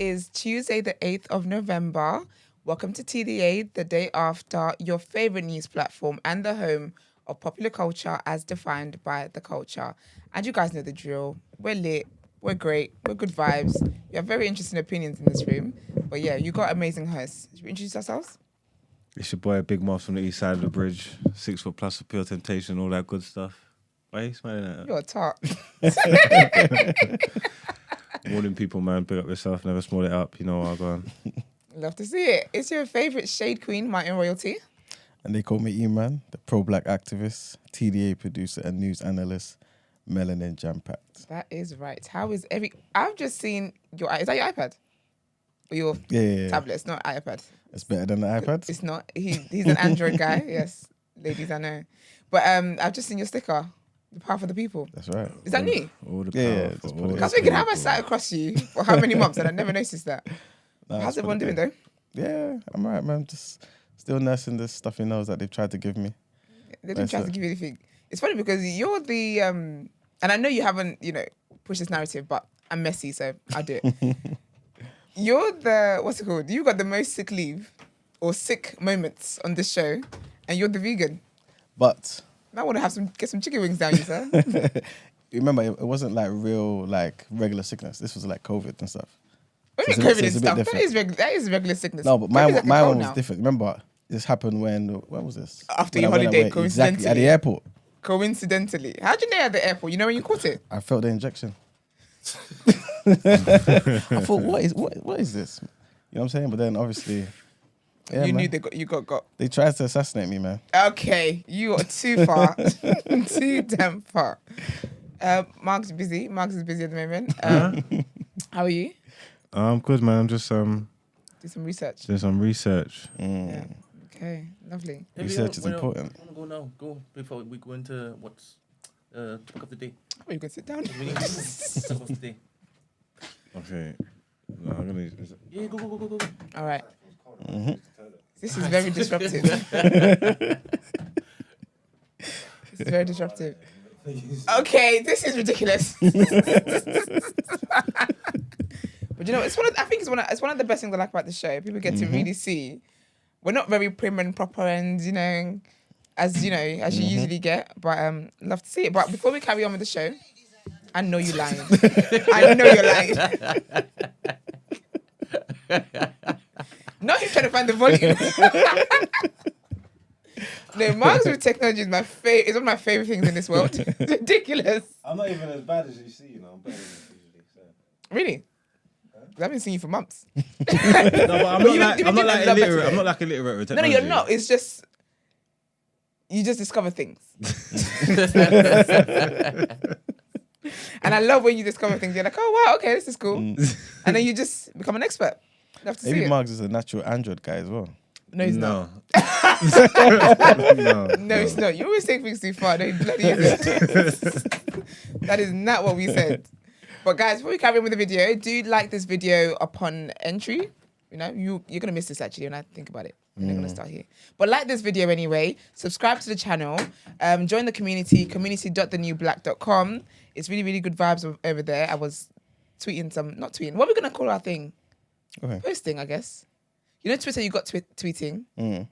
is Tuesday, the 8th of November. Welcome to TDA, the day after, your favorite news platform and the home of popular culture as defined by the culture. And you guys know the drill. We're lit. We're great. We're good vibes. We have very interesting opinions in this room. But yeah, you got amazing hosts. Should we introduce ourselves? It's your boy, Big Moss from the east side of the bridge. 6 foot plus of pure temptation, all that good stuff. Why are you smiling at that? You're a tart. Morning people, man. Pick up yourself. Never small it up. You know what I'm going. Love to see it. It's your favourite shade queen, Martin Royalty. And they call me E-Man, the pro-black activist, TDA producer and news analyst, melanin jam-packed. That is right. How is I've just seen your... Is that your iPad? Or your tablet? It's not iPad. It's better than the iPad? It's not. He's an Android guy. Yes, ladies, I know. But I've just seen your sticker. The power for the people. That's right. Is that new? All the power. For all I was thinking, how have I sat across you for how many months and I never noticed that? How's everyone doing though? Yeah, I'm all right, man. Just still nursing this stuffy nose that they've tried to give me. They didn't try to give you anything. It's funny because you're the and I know you haven't, pushed this narrative, but I'm messy, so I'll do it. You're the, what's it called? You got the most sick leave or sick moments on this show, and you're the vegan. But I want to get some chicken wings down you, sir. remember, it wasn't like real, like regular sickness. This was like COVID and stuff. What do you So mean it's COVID a and bit stuff? different. That is regular sickness. No, but COVID's like my a cold one was now. different. Remember, this happened when was this? After When your I went holiday, away. coincidentally. Exactly, at the airport. Coincidentally. How'd you know at the airport? You know when you caught it? I felt the injection. I thought, what is this? You know what I'm saying? But then obviously, yeah, You man, knew you got. they tried to assassinate me, man. Okay, you are too far. Too damn far. Mark's busy. Mark's is busy at the moment. How are you? I'm good, man. I'm just Do some research. doing some research. Yeah. Okay, lovely. Research is important. I want to go now. Go before we go into what's topic of the day. Oh, you can sit down. We need to topic of the day. Okay. No, I'm gonna. Yeah, go. All right. This is very disruptive. This is very disruptive. Okay, this is ridiculous. But you know, I think it's one of the best things I like about the show. People get to really see. We're not very prim and proper and, as you usually get, but love to see it. But before we carry on with the show, I know you're lying. I know you're lying. No, you're trying to find the volume. No, Mark's with technology is my favorite. It's one of my favorite things in this world. It's ridiculous. I'm not even as bad as you see. I'm better than usually. So. Really? I've been seeing you for months. No, but I'm not like love illiterate. better. I'm not like illiterate with No, technology. you're not. It's just you just discover things. And I love when you discover things. You're like, oh wow, okay, this is cool. And then you just become an expert. Love to see Maybe it. Marks is a natural Android guy as well. No, he's not. No. No, it's not. You always take things too far. No, you bloody isn't. That is not what we said. But guys, before we carry on with the video, do like this video upon entry. You're going to miss this actually when I think about it. We're not going to start here. But like this video anyway. Subscribe to the channel. Join the community, community.thenewblack.com. It's really, really good vibes over there. I was not tweeting. What are we going to call our thing? Okay. Posting, I guess. You know Twitter, you got tweeting. Yeah,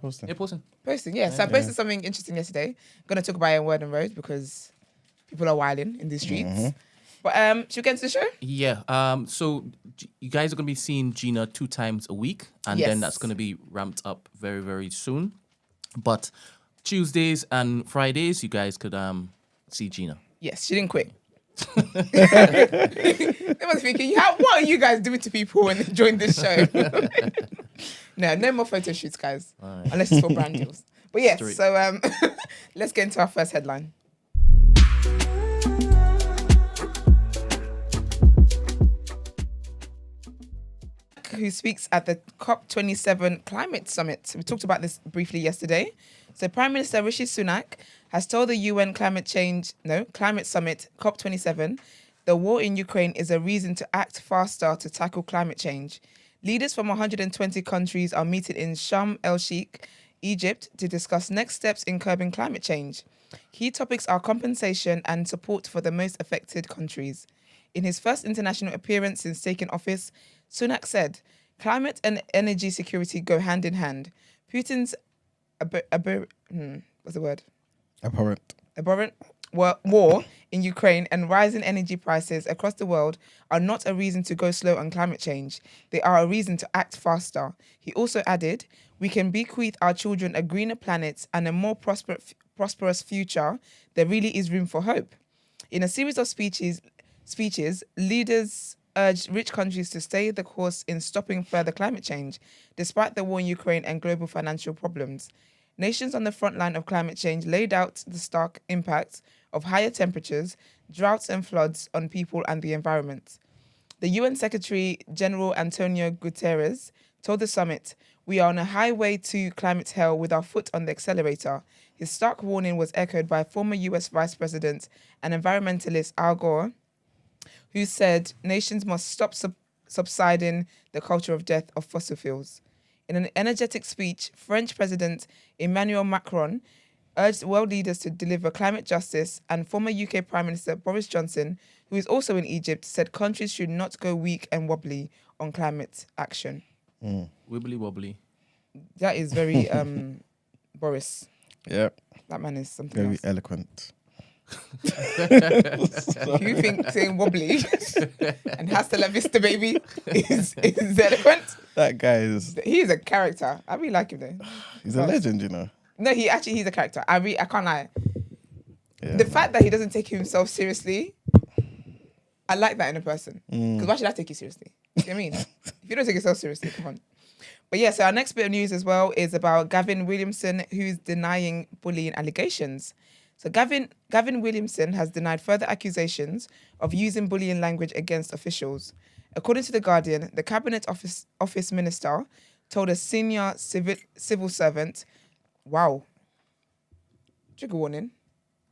posting. Yeah, posting. Posting, yeah. So I posted something interesting yesterday. I'm going to talk about it in Word and Road because people are wilding in the streets. But should we get into the show? Yeah. So you guys are going to be seeing Gina 2 times a week, and Yes. then that's going to be ramped up very, very soon. But Tuesdays and Fridays, you guys could see Gina. Yes, she didn't quit. They must be thinking, what are you guys doing to people when they join this show? No more photo shoots, guys. Right. Unless it's for brand deals. But yes, Straight. so let's get into our first headline. Who speaks at the COP27 climate summit. We talked about this briefly yesterday. So Prime Minister Rishi Sunak has told the UN climate summit, COP27, the war in Ukraine is a reason to act faster to tackle climate change. Leaders from 120 countries are meeting in Sharm el-Sheikh, Egypt, to discuss next steps in curbing climate change. Key topics are compensation and support for the most affected countries. In his first international appearance since taking office, Sunak said, climate and energy security go hand in hand. Putin's what's the word? Abhorrent war in Ukraine and rising energy prices across the world are not a reason to go slow on climate change. They are a reason to act faster. He also added, we can bequeath our children a greener planet and a more prosperous future. There really is room for hope. In a series of speeches, leaders urged rich countries to stay the course in stopping further climate change, despite the war in Ukraine and global financial problems. Nations on the front line of climate change laid out the stark impacts of higher temperatures, droughts and floods on people and the environment. The UN Secretary General Antonio Guterres told the summit, we are on a highway to climate hell with our foot on the accelerator. His stark warning was echoed by former US Vice President and environmentalist Al Gore, who said nations must stop subsiding the culture of death of fossil fuels. In an energetic speech, French President Emmanuel Macron urged world leaders to deliver climate justice, and former UK Prime Minister Boris Johnson, who is also in Egypt, said countries should not go weak and wobbly on climate action. Wibbly wobbly. That is very Boris. Yeah. That man is something Very else. eloquent. You think saying wobbly and hasta la vista, baby, is eloquent? That guy is... He's a character. I really like him though. He's a legend, you know. No, he's a character. I can't lie. Yeah, The fact that he doesn't take himself seriously, I like that in a person. Because why should I take you seriously? You know what I mean? If you don't take yourself seriously, come on. But yeah, so our next bit of news as well is about Gavin Williamson, who's denying bullying allegations. So Gavin Williamson has denied further accusations of using bullying language against officials. According to The Guardian, the Cabinet Office Minister told a senior civil servant, wow, trigger warning,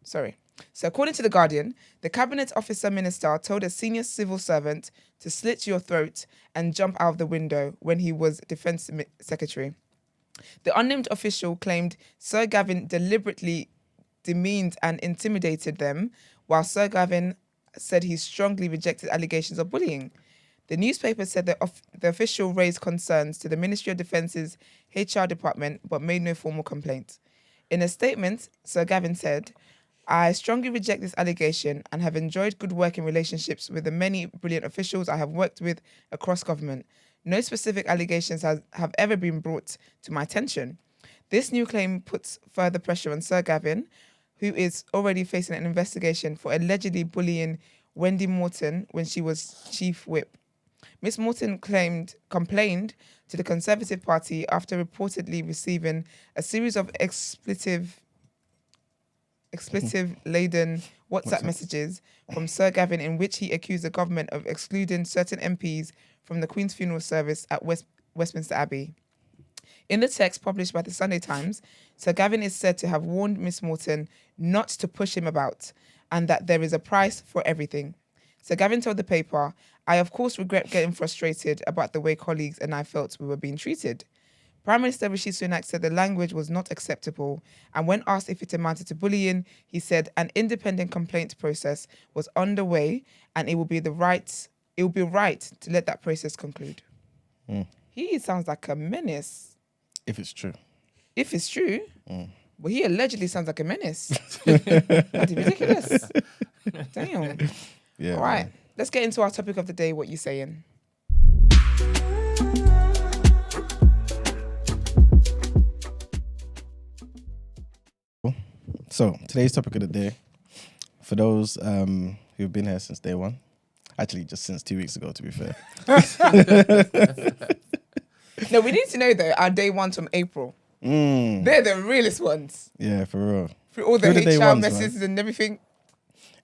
sorry. So according to The Guardian, the Cabinet Officer Minister told a senior civil servant to slit your throat and jump out of the window when he was Defence Secretary. The unnamed official claimed Sir Gavin deliberately demeaned and intimidated them, while Sir Gavin said he strongly rejected allegations of bullying. The newspaper said that the official raised concerns to the Ministry of Defence's HR department but made no formal complaint. In a statement, Sir Gavin said, I strongly reject this allegation and have enjoyed good working relationships with the many brilliant officials I have worked with across government. No specific allegations have ever been brought to my attention. This new claim puts further pressure on Sir Gavin, who is already facing an investigation for allegedly bullying Wendy Morton when she was Chief Whip. Miss Morton complained to the Conservative Party after reportedly receiving a series of expletive-laden WhatsApp messages from Sir Gavin in which he accused the government of excluding certain MPs from the Queen's funeral service at Westminster Abbey. In the text published by the Sunday Times, Sir Gavin is said to have warned Miss Morton not to push him about and that there is a price for everything. Sir Gavin told the paper, I of course regret getting frustrated about the way colleagues and I felt we were being treated. Prime Minister Rishi Sunak said the language was not acceptable, and when asked if it amounted to bullying, he said an independent complaint process was underway and it will be right to let that process conclude. He sounds like a menace. If it's true. If it's true, well, he allegedly sounds like a menace. That's ridiculous. Damn. Yeah. All right, let's get into our topic of the day. What you saying? So today's topic of the day, for those who've been here since day one, actually just since 2 weeks ago, to be fair. No, we need to know though our day ones from April. They're the realest ones. Yeah, for real. Through all the Who are the day HR ones, messages and everything.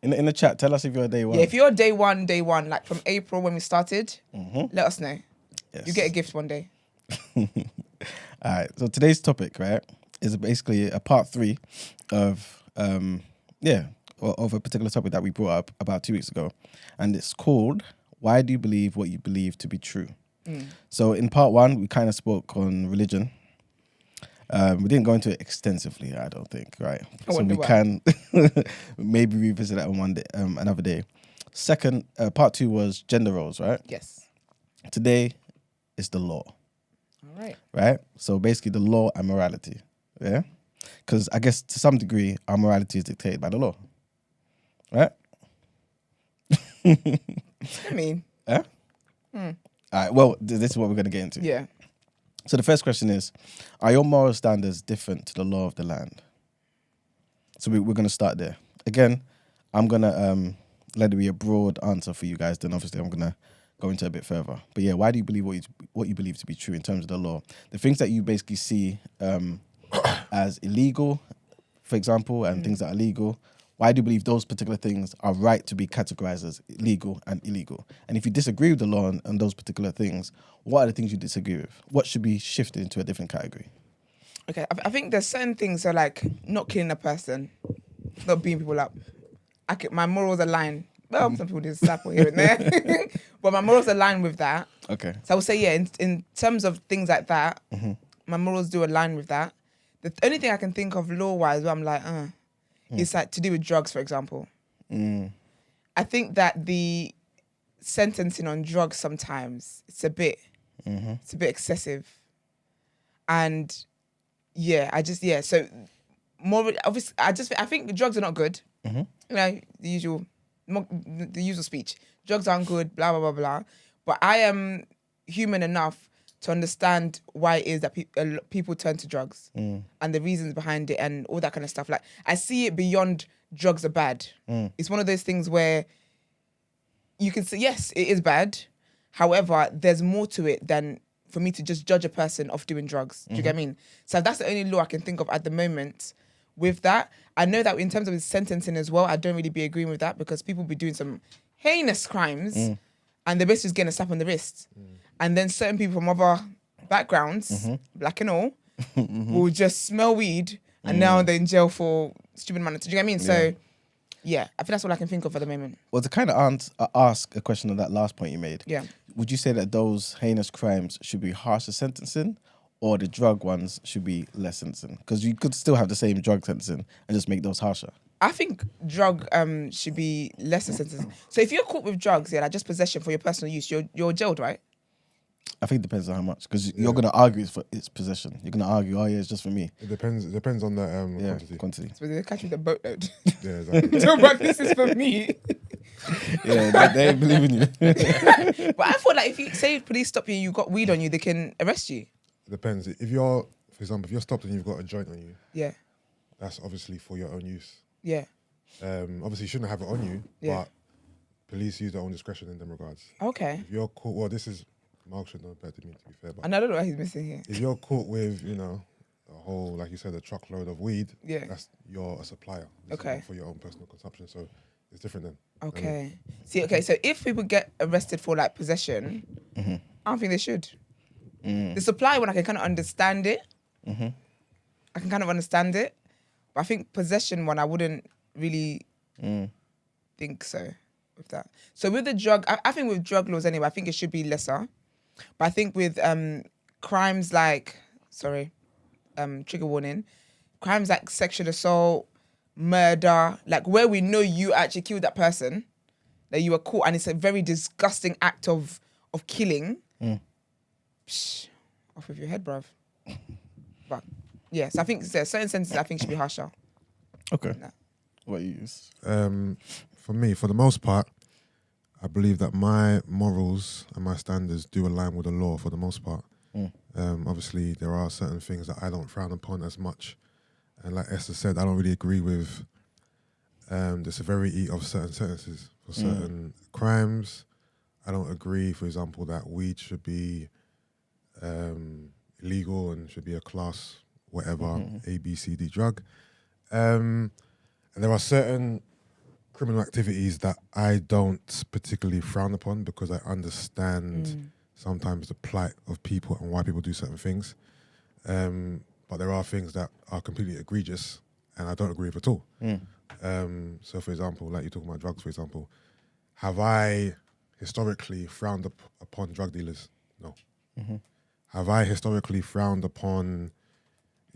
In the chat, tell us if you're day one. Yeah, if you're day one, like from April when we started, let us know. Yes. You get a gift one day. All right. So today's topic, right, is basically a part 3 of of a particular topic that we brought up about 2 weeks ago, and it's called "Why Do You Believe What You Believe to Be True?" So in part 1, we kind of spoke on religion. We didn't go into it extensively, I don't think, right? So we can maybe revisit that on one day, another day. Second, part 2 was gender roles, right? Yes. Today is the law, All right. right? So basically the law and morality, yeah? Because I guess to some degree, our morality is dictated by the law, right? I mean, Yeah? All right, well, this is what we're going to get into. yeah. So the first question is, are your moral standards different to the law of the land? So we're going to start there. Again, I'm going to let it be a broad answer for you guys. Then obviously I'm going to go into a bit further. But yeah, why do you believe what you believe to be true in terms of the law? The things that you basically see as illegal, for example, and things that are legal, why do you believe those particular things are right to be categorized as legal and illegal? And if you disagree with the law on those particular things, what are the things you disagree with? What should be shifted into a different category? Okay, I think there's certain things that are like not killing a person, not beating people up. My morals align. Well, some people just slap here and there, but my morals align with that. Okay. So I would say, yeah, in terms of things like that, my morals do align with that. The only thing I can think of law-wise where I'm like, is like to do with drugs, for example. I think that the sentencing on drugs sometimes it's a bit excessive, and so more obviously I think drugs are not good. You know, the usual speech. Drugs aren't good, blah blah blah blah. But I am human enough to understand why it is that people turn to drugs and the reasons behind it and all that kind of stuff. Like I see it beyond drugs are bad. It's one of those things where you can say yes, it is bad. However, there's more to it than for me to just judge a person off doing drugs. Do you get what I mean? So that's the only law I can think of at the moment with that. I know that in terms of his sentencing as well, I don't really be agreeing with that because people be doing some heinous crimes and they're basically just getting a slap on the wrist. And then certain people from other backgrounds, black and all, will just smell weed and now they're in jail for stupid amount of time. Do you get what I mean? So yeah, I think that's all I can think of at the moment. Well, to kind of ask a question on that last point you made, would you say that those heinous crimes should be harsher sentencing or the drug ones should be less sentencing? Because you could still have the same drug sentencing and just make those harsher. I think drug should be less sentencing. So if you're caught with drugs, like just possession for your personal use, you're jailed, right? I think it depends on how much, because you're going to argue it's for its possession. You're going to argue, oh yeah, it's just for me. It depends on the quantity. So they catch you with a boatload. Yeah, exactly. No, but this is for me. Yeah, they ain't believing you. But I thought like if you say police stop you and you got weed on you, they can arrest you. It depends. If you're, for example, if you're stopped and you've got a joint on you, Yeah. that's obviously for your own use. Yeah. Obviously you shouldn't have it on you, but police use their own discretion in them regards. Okay. If you're caught, well, this is Mark should know better than me, to be fair. But And I don't know what he's missing here. if you're caught with, a whole, like you said, a truckload of weed, you're a supplier. This is not for your own personal consumption, so it's different then. Okay. So if people get arrested for like possession, I don't think they should. The supply one, I can kind of understand it. I can kind of understand it. But I think possession one, I wouldn't really think so with that. So with the drug, I think with drug laws anyway, I think it should be lesser. But I think with crimes like, trigger warning, crimes like sexual assault, murder, like where we know you actually killed that person, that you were caught, and it's a very disgusting act of killing. Psh, off with your head, bruv. But yes, I think certain sentences I think should be harsher. Okay. Nah. What you use? For me, for the most part, I believe that my morals and my standards do align with the law for the most part. Obviously, there are certain things that I don't frown upon as much. And like Esther said, I don't really agree with the severity of certain sentences for certain crimes. I don't agree, for example, that weed should be illegal and should be a class whatever, A, B, C, D drug. And there are certain criminal activities that I don't particularly frown upon because I understand sometimes the plight of people and why people do certain things. But there are things that are completely egregious and I don't agree with at all. So for example, like you're talking about drugs, for example, have I historically frowned upon drug dealers? No. Have I historically frowned upon,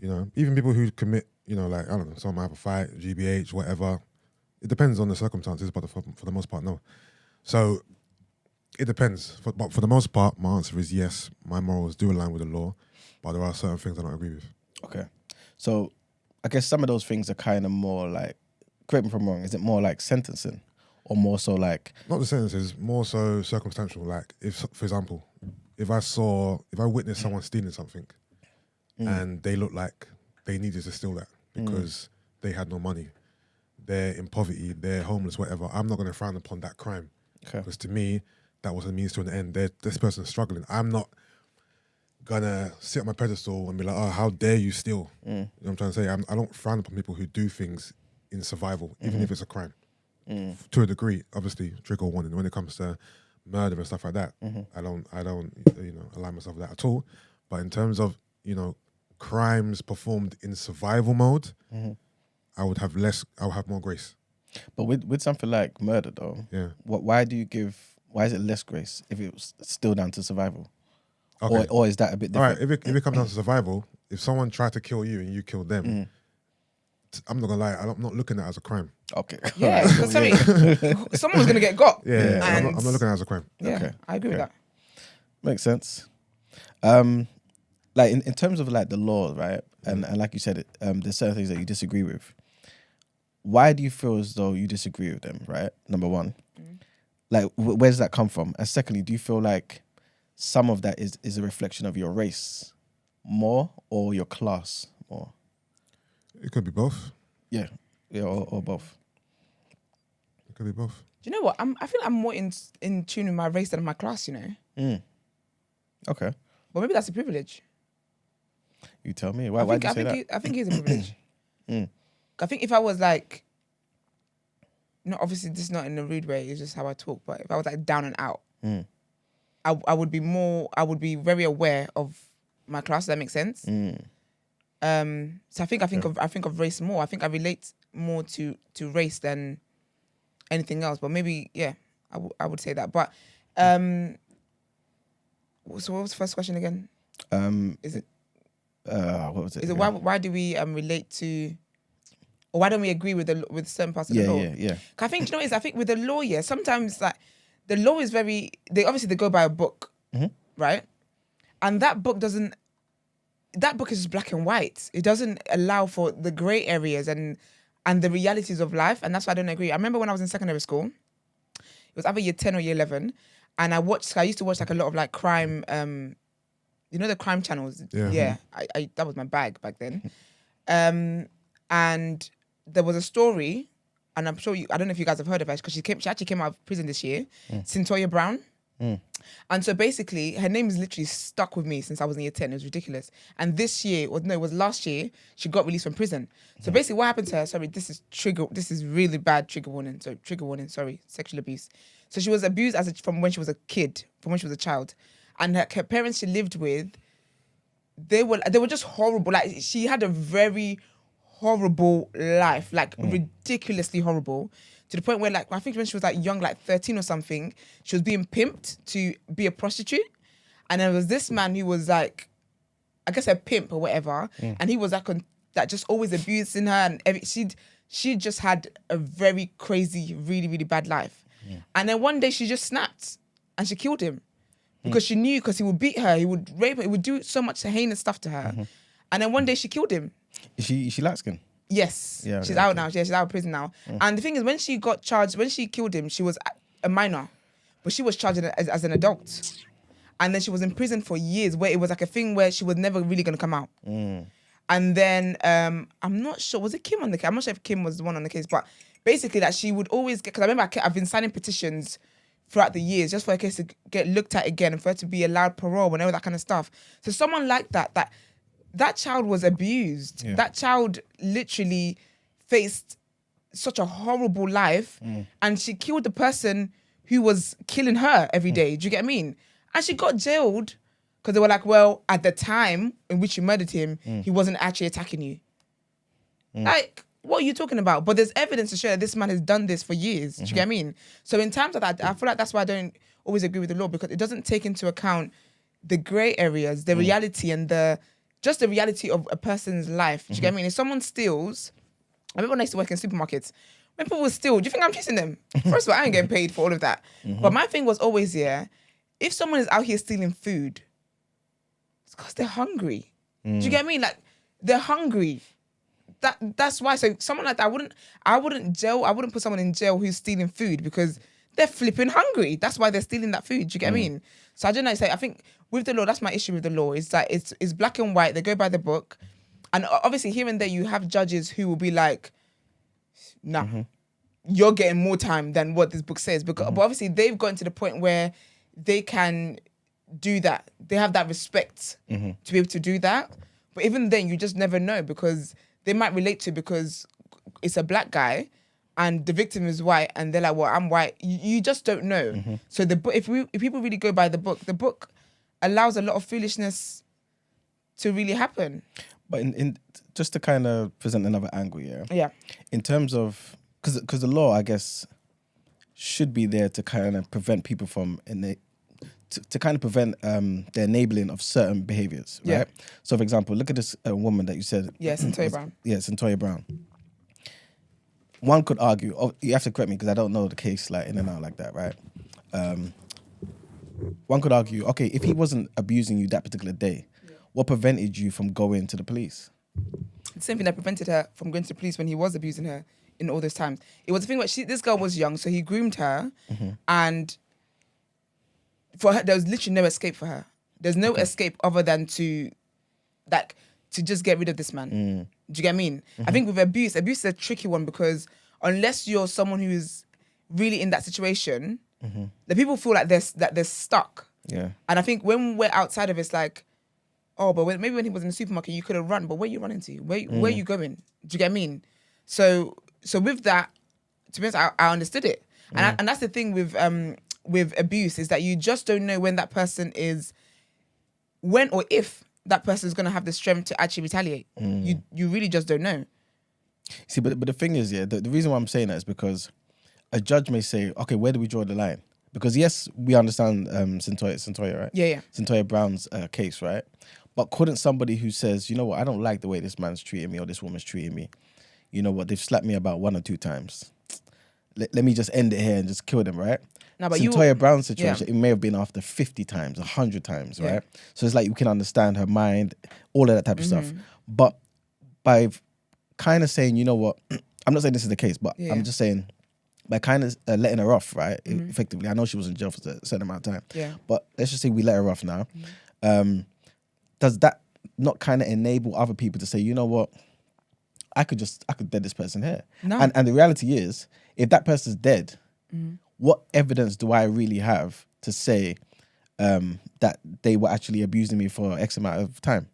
even people who commit, like, I don't know, someone might have a fight, GBH, whatever. It depends on the circumstances, but for the most part, no. So it depends. But for the most part, my answer is yes. My morals do align with the law, but there are certain things I don't agree with. Okay. So I guess some of those things are kind of more like, correct me if I'm wrong, is it more like sentencing or more so like... Not the sentences, more so circumstantial. Like, if, for example, if I witnessed someone stealing something and they looked like they needed to steal that because they had no money, they're in poverty, they're homeless, whatever, I'm not going to frown upon that crime. Okay. Because to me, that was a means to an end. This person's struggling. I'm not gonna sit on my pedestal and be like, oh, how dare you steal? You know what I'm trying to say? I don't frown upon people who do things in survival, even if it's a crime. To a degree, obviously, trigger warning. When it comes to murder and stuff like that, I don't align myself with that at all. But in terms of, crimes performed in survival mode, I would have more grace. But with something like murder though, why is it less grace if it was still down to survival? Okay. Or is that a bit All different? right, if it comes down to survival, if someone tried to kill you and you killed them, I'm not gonna lie, I'm not looking at it as a crime. Okay. Yeah, because someone was gonna get got. Yeah, And I'm not looking at it as a crime. Yeah, Okay. I agree with that. Makes sense. Like in terms of like the law, right? And like you said, there's certain things that you disagree with. Why do you feel as though you disagree with them, right? Number one. Like, where does that come from? And secondly, do you feel like some of that is a reflection of your race more or your class more? It could be both. Yeah, or both. It could be both. Do you know what? I feel like I'm more in tune with my race than my class, Okay. But maybe that's a privilege. You tell me. Why do you say that? I think it's a privilege. I think if I was like, obviously this is not in a rude way, it's just how I talk, but if I was like down and out, I would be very aware of my class, does that make sense? So I think of race more. I think I relate more to race than anything else. But maybe, I would say that. But so what was the first question again? Is it what was it? Is it why do we relate to, or why don't we agree with certain parts of the law? Yeah. I think, I think with the law, sometimes like the law is they go by a book, right? And that book is just black and white. It doesn't allow for the grey areas and the realities of life. And that's why I don't agree. I remember when I was in secondary school, it was either year 10 or year 11. And I used to watch like a lot of like crime, the crime channels. Yeah. I that was my bag back then. And there was a story, and I'm sure I don't know if you guys have heard of her, because she actually came out of prison this year, Cyntoia Brown. And so basically, her name is literally stuck with me since I was in year 10. It was ridiculous. And this year, it was last year, she got released from prison. So basically what happened to her, this is really bad trigger warning, sexual abuse. So she was abused from when she was a kid, from when she was a child. And her parents she lived with, they were just horrible. Like, she had a very horrible life, like ridiculously horrible, to the point where, like, I think when she was like young, like 13 or something, she was being pimped to be a prostitute. And there was this man who was like, I guess a pimp or whatever, and he was like that just always abusing her, and she just had a very crazy, really, really bad life. And then one day she just snapped and she killed him. Because she knew, because he would beat her, he would rape her, he would do so much heinous stuff to her. And then one day she killed him. Is she light skinned? Yes. Yeah, she's okay, out now. She's out of prison now. And the thing is, when she got charged, when she killed him, she was a minor. But she was charged as an adult. And then she was in prison for years, where it was like a thing where she was never really going to come out. And then, I'm not sure, was it Kim on the case? I'm not sure if Kim was the one on the case, but basically that she would always get, because I remember I've been signing petitions throughout the years just for a case to get looked at again and for her to be allowed parole and all that kind of stuff. So someone like that child was abused. Yeah. That child literally faced such a horrible life, and she killed the person who was killing her every day. Do you get what I mean? And she got jailed because they were like, well, at the time in which you murdered him, he wasn't actually attacking you. Like, what are you talking about? But there's evidence to show that this man has done this for years. Do you get what I mean? So in terms of that, I feel like that's why I don't always agree with the law, because it doesn't take into account the grey areas, the reality, and just the reality of a person's life. Do you get what I mean? If someone steals, I remember when I used to work in supermarkets, when people steal, do you think I'm chasing them? First of all, I ain't getting paid for all of that. But my thing was always, if someone is out here stealing food, it's because they're hungry. Do you get me? Like, they're hungry. That's why. So someone like that, I wouldn't put someone in jail who's stealing food because they're flipping hungry. That's why they're stealing that food. Do you get what I mean? So I don't know. So I think with the law, that's my issue with the law. Is that it's black and white. They go by the book, and obviously here and there you have judges who will be like, nah, you're getting more time than what this book says. Because, but obviously they've gotten to the point where they can do that. They have that respect to be able to do that. But even then, you just never know because they might relate to because it's a black guy and the victim is white and they're like, well, I'm white. You just don't know. So if people really go by the book allows a lot of foolishness to really happen. But in just to kind of present another angle, Yeah. in terms of, because the law, I guess, should be there to kind of prevent people from, to kind of prevent the enabling of certain behaviors, right? Yeah. So, for example, look at this woman that you said. Yeah, Centoya Brown. Yeah, Centoya Brown. One could argue, you have to correct me because I don't know the case like in and out like that, right? One could argue, okay, if he wasn't abusing you that particular day, what prevented you from going to the police? The same thing that prevented her from going to the police when he was abusing her in all those times. It was the thing where this girl was young, so he groomed her, and for her, there was literally no escape for her. There's no escape other than to just get rid of this man. Do you get what I mean? I think with abuse is a tricky one because unless you're someone who is really in that situation, the people feel like they're stuck. Yeah. And I think when we're outside of it, it's like, oh, but maybe when he was in the supermarket, you could have run, but where are you running to? Where are you going? Do you get what I mean? So with that, to be honest, I understood it. And that's the thing with abuse is that you just don't know when that person is, when or if that person is going to have the strength to actually retaliate. You really just don't know. See, but the thing is, the reason why I'm saying that is because a judge may say, okay, where do we draw the line? Because yes, we understand Centoya, right? Yeah. Centoya Brown's case, right? But couldn't somebody who says, you know what, I don't like the way this man's treating me or this woman's treating me. You know what, they've slapped me about 1 or 2 times. Let me just end it here and just kill them, right? No, but Centoya Brown's situation, it may have been after 50 times, 100 times, right? So it's like you can understand her mind, all of that type of stuff. But by kind of saying, you know what, I'm not saying this is the case, but I'm just saying by kind of letting her off, right? Effectively, I know she was in jail for a certain amount of time. Yeah. But let's just say we let her off now. Does that not kind of enable other people to say, you know what, I could dead this person here? No. And the reality is, if that person's dead, what evidence do I really have to say that they were actually abusing me for X amount of time?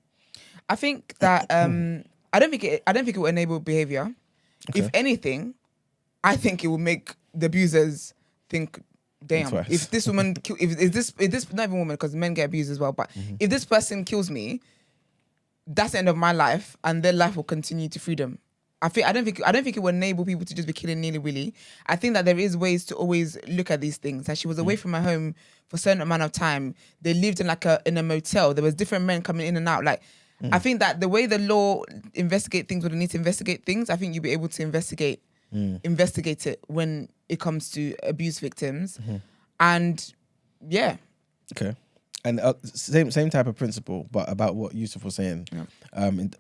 I think that I don't think it will enable behavior. Okay. If anything, I think it will make the abusers think, damn, Twice. if this woman, if this not even woman, because men get abused as well, but if this person kills me, that's the end of my life, and their life will continue to freedom. I don't think it will enable people to just be killing nilly-willy. I think that there is ways to always look at these things. Like she was away from her home for a certain amount of time. They lived in a motel. There was different men coming in and out. Like I think that the way the law investigate things when they need to investigate things, I think you'll be able to investigate it when it comes to abuse victims. And yeah. Okay. And same type of principle, but about what Yusuf was saying, and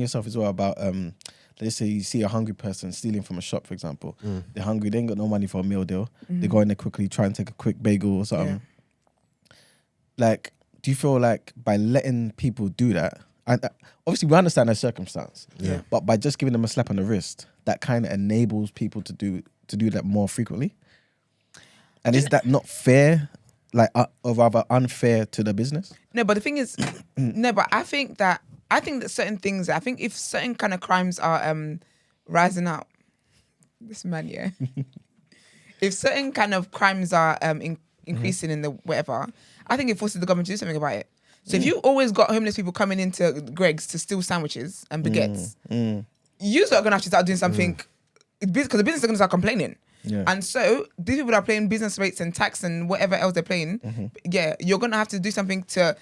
yourself as well, about let's say you see a hungry person stealing from a shop, for example. They're hungry, they ain't got no money for a meal deal. They go in there quickly, try and take a quick bagel or something. Like, do you feel like by letting people do that, and obviously we understand their circumstance, but by just giving them a slap on the wrist, that kind of enables people to do that more frequently? And is that not fair? Like, or rather unfair to the business? No, but the thing is, but I think that certain things, I think if certain kind of crimes are rising up, this man, if certain kind of crimes are increasing in the whatever, I think it forces the government to do something about it. So if you always got homeless people coming into Greg's to steal sandwiches and baguettes, you're going to have to start doing something, because the business is going to start complaining. Yeah. And so these people that are paying business rates and tax and whatever else they're paying, you're going to have to do something to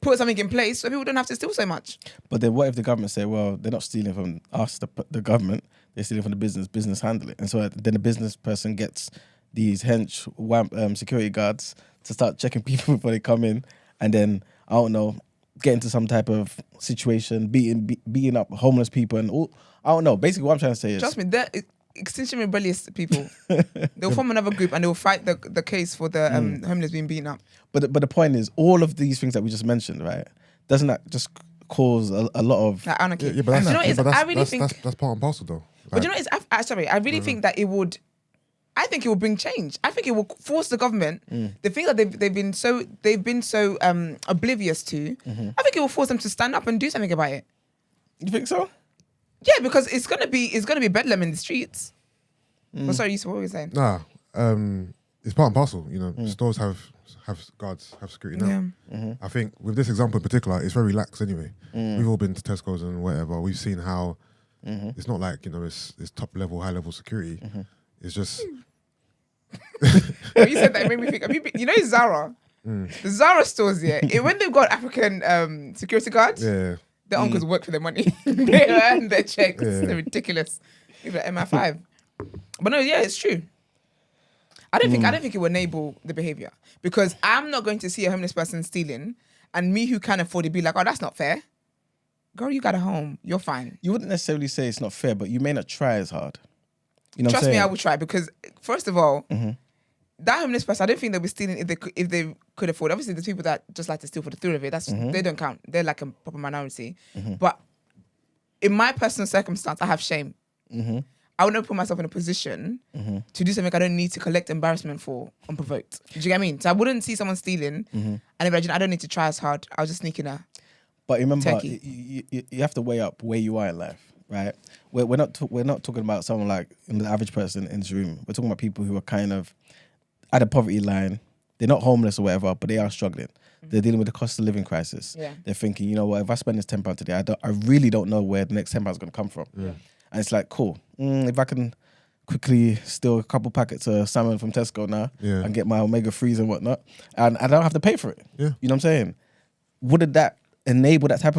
put something in place so people don't have to steal so much. But then what if the government say, well, they're not stealing from us, the government, they're stealing from the business handle it. And so then the business person gets these security guards to start checking people before they come in, and then, I don't know, get into some type of situation, beating up homeless people and all. I don't know. Basically, what I'm trying to say is... Trust me, they're Extinction Rebellious people. They'll form another group and they'll fight the case for the homeless being beaten up. But the point is, all of these things that we just mentioned, right? Doesn't that just cause a lot of... Like anarchy. Yeah, but I really think... That's part and parcel, though. But you know what? I really think that it would... I think it will bring change. I think it will force the government, the thing that they've been so oblivious to, I think it will force them to stand up and do something about it. You think so? Yeah, because it's gonna be bedlam in the streets. Well, sorry, Yusuf, what were you saying? Nah, it's part and parcel. You know, stores have guards, have security now. Yeah. I think with this example in particular, it's very lax anyway. We've all been to Tesco's and whatever. We've seen how it's not like, you know, it's top level, high level security. It's just... When you said that, it made me think, you know Zara? The Zara stores, when they've got African security guards, their uncles work for their money. They earn their checks. They're ridiculous. Even at MI5. But no, it's true. I don't think it will enable the behavior, because I'm not going to see a homeless person stealing and me who can afford it be like, oh, that's not fair. Girl, you got a home. You're fine. You wouldn't necessarily say it's not fair, but you may not try as hard. You know Trust me, I would try, because first of all, that homeless person, I don't think they'll be stealing if they could afford. Obviously, there's people that just like to steal for the thrill of it. They don't count. They're like a proper minority. But in my personal circumstance, I have shame. I would not put myself in a position to do something I don't need to collect embarrassment for unprovoked. Do you get what I mean? So I wouldn't see someone stealing and imagine I don't need to try as hard. I'll just sneak in a But remember, turkey. you have to weigh up where you are in life, right? We're not talking about someone like the average person in this room. We're talking about people who are kind of at the poverty line. They're not homeless or whatever, but they are struggling. They're dealing with the cost of living crisis. Yeah. They're thinking, you know what, if I spend this £10 today, I really don't know where the next £10 is going to come from. And it's like, cool, if I can quickly steal a couple packets of salmon from Tesco now and get my omega-3s and whatnot, and I don't have to pay for it. Yeah. You know what I'm saying? Wouldn't that enable that type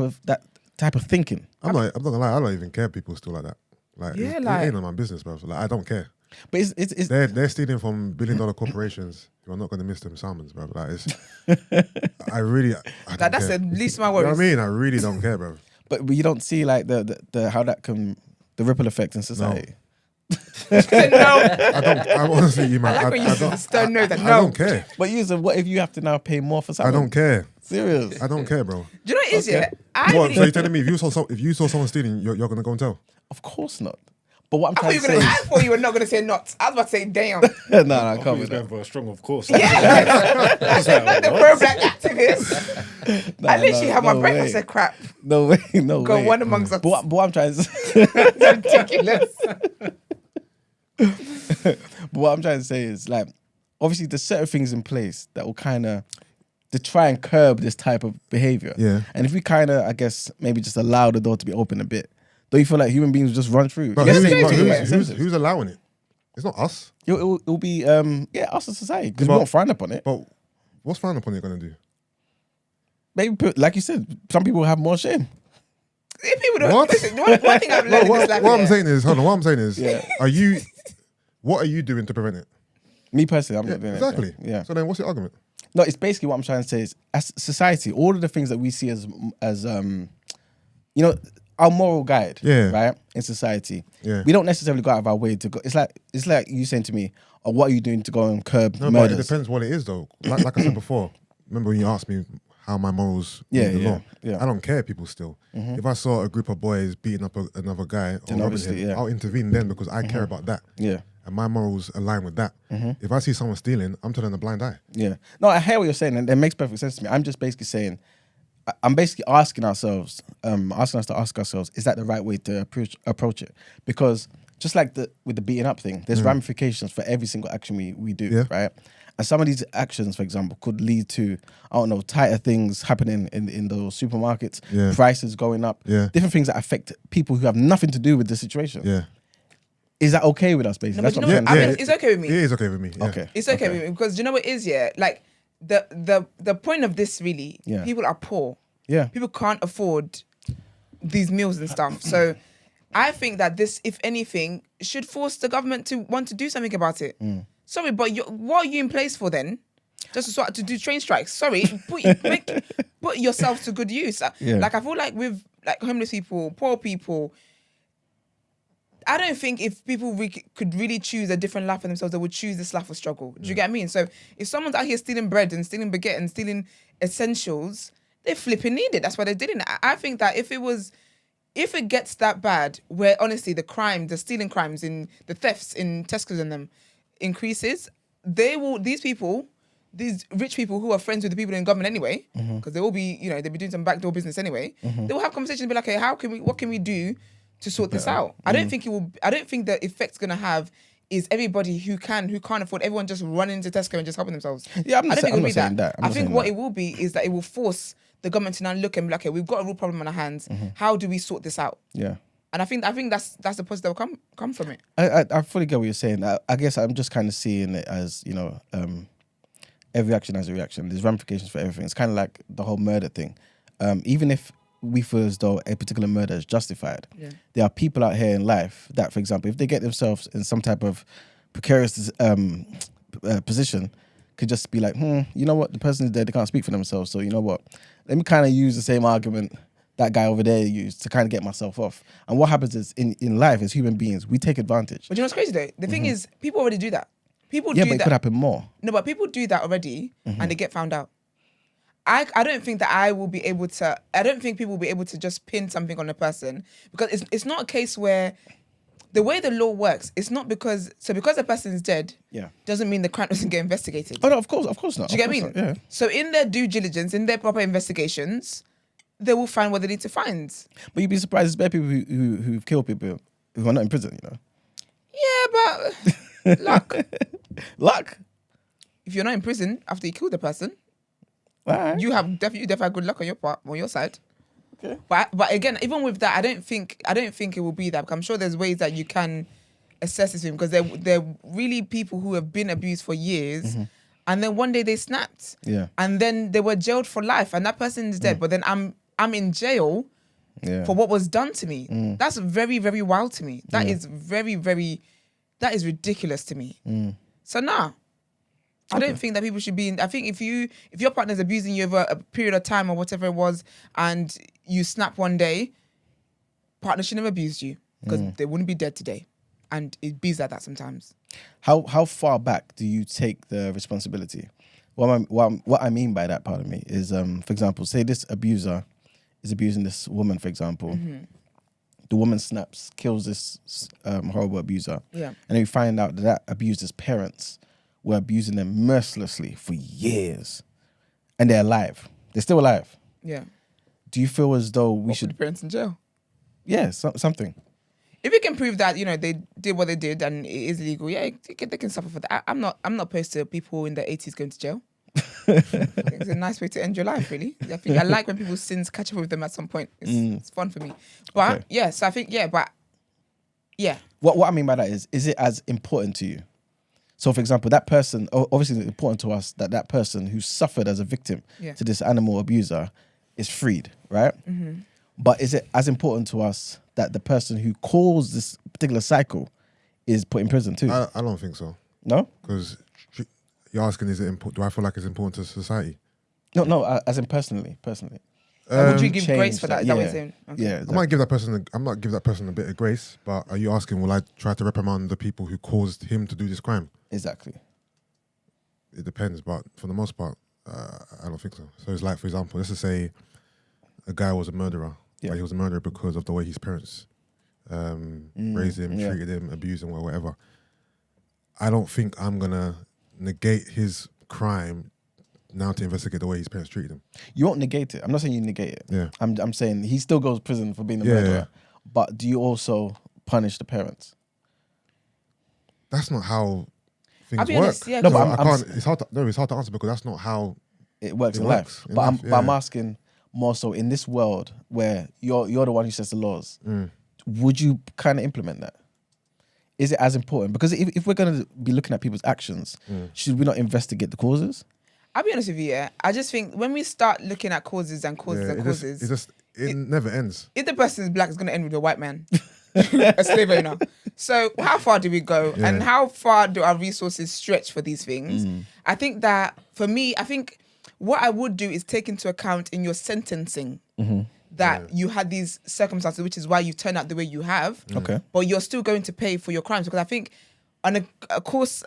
of thinking? I'm not gonna lie, I don't even care if people still like that. Like, Yeah, it like- ain't on my business, bro. Like, I don't care. But it's They're stealing from billion-dollar corporations. You're not gonna miss them salmons, bro. Like, it's... I don't That's care. the least of my You know worries. what I mean? I really don't care, bro. but you don't see like the how that can the ripple effect in society. No. I honestly, you man, I like when you don't, don't know that. I No. don't care. But what if you have to now pay more for I salmon? don't care. Serious. I don't care, bro. Do you know what it is, Okay. yeah? What, so you're telling me if you saw someone stealing, you're gonna go and tell? Of course not. But what I'm I trying to say thought you were not going to say not. I was about to say damn. is... no, I I can't thought he be was going that. for a strong, of course. Not the pro-black activist. I literally had my breakfast. I said, crap. No way, no Go way. one amongst us. But what I'm trying to say... It's ridiculous. But what I'm trying to say is, like, obviously there's certain things in place that will kind of to try and curb this type of behavior. Yeah. And if we kind of, I guess, maybe just allow the door to be open a bit, don't you feel like human beings will just run through? But Yes, who's, they but do. who's allowing it? It's not us. It'll be, us as society, because we But- won't frown upon it. But what's frowned upon you're gonna do? Maybe, like you said, some people have more shame. If people don't What? listen, one thing I've learned in this life. What I'm yeah, saying is, hold on. What I'm saying is, Yeah. what are you doing to prevent it? Me personally, I'm not doing Exactly. anything. Yeah. So then, what's your argument? No, it's basically what I'm trying to say is, as society, all of the things that we see as you know, our moral guide, Yeah. right, in society, Yeah. we don't necessarily go out of our way to go. It's like you saying to me, "Oh, what are you doing to go and curb No, but it murders?" depends what it is, though. Like I said before, remember when you asked me how my morals Yeah, read the yeah, law? yeah. I don't care if people steal. If I saw a group of boys beating up another guy or Then robbing obviously, him, yeah. I'll intervene then because I care about that. Yeah, And my morals align with that. If I see someone stealing, I'm turning a blind eye. yeah. No, I hear what you're saying, and it makes perfect sense to me. I'm just basically saying, I'm basically asking us to ask ourselves, is that the right way to approach it? Because just like with the beating up thing, there's ramifications for every single action we do, Yeah. right? And some of these actions, for example, could lead to, I don't know, tighter things happening in those supermarkets, Yeah. prices going up, Yeah. different things that affect people who have nothing to do with the situation. Yeah. Is that okay with us, basically? No, That's but what you I'm know trying what? to I say. mean, it's okay with me. It is okay with me. Yeah. Okay. It's okay with me because do you know what it is, yeah? Like, the point of this really, Yeah. people are poor. Yeah. People can't afford these meals and stuff. So I think that this, if anything, should force the government to want to do something about it. Sorry, but what are you in place for then? Just to sort to do train strikes? Sorry, put yourself to good use. Yeah. Like I feel like with like homeless people, poor people, I don't think if people could really choose a different life for themselves, they would choose this life of struggle. Do you get what I mean? So if someone's out here stealing bread and stealing baguette and stealing essentials, they flipping need it. That's why they're doing it. I think that if it gets that bad, where honestly the stealing crimes in the thefts in Tesco's and them increases, these rich people who are friends with the people in government anyway, because they will be, they'll be doing some backdoor business anyway. They will have conversations and be like, hey, what can we do to sort this out? I don't think the effect's gonna have is everybody who can't afford, everyone just running into Tesco and just helping themselves. Yeah, I'm not I don't think I'm it'll not be saying that. that. I think what it will be is that it will force the government to now look and be like, okay, we've got a real problem on our hands. How do we sort this out? Yeah. And I think that's the positive that will come from it. I fully get what you're saying. I guess I'm just kind of seeing it as, every action has a reaction. There's ramifications for everything. It's kind of like the whole murder thing. Even if we feel as though a particular murder is justified, there are people out here in life that, for example, if they get themselves in some type of precarious position, could just be like, you know what, the person is dead, they can't speak for themselves, so you know what, let me kind of use the same argument that guy over there used to kind of get myself off. And what happens is in life as human beings, we take advantage. But you know what's crazy though? The thing is, people already do that. People Yeah, do but it that. could happen more. No, but people do that already and they get found out. I don't think that I don't think people will be able to just pin something on a person, because it's not a case where the way the law works, it's not because the person is dead, doesn't mean the crime doesn't get investigated. Oh no, of course not. Do you get what I mean? Yeah. So in their due diligence, in their proper investigations, they will find what they need to find. But you'd be surprised there's bad people who've killed people who are not in prison, Yeah, but luck. Luck. If you're not in prison after you kill the person, Alright. you definitely have good luck on your side. Okay. But again, even with that, I don't think it will be that, because I'm sure there's ways that you can assess this because they're really people who have been abused for years, and then one day they snapped. Yeah. And then they were jailed for life, and that person is dead. But then I'm in jail for what was done to me. That's very, very wild to me. That is very, very, that is ridiculous to me. So nah. I don't think that people should be in. I think if your partner's abusing you over a period of time or whatever it was, and you snap one day, partner shouldn't have abused you, because they wouldn't be dead today. And it be like that sometimes. How far back do you take the responsibility? What I mean by that, part of me, is for example, say this abuser is abusing this woman, for example. The woman snaps, kills this horrible abuser, and then we find out that abuser's parents were abusing them mercilessly for years, and they're alive. They're still alive. Yeah. Do you feel as though we should? Put the parents in jail. Yeah, something. If you can prove that they did what they did and it is illegal, they can suffer for that. I'm not opposed to people in their 80s going to jail. It's a nice way to end your life, really. I like when people's sins catch up with them at some point. It's fun for me. But so I think What I mean by that is it as important to you? So, for example, that person, obviously it's important to us that person who suffered as a victim to this animal abuser is freed, right? But is it as important to us that the person who caused this particular cycle is put in prison too? I don't think so. No? Because you're asking, is it important? Do I feel like it's important to society? No, as in personally. would you give grace change for that? Is that what you're saying? Okay. Yeah, I might give that person a bit of grace, but are you asking, will I try to reprimand the people who caused him to do this crime? exactly. It depends, but for the most part, I don't think so. So it's like, for example, let's just say a guy was a murderer. Yeah. Right? He was a murderer because of the way his parents raised him, treated him, abused him, or whatever. I don't think I'm gonna negate his crime now to investigate the way his parents treated him. You won't negate it. I'm not saying you negate it. Yeah. I'm saying he still goes to prison for being a murderer. But do you also punish the parents? That's not how things I'll be work. honest, yeah, No, 'cause but I can't. It's hard to answer because that's not how. It works It in works life. in But life, I'm yeah. asking more so in this world where you're the one who sets the laws. Would you kind of implement that? Is it as important? Because if we're going to be looking at people's actions, should we not investigate the causes? I'll be honest with you, yeah. I just think when we start looking at causes and causes and causes, it never ends. if the person is black, it's going to end with a white man, a slave owner. So how far do we go? Yeah. And how far do our resources stretch for these things? I think that, for me, I think what I would do is take into account in your sentencing that you had these circumstances, which is why you turned out the way you have. Okay. But you're still going to pay for your crimes. Because I think, on a course,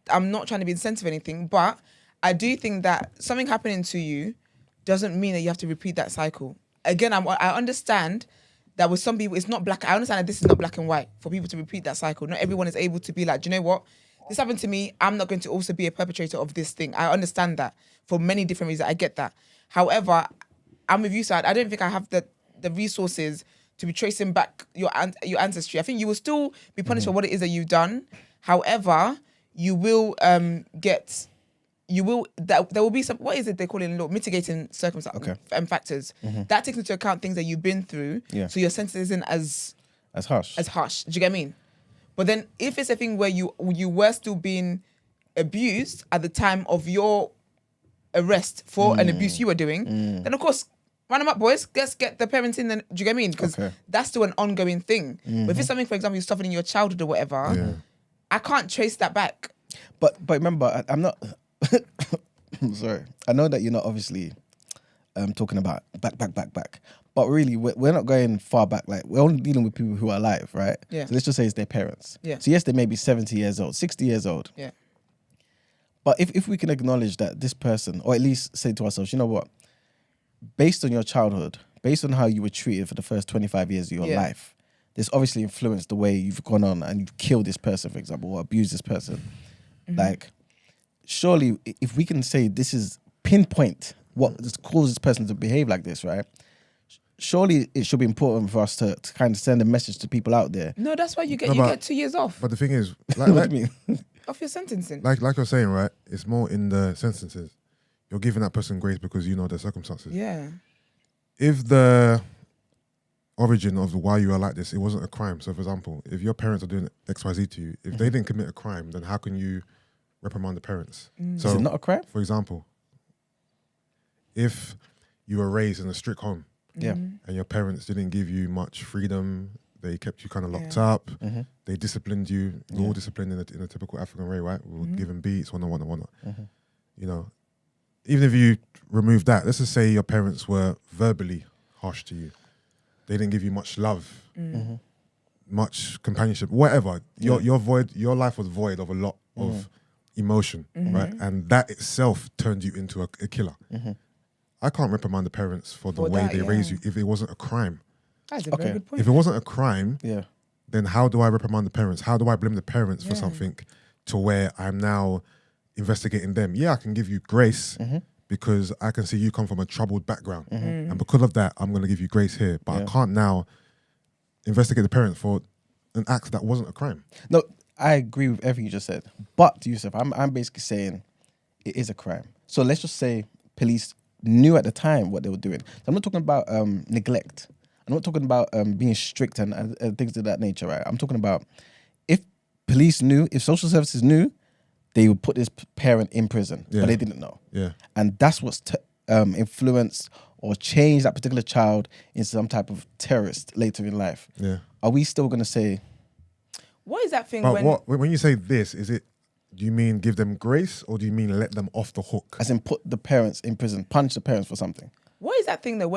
I'm not trying to be insensitive or anything, but I do think that something happening to you doesn't mean that you have to repeat that cycle. Again, I understand that with some people, it's not black. I understand that this is not black and white for people to repeat that cycle. Not everyone is able to be like, do you know what? This happened to me. I'm not going to also be a perpetrator of this thing. I understand that for many different reasons. I get that. However, I'm with you, Sad. I don't think I have the resources to be tracing back your ancestry. I think you will still be punished for what it is that you've done. However, you will there will be some, what is it they call it in law? Mitigating circumstances and factors. That takes into account things that you've been through. Yeah. So your sentence isn't as harsh. Do you get what I mean? But then if it's a thing where you were still being abused at the time of your arrest for an abuse you were doing, then of course, run them up, boys. Let's get the parents in. Then, do you get what I mean? Because that's still an ongoing thing. But if it's something, for example, you suffered in your childhood or whatever, I can't trace that back. But remember, I'm not. I'm sorry. I know that you're not obviously talking about back. But really, we're not going far back. Like, we're only dealing with people who are alive, right? Yeah. So let's just say it's their parents. Yeah. So yes, they may be 70 years old, 60 years old. Yeah. But if we can acknowledge that this person, or at least say to ourselves, you know what? Based on your childhood, based on how you were treated for the first 25 years of your life, this obviously influenced the way you've gone on and you've killed this person, for example, or abused this person. Like, surely, if we can say this is pinpoint what caused this person to behave like this, right? Surely it should be important for us to kind of send a message to people out there. No, that's why you get 2 years off But the thing is, What do you mean? off your sentencing. like you're saying, right? It's more in the sentences. You're giving that person grace because you know their circumstances. Yeah. If the origin of why you are like this, it wasn't a crime. So, for example, if your parents are doing XYZ to you, if they didn't commit a crime, then how can you reprimand the parents? So, Is it not a crime? for example, if you were raised in a strict home Yeah. and your parents didn't give you much freedom, they kept you kind of locked up, they disciplined you, we're all disciplined in a typical African way, right? We were given beats, whatnot. You know, even if you remove that, let's just say your parents were verbally harsh to you. They didn't give you much love, much companionship, whatever. Your life was void of a lot of emotion, right? And that itself turned you into a killer. I can't reprimand the parents for the way they raised you if it wasn't a crime. That's a very good point. If it wasn't a crime, Yeah. then how do I reprimand the parents? How do I blame the parents for something to where I'm now investigating them? Yeah, I can give you grace because I can see you come from a troubled background. And because of that, I'm going to give you grace here. But I can't now investigate the parents for an act that wasn't a crime. No, I agree with everything you just said. But, Yusuf, I'm basically saying it is a crime. So let's just say police knew at the time what they were doing. So I'm not talking about neglect. I'm not talking about being strict and things of that nature, right? I'm talking about if police knew, if social services knew, they would put this parent in prison, but they didn't know. Yeah. And that's what's influenced or changed that particular child into some type of terrorist later in life. Yeah. Are we still going to say... What is that thing But when you say this, do you mean give them grace or do you mean let them off the hook? As in put the parents in prison, punish the parents for something? What is that thing though?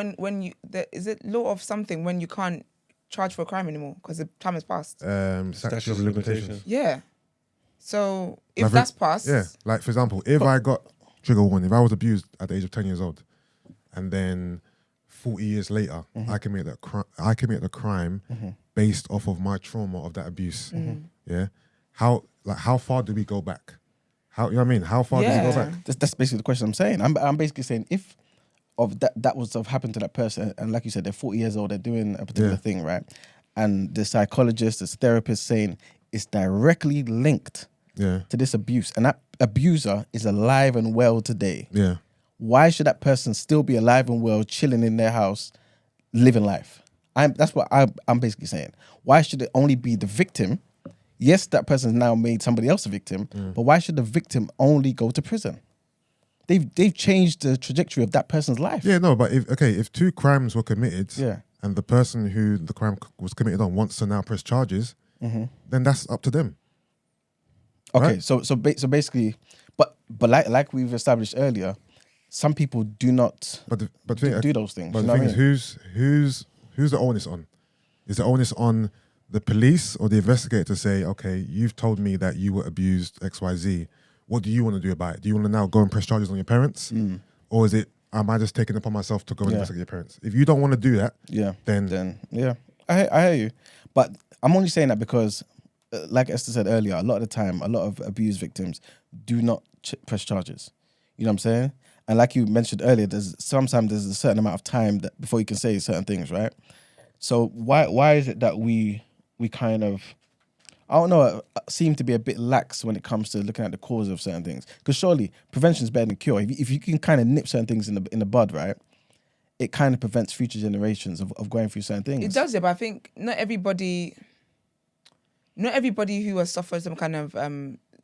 Is it law of something when you can't charge for a crime anymore because the time has passed? Statute of limitations. Yeah. So if Like, that's passed, Yeah. Like, for example, if I got trigger warning, if I was abused at the age of 10 years old and then 40 years later, I commit the crime based off of my trauma of that abuse. Yeah. How far do we go back? You know what I mean? How far do we go back? That's basically the question I'm saying. I'm basically saying if of that was to have happened to that person, and like you said, they're 40 years old, they're doing a particular thing, right? And the psychologist, the therapist saying it's directly linked to this abuse, and that abuser is alive and well today. Yeah. Why should that person still be alive and well, chilling in their house, living life? That's what I'm basically saying. Why should it only be the victim? Yes, that person's now made somebody else a victim, but why should the victim only go to prison? they've changed the trajectory of that person's life. Yeah, no, but if 2 crimes were committed, Yeah. and the person who the crime was committed on wants to now press charges, then that's up to them. Okay, Right? so basically, but like we've established earlier, some people do not do those things. But you the know thing what I mean? is, who's the onus on? Is the onus on the police or the investigator to say, okay, you've told me that you were abused XYZ. What do you want to do about it? Do you want to now go and press charges on your parents, or is it? Am I just taking it upon myself to go and investigate your parents? If you don't want to do that, then yeah, I hear you. But I'm only saying that because, like Esther said earlier, a lot of the time, a lot of abuse victims do not press charges. You know what I'm saying? And like you mentioned earlier, sometimes there's a certain amount of time that before you can say certain things, right? So why is it that we kind of, I don't know, seem to be a bit lax when it comes to looking at the cause of certain things? Because surely prevention is better than cure. If you can kind of nip certain things in the bud, right, it kind of prevents future generations of going through certain things. It does, yeah, but I think not everybody who has suffered some kind of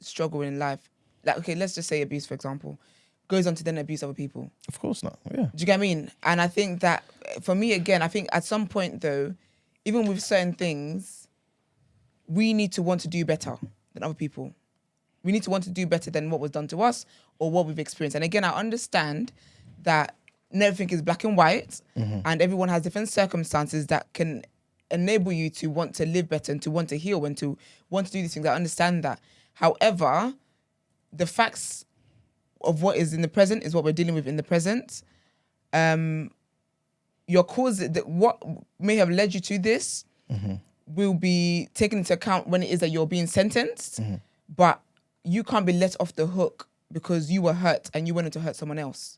struggle in life, like, okay, let's just say abuse, for example, goes on to then abuse other people. Of course not, yeah. Do you get what I mean? And I think that, for me, again, I think at some point, though, even with certain things, we need to want to do better than other people. We need to want to do better than what was done to us or what we've experienced. And again, I understand that not everything is black and white, and everyone has different circumstances that can enable you to want to live better and to want to heal and to want to do these things. I understand that. However, the facts of what is in the present is what we're dealing with in the present. Your cause, what may have led you to this, will be taken into account when it is that you're being sentenced, but you can't be let off the hook because you were hurt and you wanted to hurt someone else.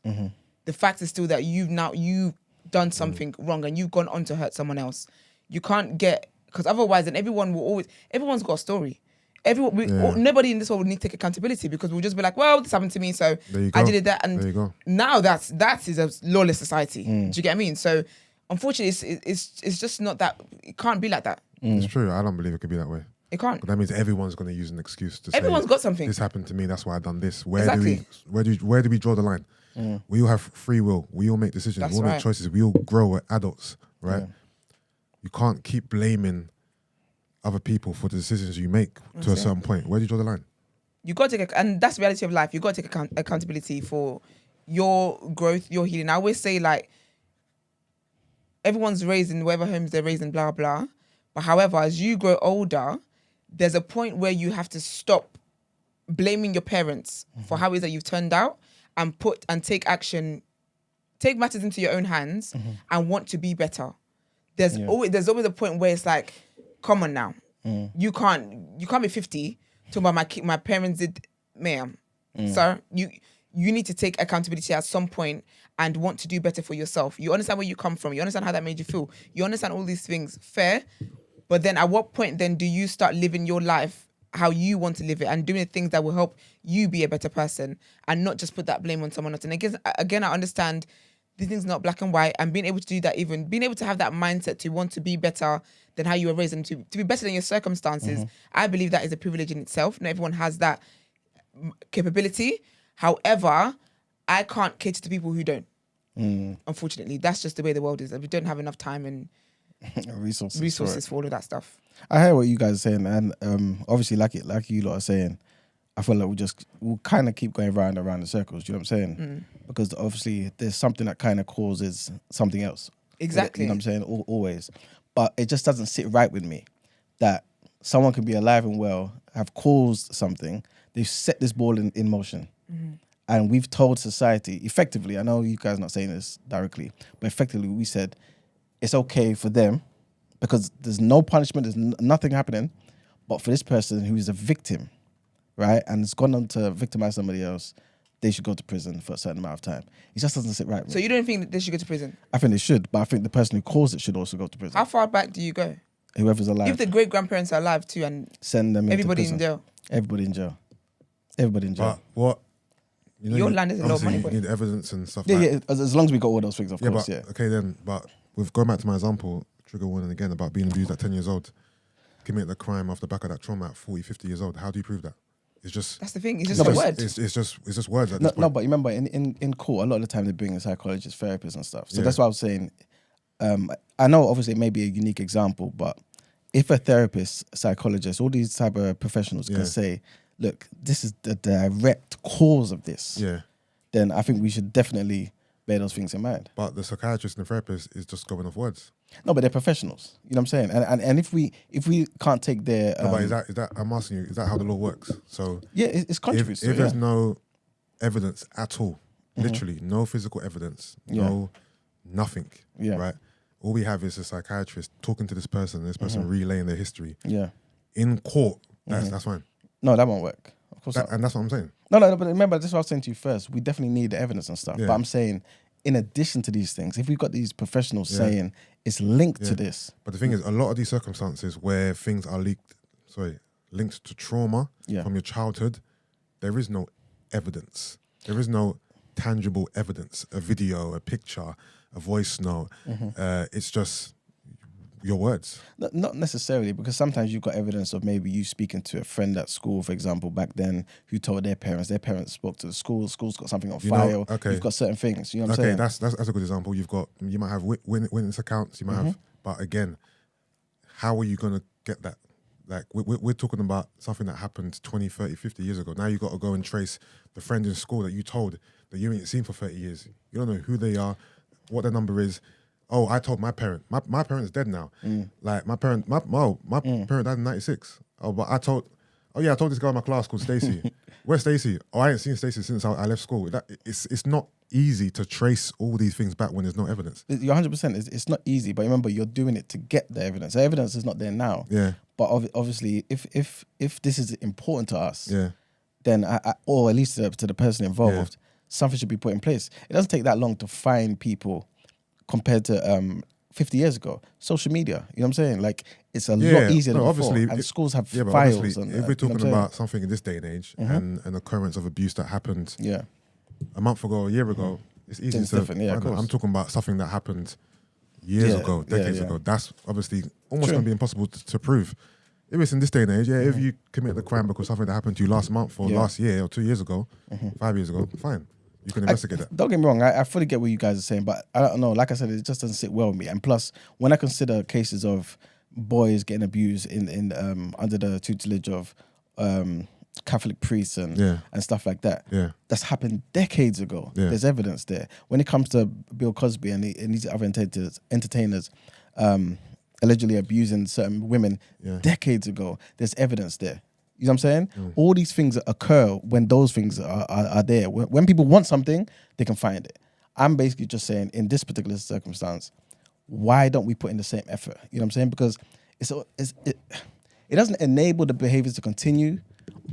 The fact is still that you've done something wrong and you've gone on to hurt someone else. You can't get, because otherwise then everyone's got a story. Nobody in this world would need to take accountability because we'll just be like, well, this happened to me, so I did that. And there you go. Now that is a lawless society. Do you get what I mean? So unfortunately, it's just not that, it can't be like that. It's true. I don't believe it could be that way. It can't. But that means everyone's going to use an excuse to say, Everyone's got something. This happened to me, that's why I done this. Exactly. Where do we draw the line? We all have free will. We all make decisions. That's we all right. make choices. We all grow. We're adults, right? Yeah. You can't keep blaming other people for the decisions you make to a certain point. Where do you draw the line? You got to take, and that's the reality of life. You got to take accountability for your growth, your healing. I always say, like, everyone's raised in whatever homes they're raised in, blah blah. But however, as you grow older, there's a point where you have to stop blaming your parents for how it is that you've turned out and take matters into your own hands and want to be better. There's always a point where it's like, come on now, you can't be 50 talking about my parents did, ma'am, sir. You need to take accountability at some point and want to do better for yourself. You understand where you come from. You understand how that made you feel. You understand all these things. Fair. But then at what point then do you start living your life how you want to live it and doing the things that will help you be a better person and not just put that blame on someone else? And again, I understand these things are not black and white, and being able to do that, even being able to have that mindset to want to be better than how you were raised and to be better than your circumstances, I believe that is a privilege in itself. Not everyone has that capability. However, I can't cater to people who don't. Unfortunately, that's just the way the world is. We don't have enough time and resources for all of that stuff. I hear what you guys are saying, and obviously, like you lot are saying, I feel like we'll kind of keep going round and round in circles. Do you know what I'm saying? Because obviously, there's something that kind of causes something else. Exactly. You know what I'm saying? Always, but it just doesn't sit right with me that someone can be alive and well, have caused something, they've set this ball in motion. And we've told society, effectively, I know you guys are not saying this directly, but effectively we said it's okay for them because there's no punishment, there's nothing happening, but for this person who is a victim, right, and has gone on to victimize somebody else, they should go to prison for a certain amount of time. It just doesn't sit right with me. So you don't think that they should go to prison? I think they should, but I think the person who caused it should also go to prison. How far back do you go? Whoever's alive. If the great-grandparents are alive too and send them into everybody prison. in jail. Everybody in jail. Everybody in jail. But what? Your land is a lot of money. You need evidence and stuff Yeah, like yeah, as long as we got all those things, of course, but, yeah. Okay then, but with going back to my example, trigger warning again about being abused at 10 years old, commit the crime off the back of that trauma at 40, 50 years old. How do you prove that? It's just That's the thing. It's just No, a but word. it's just words at No, this point. no, but remember, in court, a lot of the time they bring in psychologists, therapists, and stuff. So Yeah. that's what I was saying. I know, obviously, it may be a unique example, but if a therapist, psychologist, all these type of professionals Yeah. can say, "Look, this is the direct cause of this," Yeah. then I think we should definitely bear those things in mind. But the psychiatrist and the therapist is just going off words. No, but they're professionals. You know what I'm saying? And if we can't take their No, but is that I'm asking you, is that how the law works? So yeah, it's controversy. if there's no evidence at all, literally no physical evidence, no nothing, Yeah. right? All we have is a psychiatrist talking to this person relaying their history yeah, in court. That's fine. no, that won't work. Of course not. And that's what I'm saying. No, but remember, this is what I was saying to you first. We definitely need the evidence and stuff. Yeah. But I'm saying, in addition to these things, if we've got these professionals Yeah. saying it's linked Yeah. to this, But the thing is, a lot of these circumstances where things are linked to trauma Yeah. from your childhood, there is no evidence. There is no tangible evidence, a video, a picture, a voice note. It's just your words. not necessarily, because sometimes you've got evidence of maybe you speaking to a friend at school, for example, back then, who told their parents spoke to the school's got something on You know, file. okay. You've got certain things. You know what Okay, I'm saying? that's a good example. You might have witness accounts, you might have, but again, how are you going to get that? Like, we're talking about something that happened 20, 30, 50 years ago. Now you got to go and trace the friend in school that you told that you ain't seen for 30 years. You don't know who they are, what their number is. Oh, I told my parent. My parent's dead now. Like, my parent died in 96. Oh, but I told this girl in my class called Stacey. Where's Stacey? Oh, I ain't seen Stacey since I left school. It's not easy to trace all these things back when there's no evidence. You're 100%. It's not easy, but remember, you're doing it to get the evidence. The evidence is not there now. Yeah. But obviously, if this is important to us, Yeah. then or at least to the person involved, something should be put in place. It doesn't take that long to find people compared to 50 years ago. Social media, you know what I'm saying? Like, it's a lot easier than before. And schools have but files. obviously, And, if we're you know talking what I'm saying? about something in this day and age and an occurrence of abuse that happened Yeah. a month ago, a year ago, it's easy It's to different, yeah, of find out. course. I'm talking about something that happened years Yeah, ago, yeah, decades yeah. ago. That's obviously almost True. going to be impossible to prove. If it's in this day and age, if you commit the crime because something that happened to you last month or last year or 2 years ago, 5 years ago, fine. You can investigate that. Don't get me wrong, I fully get what you guys are saying, but I don't know. Like I said, it just doesn't sit well with me. And plus, when I consider cases of boys getting abused in under the tutelage of Catholic priests and stuff like that, that's happened decades ago. Yeah. There's evidence there. When it comes to Bill Cosby and these other entertainers allegedly abusing certain women decades ago, there's evidence there. You know what I'm saying? All these things occur when those things are there. When people want something, they can find it. I'm basically just saying, in this particular circumstance, why don't we put in the same effort? You know what I'm saying? Because it doesn't enable the behaviors to continue,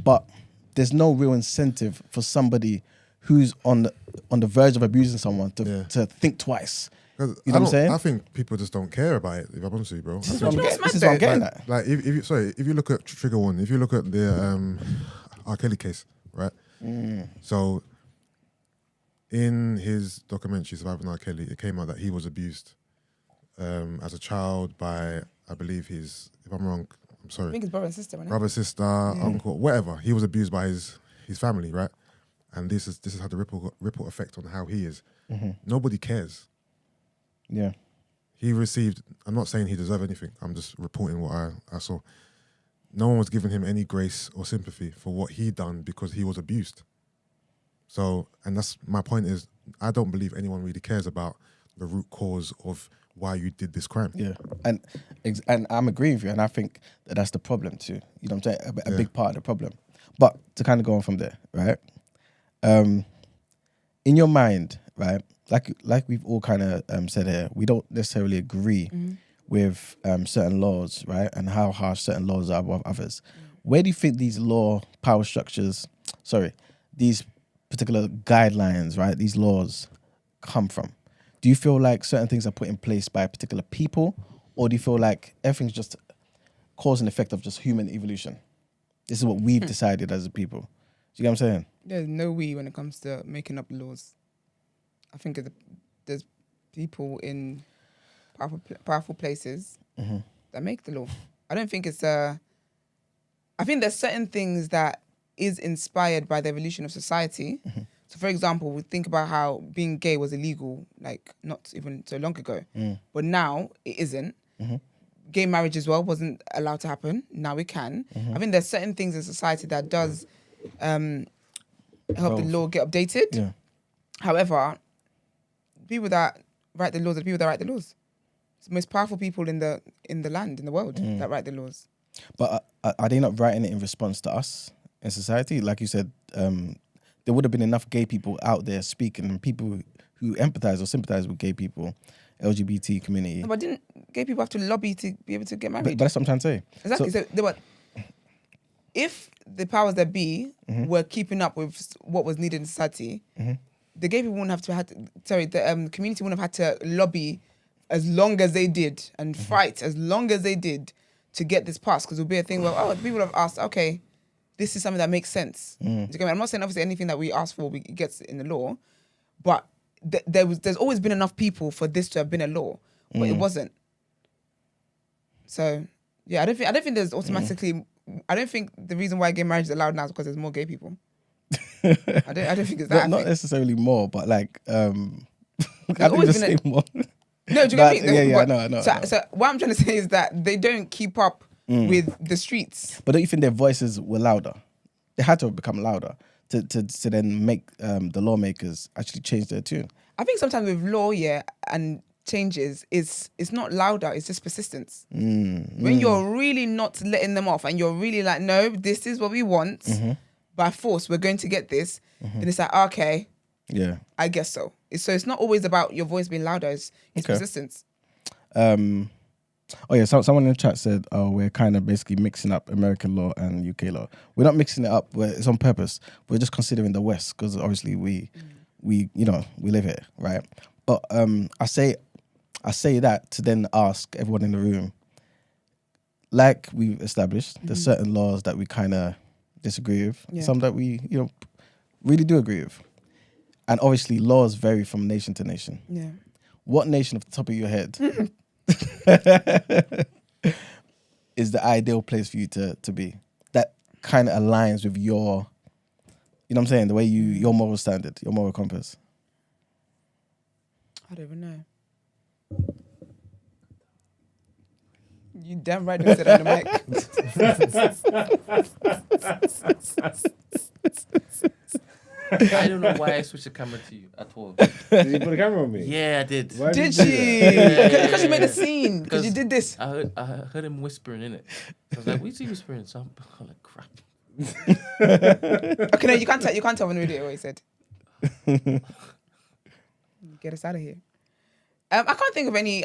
but there's no real incentive for somebody who's on the verge of abusing someone to think twice. You know what I'm saying? I think people just don't care about it, if I'm honest with you, bro. This is what I'm getting at. Like, if you look at trigger warning, if you look at the R. Kelly case, right? So in his documentary Surviving R. Kelly, it came out that he was abused as a child by, I believe if I'm wrong, I'm sorry. I think it's brother and sister, wasn't it? Brother, sister, uncle, whatever. He was abused by his family, right? And this has had a ripple effect on how he is. Nobody cares. Yeah. He received, I'm not saying he deserved anything, I'm just reporting what I saw. No one was giving him any grace or sympathy for what he done because he was abused. So, and that's my point is, I don't believe anyone really cares about the root cause of why you did this crime. Yeah, and I'm agreeing with you, and I think that's the problem too. You know what I'm saying? A big part of the problem. But to kind of go on from there, right? In your mind, right? Like we've all kind of said here, we don't necessarily agree with certain laws, right? And how harsh certain laws are above others. Where do you think these these particular guidelines, right? These laws come from? Do you feel like certain things are put in place by particular people, or do you feel like everything's just cause and effect of just human evolution? This is what we've decided as a people. Do you get what I'm saying? There's no we when it comes to making up laws. I think there's people in powerful places that make the law. I don't think it's I think there's certain things that is inspired by the evolution of society. So, for example, we think about how being gay was illegal, like not even so long ago, but now it isn't. Gay marriage as well wasn't allowed to happen. Now it can. I think there's certain things in society that does help the law get updated. Yeah. However, people that write the laws are the people that write the laws. It's the most powerful people in the land, in the world, that write the laws. But are they not writing it in response to us in society? Like you said, there would have been enough gay people out there speaking, and people who empathize or sympathize with gay people, LGBT community. But didn't gay people have to lobby to be able to get married? But that's what I'm trying to say. Exactly. So they were, if the powers that be were keeping up with what was needed in society, the gay people wouldn't have to the community wouldn't have had to lobby as long as they did and fight as long as they did to get this passed, because it would be a thing where people have asked, okay, this is something that makes sense. Do you get me? I'm not saying obviously anything that we ask for gets in the law, but there's always been enough people for this to have been a law, but it wasn't. So yeah, I don't think there's automatically. I don't think the reason why gay marriage is allowed now is because there's more gay people. I don't think it's that. Not necessarily more, but like I think always just say more. No, do you get me? Yeah, I know. So what I'm trying to say is that they don't keep up with the streets. But don't you think their voices were louder? They had to have become louder to then make the lawmakers actually change their tune. I think sometimes with law, and changes, it's not louder, it's just persistence. When you're really not letting them off and you're really like, no, this is what we want, by force, we're going to get this, then it's like, okay, yeah, I guess so. It's not always about your voice being louder, it's persistence. Someone in the chat said, we're kind of basically mixing up American law and UK law. We're not mixing it up, it's on purpose. We're just considering the West, because obviously we live here, right? But I say that to then ask everyone in the room, like we've established, there's certain laws that we kind of disagree with, some that we really do agree with. And obviously laws vary from nation to nation. Yeah. What nation off the top of your head is the ideal place for you to be? That kind of aligns with your, you know what I'm saying, the way your moral standard, your moral compass. I don't even know. You damn right don't say that on the mic. I don't know why I switched the camera to you at all. Did you put a camera on me? Yeah, I did. Why Did you do she? that? Because you made a scene. Because you did this. I heard him whispering in it. I was like, "What is he whispering?" So I'm like, "Crap." Okay, no, you can't tell on the video what he said. Get us out of here. I can't think of any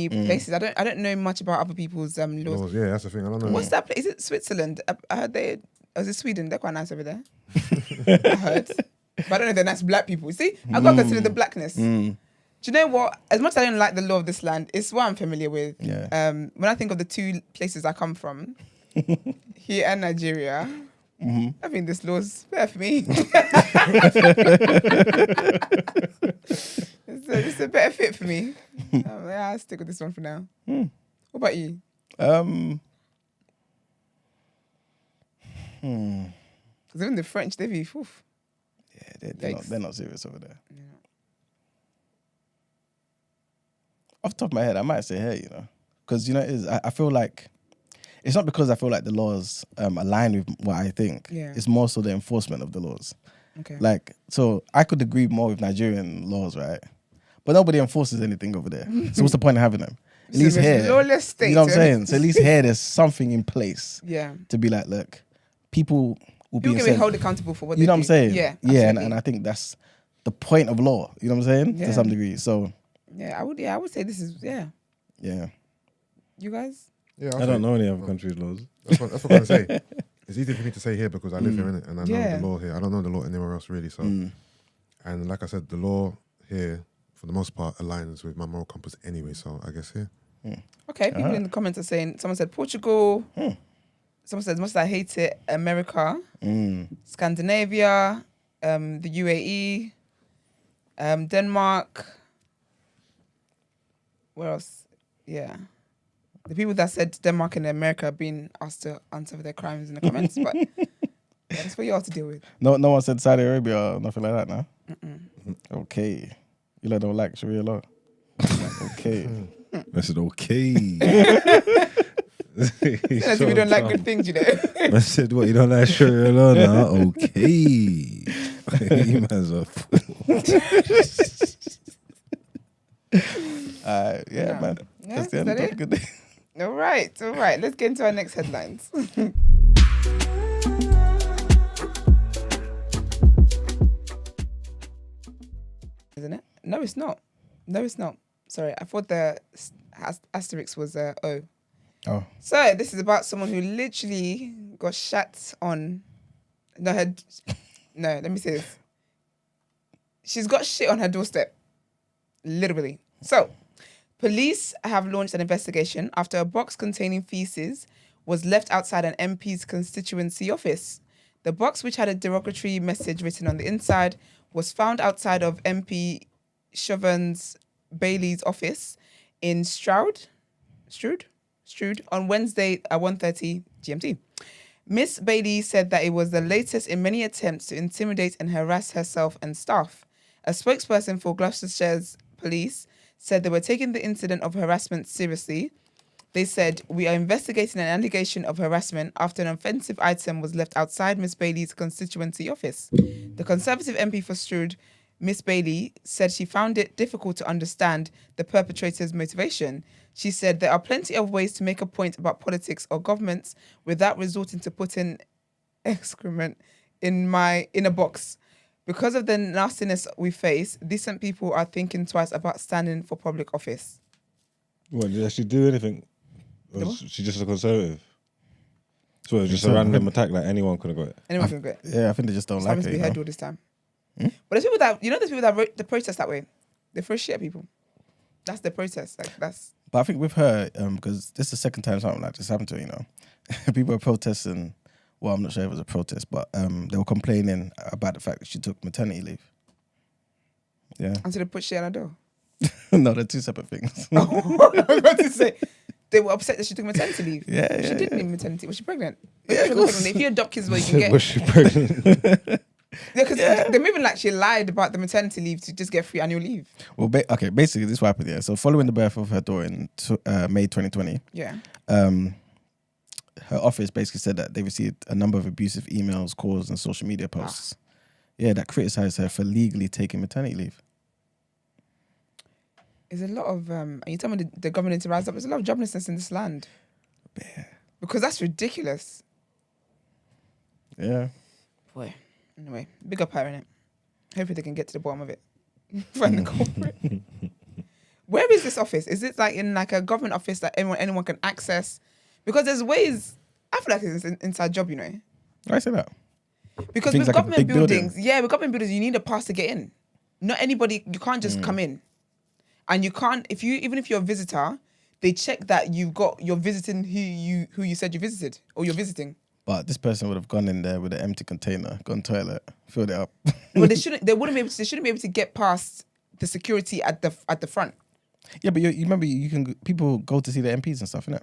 places. I don't know much about other people's laws. Yeah, that's the thing. I don't know. What's that place? Is it Switzerland? I heard was it Sweden? They're quite nice over there. I heard. But I don't know if they're nice black people. See, I've got to consider the blackness. Do you know what? As much as I don't like the law of this land, it's what I'm familiar with. Yeah. When I think of the two places I come from, here and Nigeria, I think this law's fair for me. It's a better fit for me. I'll stick with this one for now. What about you? Because even the French, they be, oof. Yeah, they're not serious over there. Yeah. Off the top of my head, I might say hey, because I feel like it's not because I feel like the laws align with what I think. Yeah. It's more so the enforcement of the laws. Okay. Like, so I could agree more with Nigerian laws, right? But nobody enforces anything over there. So what's the point of having them? At It's least the most here, lawless state, you know what I'm yeah. saying? So at least here, there's something in place Yeah. to be like, look, people will be People can be incent- held accountable for what they do. You know what I'm saying? Yeah. Yeah, Absolutely. and I think that's the point of law. You know what I'm saying? Yeah. To some degree. So I would say this is, yeah. You guys? Yeah, I don't know any other countries' laws. That's what I'm going to say. It's easy for me to say here because I live here, innit? And I know Yeah. the law here. I don't know the law anywhere else, really. So, and like I said, the law here, for the most part, aligns with my moral compass anyway. So I guess here. Okay, people in the comments are saying, someone said Portugal. Someone said, must I hate it, America, Scandinavia, the UAE, Denmark. Where else? Yeah. The people that said Denmark and America are being asked to answer for their crimes in the comments, but That's for y'all to deal with. No one said Saudi Arabia or nothing like that, no? Okay. You lot don't like Sharia law? Okay. I said, okay. As if we don't like good things, you know. I said, what, you don't like Sharia law now? Okay. You might as well. Yeah, man. Yeah, That's the is end. that Have a it? good day. All right. Let's get into our next headlines. Isn't it? No, it's not. Sorry, I thought the asterisk was O. Oh. So this is about someone who literally got shat on. No, let me say this. She's got shit on her doorstep. Literally. So, police have launched an investigation after a box containing faeces was left outside an MP's constituency office. The box, which had a derogatory message written on the inside, was found outside of MP Chauvin's Bailey's office in Stroud on Wednesday at 1:30 GMT. Miss Bailey said that it was the latest in many attempts to intimidate and harass herself and staff. A spokesperson for Gloucestershire's police said they were taking the incident of harassment seriously. They said, "We are investigating an allegation of harassment after an offensive item was left outside Miss Bailey's constituency office." The Conservative MP for Stroud, Miss Bailey, said she found it difficult to understand the perpetrator's motivation. She said, "There are plenty of ways to make a point about politics or governments without resorting to putting excrement in a box. Because of the nastiness we face, decent people are thinking twice about standing for public office." What, did she do anything? Or No. was she just a conservative? So it was just a random attack, like anyone could have got it. Anyone can go. It Yeah, I think they just don't like happens it. to be You her know? door this time. But there's people there's people that wrote the protest that way. They throw shit at people. That's the protest. But I think with her, because this is the second time something like this happened to her, you know. People were protesting. Well, I'm not sure if it was a protest, but they were complaining about the fact that she took maternity leave. Yeah. Until they put shit on her door. No, they're two separate things. I was about to say, they were upset that she took maternity leave. Yeah, She yeah, didn't yeah. need maternity. Was she pregnant? Yeah, She of wasn't course. pregnant. If you adopt kids, well, you can get. Was she pregnant? Yeah, because they're moving like she lied about the maternity leave to just get free annual leave. Well, basically, this is what happened, yeah. So following the birth of her daughter in May 2020, Yeah. her office basically said that they received a number of abusive emails, calls, and social media posts. Yeah, that criticized her for legally taking maternity leave. There's a lot of, and you tell me the government needs to rise up. There's a lot of joblessness in this land. Yeah. Because that's ridiculous. Yeah. Boy. Anyway, big up her, innit? Hopefully they can get to the bottom of it. Find the culprit. Where is this office? Is it like in like a government office that anyone can access? Because there's ways. I feel like it's an inside job, you know. Why say that? Because Things with like a government big building. buildings, with government buildings, you need a pass to get in. Not anybody, you can't just come in. And you can't, even if you're a visitor, they check that you're visiting who you said you visited or you're visiting. But this person would have gone in there with an empty container, gone toilet, filled it up. But they shouldn't be able to get past the security at the front. Yeah, but you remember people go to see the MPs and stuff, innit?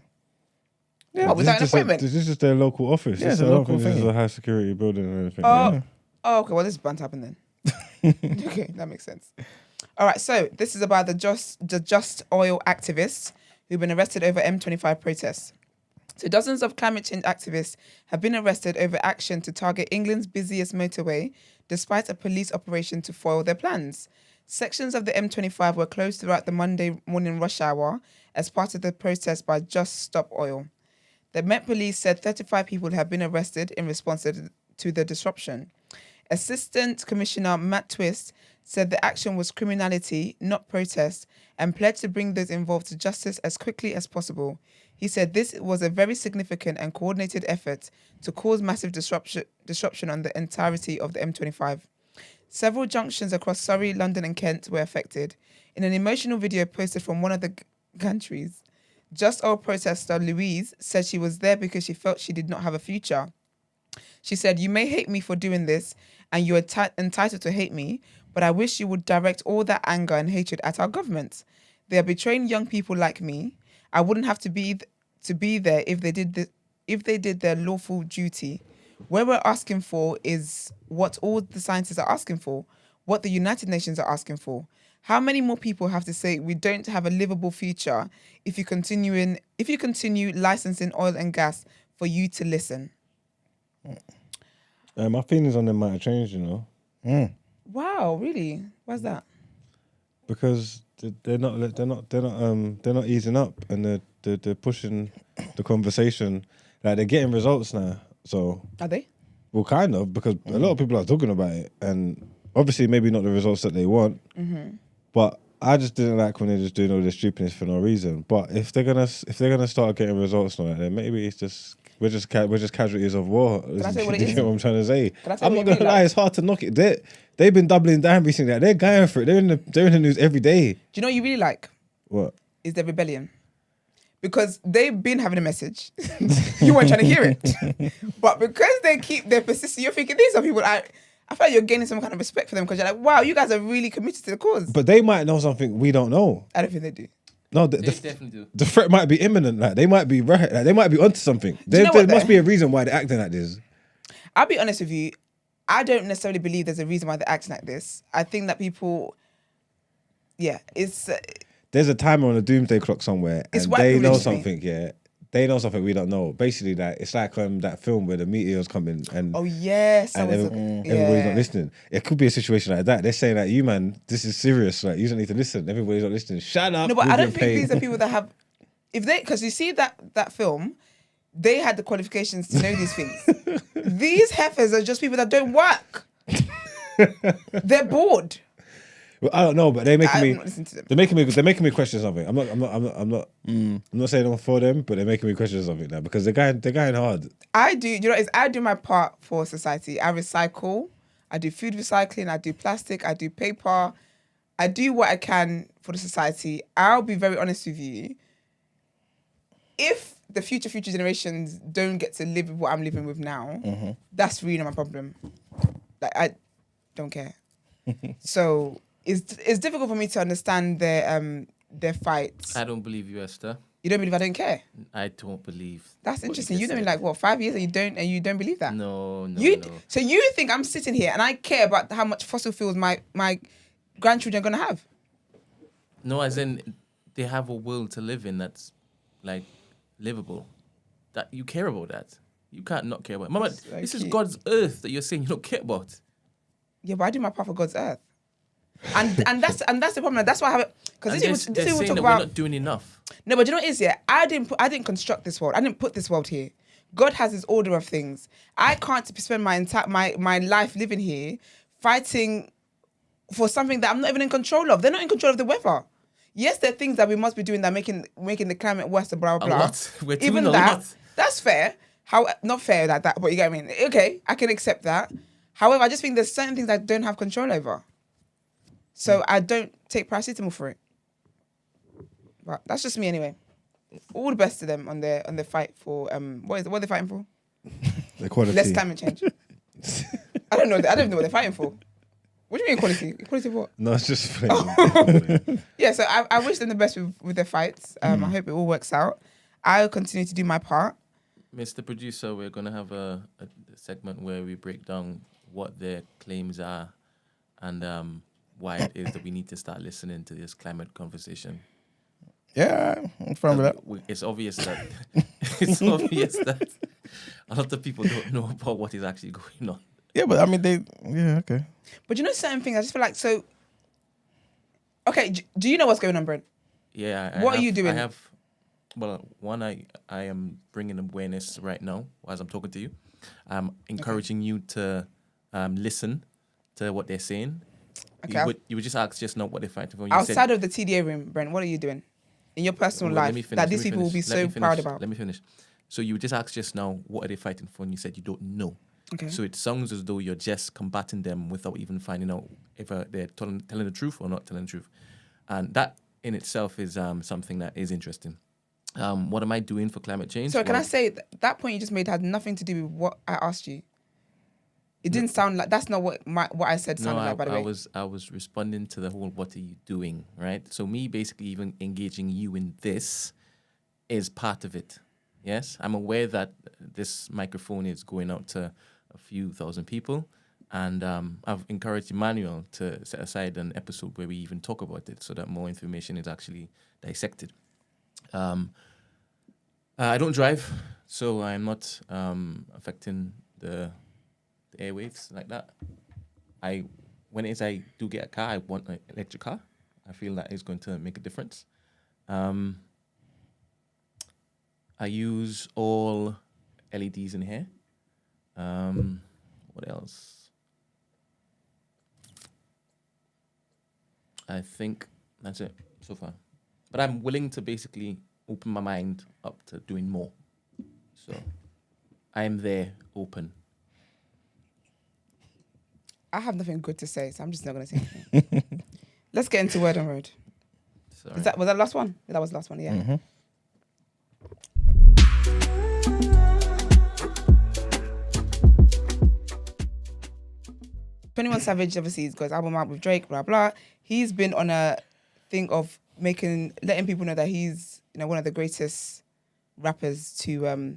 Yeah, without an appointment. This is just their local office. Yeah, it's a I don't local think this is thing. a high security building or anything. Oh, okay. Well, this is bound to happen then. Okay, that makes sense. All right, so this is about the Just Oil activists who've been arrested over M25 protests. So dozens of climate change activists have been arrested over action to target England's busiest motorway, despite a police operation to foil their plans. Sections of the M25 were closed throughout the Monday morning rush hour as part of the protest by Just Stop Oil. The Met Police said 35 people have been arrested in response to the disruption. Assistant Commissioner Matt Twist said the action was criminality, not protest, and pledged to bring those involved to justice as quickly as possible. He said this was a very significant and coordinated effort to cause massive disruption on the entirety of the M25. Several junctions across Surrey, London and Kent were affected. In an emotional video posted from one of the gantries, Just Oil protester Louise said she was there because she felt she did not have a future. She said, "You may hate me for doing this and you're entitled to hate me, but I wish you would direct all that anger and hatred at our government. They are betraying young people like me. I wouldn't have to be there if they did their lawful duty. Where we're asking for is what all the scientists are asking for, what the United Nations are asking for. How many more people have to say we don't have a livable future if you continue licensing oil and gas for you to listen? My feelings on them might have changed, you know, Wow, really? Why's that? because they're not easing up, and they're pushing the conversation. Like, they're getting results now. So, Are they? well, kind of, because a lot of people are talking about it, and obviously maybe not the results that they want. But I just didn't like when they're just doing all this stupidness for no reason. But if they're gonna start getting results now, then maybe it's just we're just casualties of war. I tell you what it Do you is? get what I'm trying to say? Can I tell I'm you not what you gonna lie, really it's hard to knock it. They've been doubling down recently. Like, they're going for it. They're in the news every day. Do you know what you really like? What? Is the rebellion. Because they've been having a message. You weren't trying to hear it. But because they're persistent, you're thinking, these are people I feel like you're gaining some kind of respect for them because you're like, wow, you guys are really committed to the cause. But they might know something we don't know. I don't think they do. No, They definitely do. the threat might be imminent. Like, they might be right. Like, they might be onto something. you know There what, must though? be a reason why they're acting like this. I'll be honest with you. I don't necessarily believe there's a reason why they're acting like this. I think that people, it's There's a timer on a doomsday clock somewhere, It's and white they know privilege to me. something. Yeah, they know something we don't know. Basically, like, it's like that film where the meteors coming and oh yes, and I was, everybody's not listening. It could be a situation like that. They're saying like, you man, this is serious. Like, you don't need to listen. Everybody's not listening. Shut up. No, but we're I don't getting think paid. these are people that have, because you see that film, they had the qualifications to know these things. These heifers are just people that don't work. They're bored. Well, I don't know, but they're making I'm me. not listening to them. They're making me question something. I'm not saying I'm for them, but they're making me question something now because they're going hard. I do. You know, what it is? I do my part for society. I recycle. I do food recycling. I do plastic. I do paper. I do what I can for the society. I'll be very honest with you. If the future generations don't get to live with what I'm living with now, that's really not my problem. Like, I don't care. So it's difficult for me to understand their fights. I don't believe you, Esther. You don't believe I don't care? I don't believe. That's what interesting. just You've been said. like what 5 years and you don't believe that? No. So you think I'm sitting here and I care about how much fossil fuels my grandchildren are gonna have? No, as in they have a world to live in that's like livable. That you care about that. You can't not care about. Mama, So this is cute. God's earth that you're saying you don't care about. Yeah, but I do my part for God's earth. And that's the problem. That's why I have it. Because And this they're is what we saying talk that we're about. not doing enough. No, but you know what it is, yeah? I didn't construct this world. I didn't put this world here. God has his order of things. I can't spend my life living here fighting for something that I'm not even in control of. They're not in control of the weather. Yes, there are things that we must be doing that making the climate worse, blah, blah, A blah. lot. We're doing Even a that, lot. that's fair. How not fair like that, but you get what I mean. Okay, I can accept that. However, I just think there's certain things I don't have control over. So I don't take paracetamol for it. But that's just me anyway. All the best to them on their fight for what are they fighting for? Equality. Less climate change. I don't know. I don't even know what they're fighting for. What do you mean equality? Equality of what? No, it's just funny. Yeah, so I wish them the best with their fights. I hope it all works out. I'll continue to do my part. Mr. Producer, we're going to have a segment where we break down what their claims are and why it is that we need to start listening to this climate conversation. Yeah, I'm fine with that. It's obvious that a lot of people don't know about what is actually going on. Yeah, but I mean, okay. But you know certain things, I just feel like, so... Okay, do you know what's going on, Brent? Yeah. What are you doing? I am bringing awareness right now as I'm talking to you. I'm encouraging you to listen to what they're saying. Okay, You would just ask just now what they're fighting for. outside of the TDA room, Brent, what are you doing in your personal life that these people will be so proud about? Let me finish. So you would just ask just now, what are they fighting for? And you said you don't know. Okay. So it sounds as though you're just combating them without even finding out if they're telling the truth or not telling the truth. And that in itself is something that is interesting. What am I doing for climate change? So can I say that point you just made had nothing to do with what I asked you? It didn't sound like, that's not what I said sounded like, by the way. I was responding to the whole, what are you doing, right? So me basically even engaging you in this is part of it. Yes, I'm aware that this microphone is going out to a few thousand people. And I've encouraged Emmanuel to set aside an episode where we even talk about it so that more information is actually dissected. I don't drive, so I'm not affecting the airwaves like that. When it is I do get a car, I want an electric car. I feel that is going to make a difference. I use all LEDs in here. What else? I think that's it so far. But I'm willing to basically open my mind up to doing more. So I'm there, open. I have nothing good to say, so I'm just not going to say anything. Let's get into Word on Road. Sorry. Was that the last one? That was the last one, yeah. Mm-hmm. 21 Savage, obviously, he's got his album out with Drake, blah, blah. He's been on a thing of letting people know that he's, one of the greatest rappers to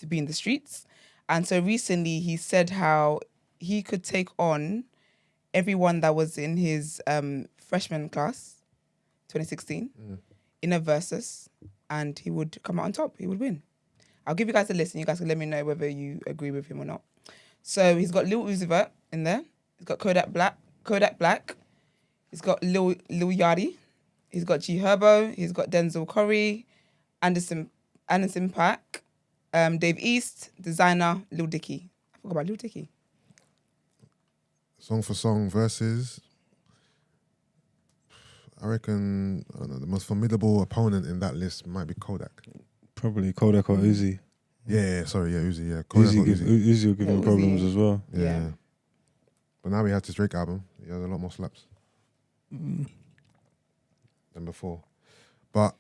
be in the streets. And so recently he said how he could take on everyone that was in his freshman class, 2016, in a versus, and he would come out on top. He would win. I'll give you guys a list and you guys can let me know whether you agree with him or not. So he's got Lil Uzi Vert in there. He's got Kodak Black. He's got Lil Yachty. He's got G Herbo. He's got Denzel Curry, Anderson .Paak, Dave East, Designer, Lil Dicky. I forgot about Lil Dicky. Song for song versus, I reckon, I don't know, the most formidable opponent in that list might be Kodak. Probably Kodak or Uzi. Uzi, yeah. Kodak or Uzi. Uzi will give him Uzi. problems as well. Yeah. But now he has this Drake album. He has a lot more slaps than before. But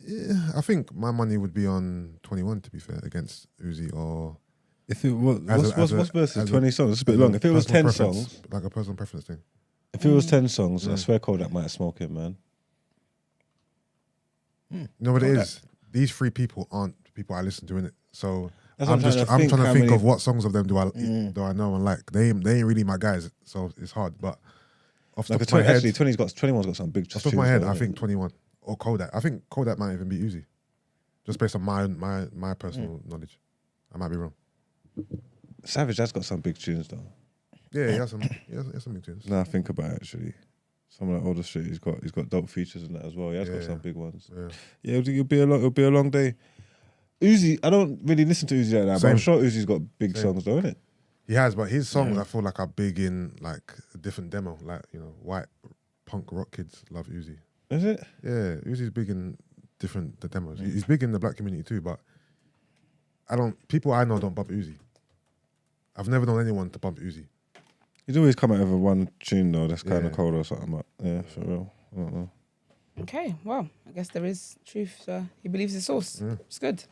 yeah, I think my money would be on 21, to be fair, against Uzi or... If it was, what's versus 20 songs? It's a bit as long. If it was 10 preference, songs, like a personal preference thing. if it was 10 songs, I swear Kodak might smoke it, man. You know what it is? These three people aren't people I listen to, innit? So That's I'm what trying to how think many- of what songs of them do I know and like. They ain't really my guys, so it's hard. But off the Like top of my head, actually, 21's got some big off the top of my head, tunes, I though, think 21 or Kodak. I think Kodak might even be Uzi, just based on my personal knowledge. I might be wrong. Savage has got some big tunes though. Yeah, he has some big tunes. Now I think about it, actually, some of that older shit he's got dope features in that as well. He has got Yeah. some big ones. Yeah. Yeah, it'll be a long day. Uzi, I don't really listen to Uzi like that, but Same. I'm sure Uzi's got big Same. songs though, innit? He has, but his songs I feel like are big in like a different demo. Like, white punk rock kids love Uzi. Is it? Yeah, Uzi's big in the demos. He's big in the black community too, but people I know don't bump Uzi. I've never known anyone to bump Uzi. He's always come out with one tune though that's kind of Yeah. cold or something. But yeah, for real. I don't know. Okay, well, I guess there is truth. So he believes his source. Yeah. It's good.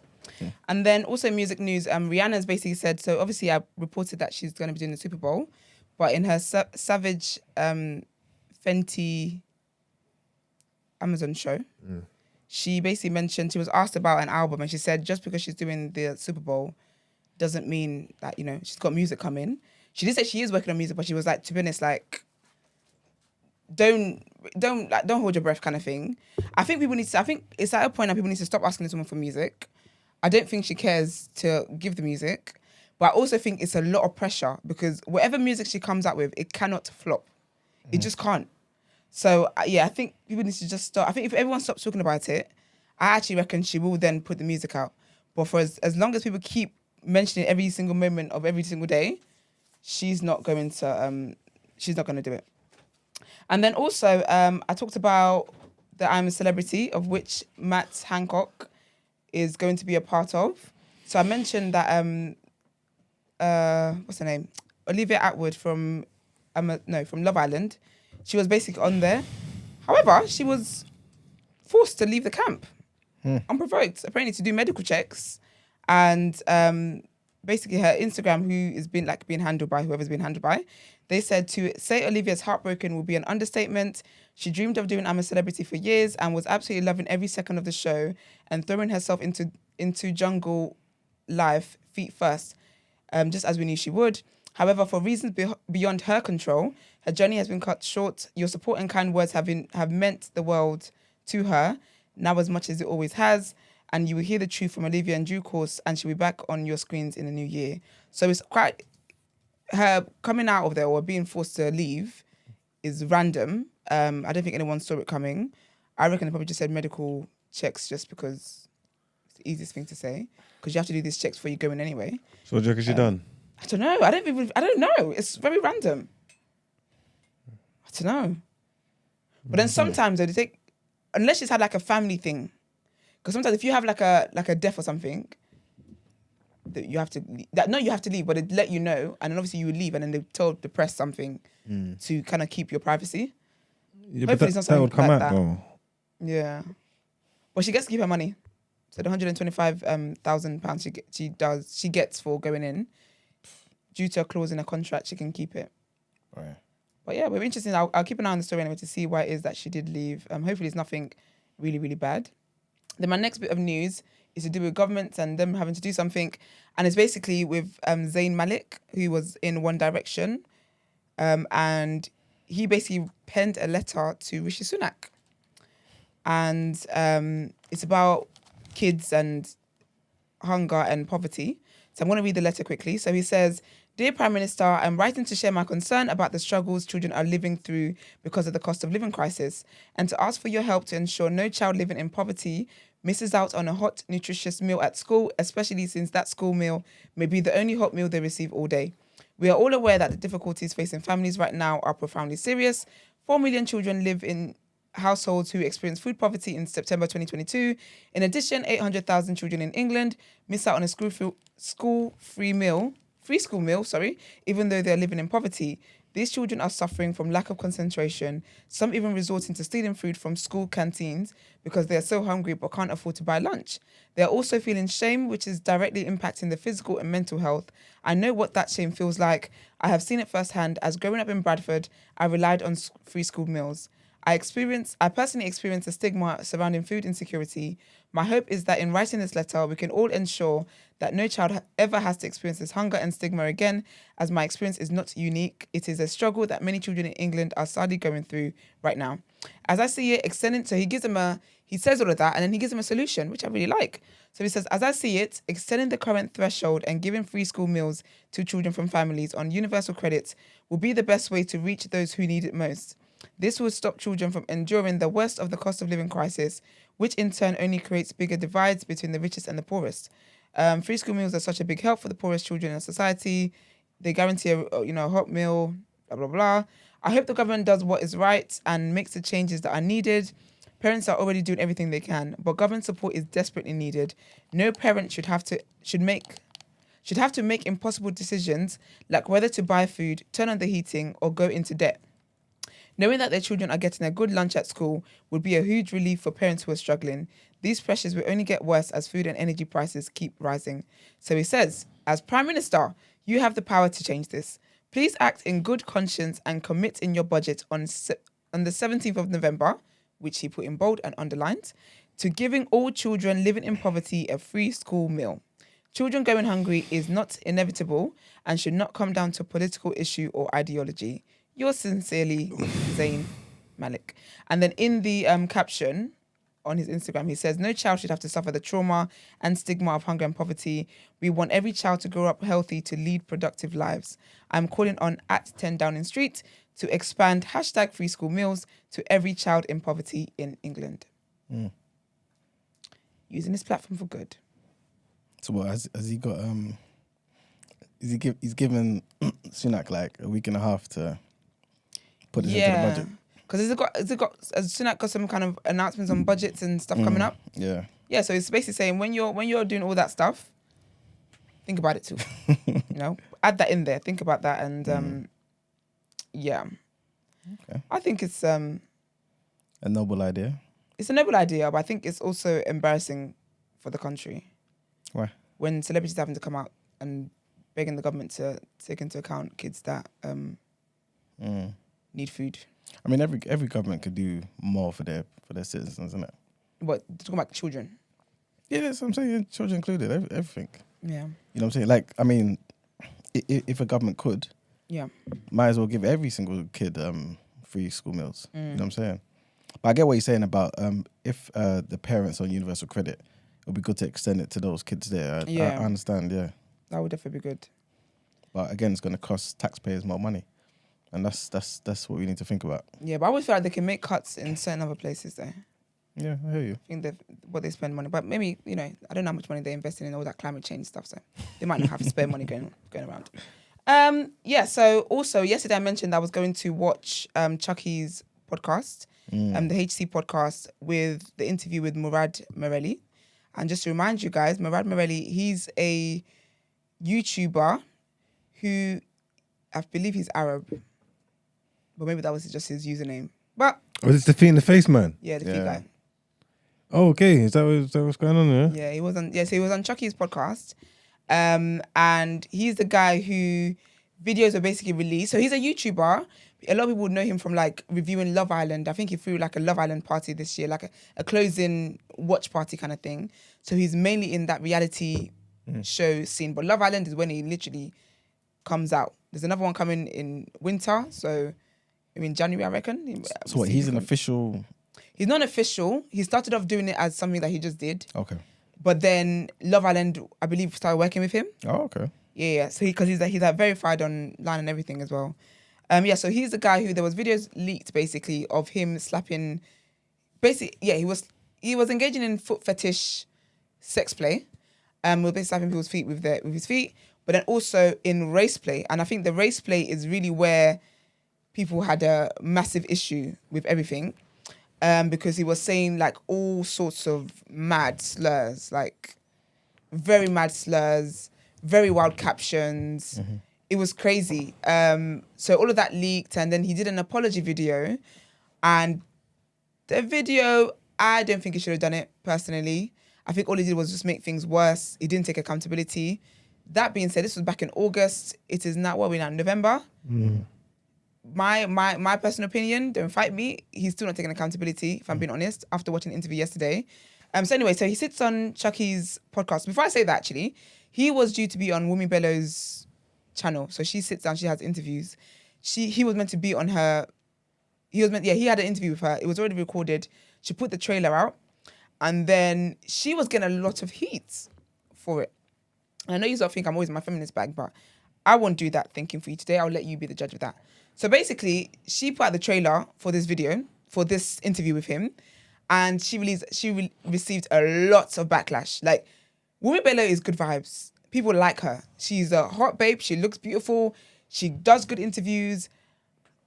And then also music news, Rihanna's basically said, so obviously I reported that she's going to be doing the Super Bowl, but in her Savage Fenty Amazon show, she basically mentioned, she was asked about an album and she said just because she's doing the Super Bowl doesn't mean that, she's got music coming. She did say she is working on music, but she was like, to be honest, like, don't hold your breath kind of thing. I think it's at a point that people need to stop asking this woman for music. I don't think she cares to give the music, but I also think it's a lot of pressure because whatever music she comes out with, it cannot flop. It just can't. So I think people need to just stop. I think if everyone stops talking about it, I actually reckon she will then put the music out. But for as long as people keep mentioning every single moment of every single day, she's not going to do it. And then also, I talked about the I'm a Celebrity, of which Matt Hancock is going to be a part of. So I mentioned that, what's her name? Olivia Atwood from Love Island. She was basically on there. However, she was forced to leave the camp, unprovoked, apparently to do medical checks. And basically her Instagram, who is being handled by whoever's been handled by, they said to say Olivia's heartbroken will be an understatement. She dreamed of doing I'm a Celebrity for years and was absolutely loving every second of the show and throwing herself into jungle life feet first. just as we knew she would. However, for reasons beyond her control, her journey has been cut short. Your support and kind words have meant the world to her, now as much as it always has. And you will hear the truth from Olivia in due course, and she'll be back on your screens in the new year. So it's quite, her coming out of there or being forced to leave is random. I don't think anyone saw it coming. I reckon they probably just said medical checks just because it's the easiest thing to say. Because you have to do these checks before you go in anyway. So what do you reckon she done? I don't know. I don't know. It's very random. I don't know. But then sometimes they take, unless she's had like a family thing, because sometimes if you have like a death or something, that you have to you have to leave, but they let you know, and then obviously you would leave, and then they told the press something to kind of keep your privacy. Yeah, Hopefully it's not something that would come like out that. though. Yeah. Well, she gets to keep her money. So the £125,000 she gets for going in, due to a clause in a contract, she can keep it. Right. But yeah, we're interested. I'll keep an eye on the story anyway to see why it is that she did leave. Hopefully it's nothing really, really bad. Then my next bit of news is to do with governments and them having to do something. And it's basically with Zayn Malik, who was in One Direction. And he basically penned a letter to Rishi Sunak. And it's about kids and hunger and poverty. So I'm going to read the letter quickly. So he says, "Dear Prime Minister, I'm writing to share my concern about the struggles children are living through because of the cost of living crisis, and to ask for your help to ensure no child living in poverty misses out on a hot, nutritious meal at school, especially since that school meal may be the only hot meal they receive all day. We are all aware that the difficulties facing families right now are profoundly serious. 4 million children live in households who experienced food poverty in September 2022. In addition, 800,000 children in England miss out on a free school meal, even though they're living in poverty. These children are suffering from lack of concentration, some even resorting to stealing food from school canteens because they are so hungry but can't afford to buy lunch. They are also feeling shame, which is directly impacting their physical and mental health. I know what that shame feels like. I have seen it firsthand, as growing up in Bradford, I relied on free school meals. I personally experienced the stigma surrounding food insecurity. My hope is that in writing this letter, we can all ensure that no child ever has to experience this hunger and stigma again, as my experience is not unique. It is a struggle that many children in England are sadly going through right now. As I see it, he says all of that, and then he gives them a solution, which I really like. So he says, as I see it, extending the current threshold and giving free school meals to children from families on universal credit will be the best way to reach those who need it most. This will stop children from enduring the worst of the cost of living crisis, which in turn only creates bigger divides between the richest and the poorest. Free school meals are such a big help for the poorest children in society. They guarantee a hot meal, blah, blah, blah. I hope the government does what is right and makes the changes that are needed. Parents are already doing everything they can, but government support is desperately needed. No parent should have to make impossible decisions like whether to buy food, turn on the heating, or go into debt. Knowing that their children are getting a good lunch at school would be a huge relief for parents who are struggling. These pressures will only get worse as food and energy prices keep rising. So he says, as Prime Minister, you have the power to change this. Please act in good conscience and commit in your budget on the 17th of November, which he put in bold and underlined, to giving all children living in poverty a free school meal. Children going hungry is not inevitable and should not come down to a political issue or ideology. Yours sincerely, Zayn Malik. And then in the caption on his Instagram, he says, no child should have to suffer the trauma and stigma of hunger and poverty. We want every child to grow up healthy to lead productive lives. I'm calling on @10 Downing Street to expand #free school meals to every child in poverty in England. Using this platform for good. So what has he got? He's given Sunak like a week and a half to put this into the budget. Because has Sunak got some kind of announcements on budgets and stuff coming up? Yeah. Yeah, so it's basically saying when you're doing all that stuff, think about it too. Add that in there. Think about that, and yeah. Okay. I think it's a noble idea. It's a noble idea, but I think it's also embarrassing for the country. Why? When celebrities are having to come out and begging the government to take into account kids that need food. I mean, every government could do more for their citizens, isn't it? But talking about children. Yeah, that's what I'm saying. Children included, everything. Yeah. You know what I'm saying? Like, I mean, if a government could, Yeah. might as well give every single kid free school meals. Mm. You know what I'm saying? But I get what you're saying about if the parents on universal credit, it would be good to extend it to those kids there. Yeah. I understand, yeah. That would definitely be good. But again, it's going to cost taxpayers more money. And that's what we need to think about. Yeah, but I always feel like they can make cuts in certain other places though. Yeah, I hear you. I think what they spend money, but maybe, you know, I don't know how much money they're investing in all that climate change stuff, so they might not have spare money going around. Yeah, so also yesterday I mentioned I was going to watch Chuckie's podcast, the HC podcast, with the interview with Murad Merali. And just to remind you guys, Murad Merali, he's a YouTuber who I believe he's Arab, but maybe that was just his username. But Oh, it's the feet in the face, man. yeah, the feet guy. Oh, okay. Is that what's going on there? Yeah, he was on. Yeah, so he was on Chuckie's podcast, and he's the guy who videos are basically released. So he's a YouTuber. A lot of people would know him from like reviewing Love Island. I think he threw like a Love Island party this year, like a closing watch party kind of thing. So he's mainly in that reality show scene. But Love Island is when he literally comes out. There's another one coming in winter, so in January, I reckon. So what, he's an official... He's not official. He started off doing it as something that he just did. Okay. But then Love Island, I believe, started working with him. Oh, okay. Yeah. So because he's like verified online and everything as well. Yeah. So he's the guy who there was videos leaked basically of him slapping. Basically, yeah, he was engaging in foot fetish sex play. Was basically slapping people's feet with his feet, but then also in race play. And I think the race play is really where people had a massive issue with everything. Because he was saying like all sorts of mad slurs, like very mad slurs, very wild captions. Mm-hmm. It was crazy. So all of that leaked, and then he did an apology video. And the video, I don't think he should have done it personally. I think all he did was just make things worse. He didn't take accountability. That being said, this was back in August. It is now, we're now in November. Mm. My personal opinion, don't fight me, he's still not taking accountability, if I'm being honest, after watching the interview yesterday. So anyway, so he sits on Chuckie's podcast. Before I say that, actually, he was due to be on Wumi Bello's channel. So she sits down, she has interviews. He was meant to be on her, he had an interview with her. It was already recorded. She put the trailer out, and then she was getting a lot of heat for it. And I know you sort of think I'm always in my feminist bag, but I won't do that thinking for you today. I'll let you be the judge of that. So basically, she put out the trailer for this video, for this interview with him, and she received a lot of backlash. Like, Wumi Bello is good vibes. People like her. She's a hot babe. She looks beautiful. She does good interviews.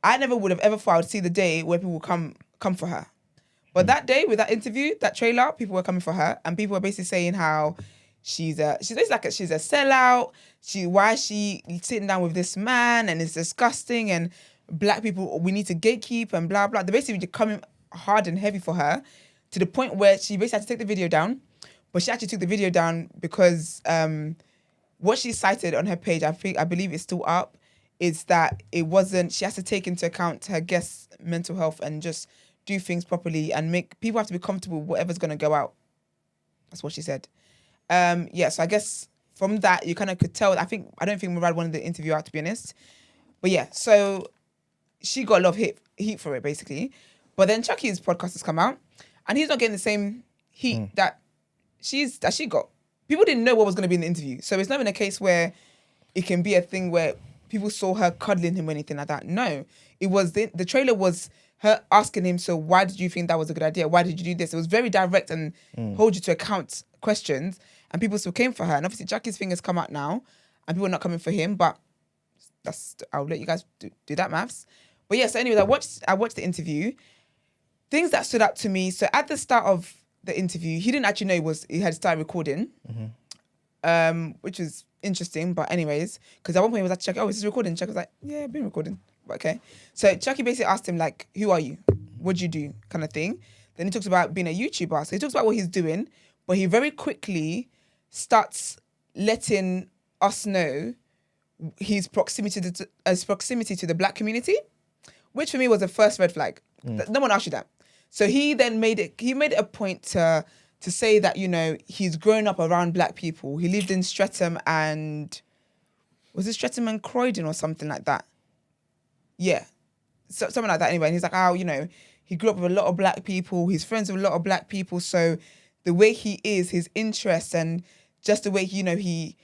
I never would have ever thought I would see the day where people will come for her. But that day with that interview, that trailer, people were coming for her, and people were basically saying how she's a sellout. Why is she sitting down with this man, and it's disgusting, and black people, we need to gatekeep and blah blah. They're basically coming hard and heavy for her, to the point where she basically had to take the video down. But she actually took the video down because what she cited on her page, I believe it's still up, is that it wasn't. She has to take into account her guests' mental health and just do things properly, and make people have to be comfortable with whatever's gonna go out. That's what she said. So I guess from that you kind of could tell. I don't think Murad wanted the interview out, to be honest. But yeah, so she got a lot of heat for it basically. But then Chuckie's podcast has come out, and he's not getting the same heat that she got. People didn't know what was going to be in the interview, so it's not even a case where it can be a thing where people saw her cuddling him or anything like that. No, it was the trailer was her asking him, so why did you think that was a good idea? Why did you do this? It was very direct and hold you to account questions, and people still came for her. And obviously Chuckie's thing has come out now, and people are not coming for him, but I'll let you guys do that maths. But yeah, so anyways, I watched the interview. Things that stood out to me. So at the start of the interview, he didn't actually know he had started recording, which was interesting. But anyways, because at one point he was like, Chuckie, is this recording? Chuckie was like, yeah, I've been recording. But okay. So Chuckie basically asked him like, who are you? What'd you do? Kind of thing. Then he talks about being a YouTuber. So he talks about what he's doing, but he very quickly starts letting us know his proximity to the black community, which for me was the first red flag. No one asked you that. So he then made it a point to say that, you know, he's grown up around black people. He lived in Streatham and was it Streatham Croydon or something like that? Yeah. So, something like that anyway. And he's like, oh, you know, he grew up with a lot of black people. He's friends with a lot of black people. So the way he is, his interests and just the way, he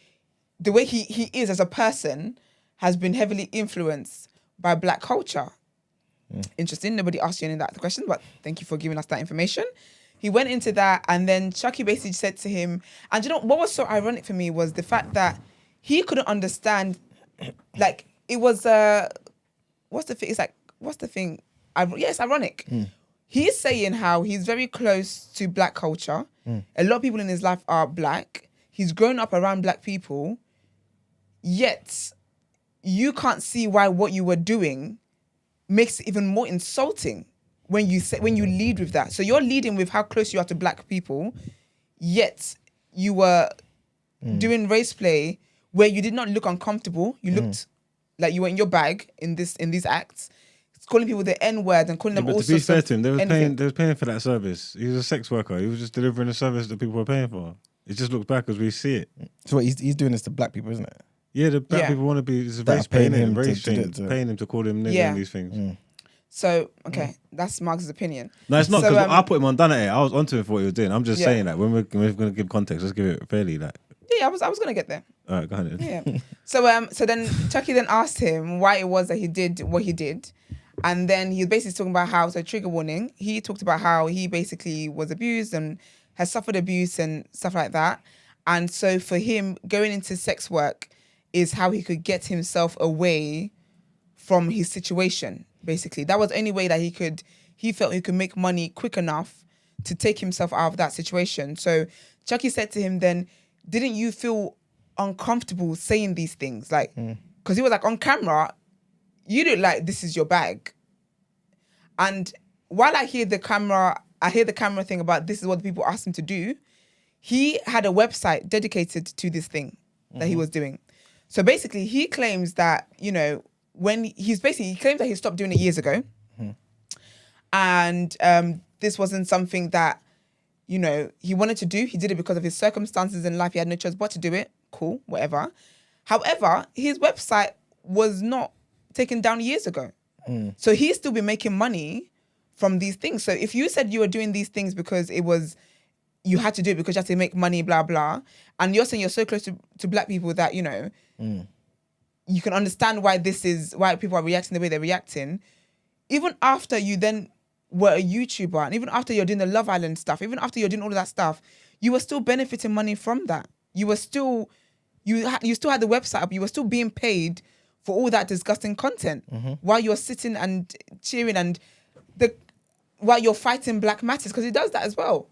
is as a person has been heavily influenced by black culture. Interesting. Nobody asked you any of that question, but thank you for giving us that information. He went into that, and then Chuckie basically said to him, and you know what was so ironic for me was the fact that he couldn't understand, like, it was, what's the thing? It's like, what's the thing? It's ironic. He's saying how he's very close to black culture. A lot of people in his life are black. He's grown up around black people, yet you can't see why what you were doing makes it even more insulting when you lead with that. So you're leading with how close you are to black people, yet you were doing race play where you did not look uncomfortable. You looked like you were in your bag in these acts, calling people the N-word and calling them all But to be sorts fair of to him, they anything. was paying for that service. He was a sex worker. He was just delivering a service that people were paying for. It just looks bad because we see it. So what, he's doing this to black people, isn't it? Yeah, the black Yeah. people want to be. It's a That race are paying paying him him, race to do thing, it to- paying him to call him nigger Yeah. and these things. So, okay, that's Mark's opinion. No, it's not So, because I put him on done it. I was onto him for what he was doing. I'm just Yeah. saying that when we're going to give context, let's give it fairly. Like, Yeah, I was going to get there. all right, go ahead. Yeah. So then Chuckie then asked him why it was that he did what he did. And then he was basically talking about how, so trigger warning, he talked about how he basically was abused and has suffered abuse and stuff like that. And so for him, going into sex work is how he could get himself away from his situation, basically. That was the only way that he felt he could make money quick enough to take himself out of that situation. So Chuckie said to him then, didn't you feel uncomfortable saying these things? Like, because he was like, on camera, you look like this is your bag. And while I hear the camera thing about this is what the people asked him to do, he had a website dedicated to this thing that he was doing. So basically, he claims that, you know, he claims that he stopped doing it years ago. And this wasn't something that, you know, he wanted to do. He did it because of his circumstances in life. He had no choice but to do it. Cool, whatever. However, his website was not taken down years ago. So he's still been making money from these things. So if you said you were doing these things because you had to do it because you had to make money, blah, blah, and you're saying you're so close to black people that, you know, you can understand why people are reacting the way they're reacting, even after you then were a YouTuber, and even after you're doing the Love Island stuff, even after you're doing all of that stuff, you were still benefiting money from that. You were still, you still had the website up, you were still being paid for all that disgusting content while you're sitting and cheering and while you're fighting Black Matters, because he does that as well.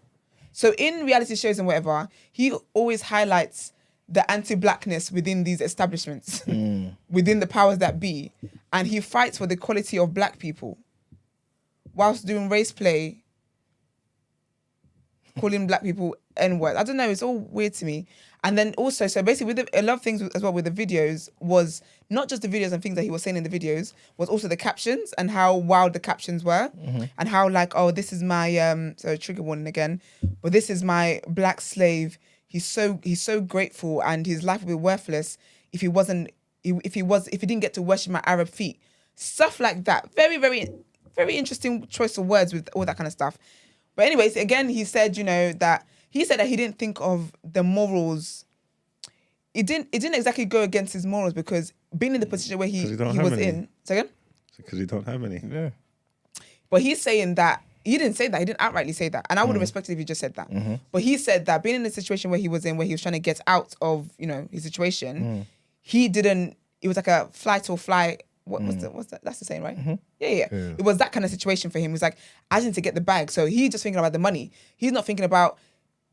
So in reality shows and whatever, he always highlights the anti-blackness within these establishments, within the powers that be. And he fights for the equality of black people whilst doing race play, calling black people N-word. I don't know, it's all weird to me. And then also, so basically, a lot of things as well with the videos was not just the videos and things that he was saying in the videos, was also the captions and how wild the captions were, and how like, oh, this is my so trigger warning again, but this is my black slave. He's so grateful, and his life would be worthless if he didn't get to worship my Arab feet. Stuff like that. Very, very, very interesting choice of words with all that kind of stuff. But anyways, again, he said, you know, that he didn't think of the morals. It didn't exactly go against his morals, because being in the position where he was in. Second? Because he don't have any. Yeah. But he's saying that he didn't say that. He didn't outrightly say that, and I would have respected if he just said that. But he said that being in the situation where he was in, where he was trying to get out of, you know, his situation, he didn't. It was like a flight or fly. What's that? That's the saying, right? Yeah. It was that kind of situation for him. It was like, I need to get the bag. So he's just thinking about the money. He's not thinking about,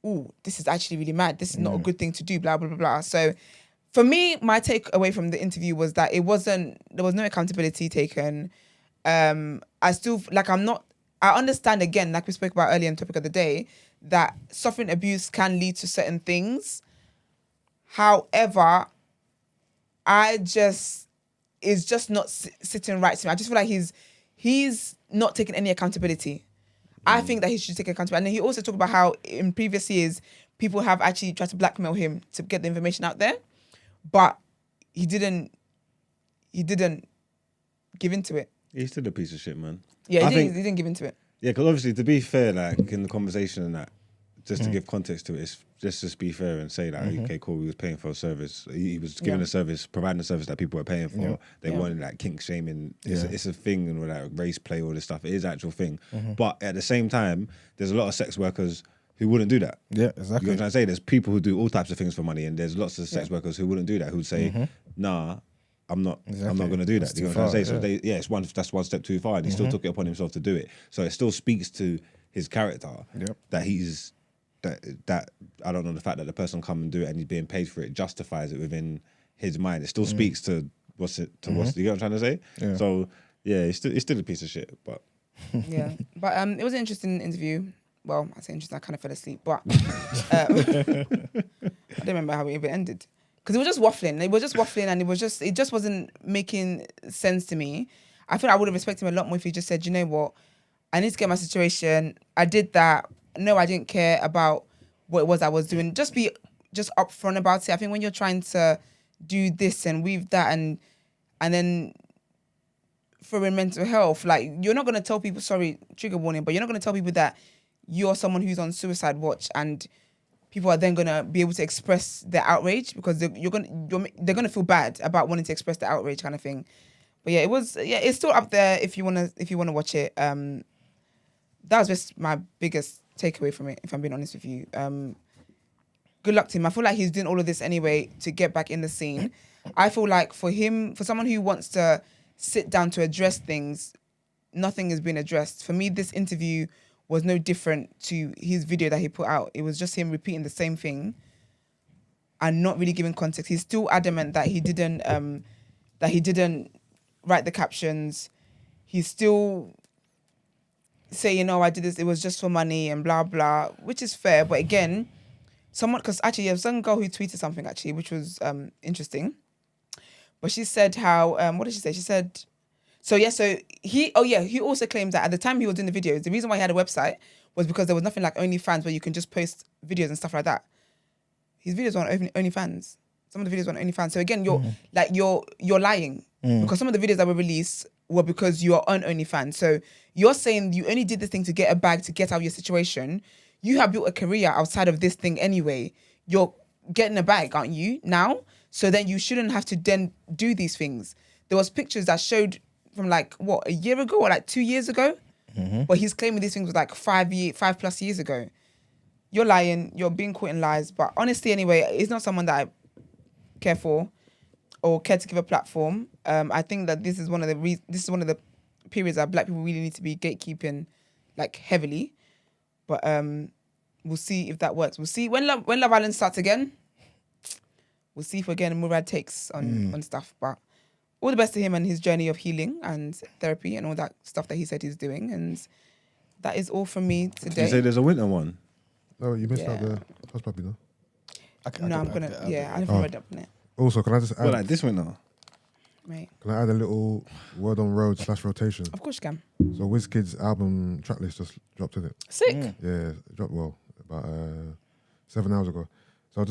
oh, this is actually really mad. This is not a good thing to do, blah, blah, blah, blah. So for me, my take away from the interview was that there was no accountability taken. I still, like, I understand, again, like we spoke about earlier in the topic of the day, that suffering abuse can lead to certain things. However, it's just not sitting right to me. I just feel like he's not taking any accountability. I think that he should take accountability. And then he also talked about how in previous years, people have actually tried to blackmail him to get the information out there. But he didn't give into it. He's still a piece of shit, man. Yeah, I he think- didn't give into it. Yeah, because obviously, to be fair, like in the conversation and that, just to give context to it, it's just be fair and say like, okay, cool, he was paying for a service. He was giving Yeah. a service, providing a service that people were paying for. Yeah. They Yeah. weren't like kink shaming. It's, Yeah. it's a thing and all that race play, all this stuff. It is an actual thing. But at the same time, there's a lot of sex workers who wouldn't do that. Yeah, You know exactly. what I'm trying to say? There's people who do all types of things for money, and there's lots of sex workers who wouldn't do that. Who'd say, "Nah, I'm not Exactly. going to do that." That's You know too what I'm trying to say? far, So that's one step too far, and he still took it upon himself to do it. So it still speaks to his character Yep. that he's that I don't know, the fact that the person come and do it and he's being paid for it justifies it within his mind. It still speaks to what's you know what I'm trying to say? Yeah. So yeah, he's still a piece of shit, but Yeah, but it was an interesting interview. Well, I say interesting. I kind of fell asleep, but I don't remember how it even ended because it was just waffling. It was just waffling, and it just wasn't making sense to me. I feel I would have respected him a lot more if he just said, "You know what? I need to get my situation. I did that. No, I didn't care about what it was I was doing. Just be upfront about it. I think when you're trying to do this and weave that and then for in mental health, like you're not gonna tell people, sorry, trigger warning, but you're not gonna tell people that you're someone who's on suicide watch and people are then gonna be able to express their outrage because they're gonna feel bad about wanting to express their outrage kind of thing. But yeah, it's still up there if you wanna watch it. That was just my biggest takeaway from it, if I'm being honest with you. Good luck to him. I feel like he's doing all of this anyway to get back in the scene. I feel like for someone who wants to sit down to address things, nothing has been addressed. For me, this interview was no different to his video that he put out. It was just him repeating the same thing and not really giving context. He's still adamant that he didn't write the captions. He's still saying, "Oh, I did this. It was just for money and blah blah," which is fair. But again, because actually, there was some girl who tweeted something actually, which was interesting. But she said how what did she say? She said, so he also claims that at the time he was doing the videos, the reason why he had a website was because there was nothing like OnlyFans where you can just post videos and stuff like that. His videos were on OnlyFans. Some of the videos were on OnlyFans. So again, you're lying because some of the videos that were released were because you are on OnlyFans. So you're saying you only did this thing to get a bag to get out of your situation. You have built a career outside of this thing anyway. You're getting a bag, aren't you, now? So then you shouldn't have to then do these things. There was pictures that showed from like, what, a year ago or like 2 years ago? But he's claiming these things was like 5+ years ago. You're lying. You're being caught in lies. But honestly, anyway, it's not someone that I care for or care to give a platform. I think that this is one of the periods that black people really need to be gatekeeping like heavily. But we'll see if that works. We'll see when Love Island starts again. We'll see if again Murad takes on stuff. But all the best to him and his journey of healing and therapy and all that stuff that he said he's doing. And that is all from me today. you say there's a winter one. No, you missed out Yeah. the Hushpuppi though. I haven't read up on it, Also, can I just add? Well, like this winter. mate. Can I add a little word on road / rotation? Of course you can. So WizKid's album track list just dropped in it. Sick. Yeah, it dropped about 7 hours ago. So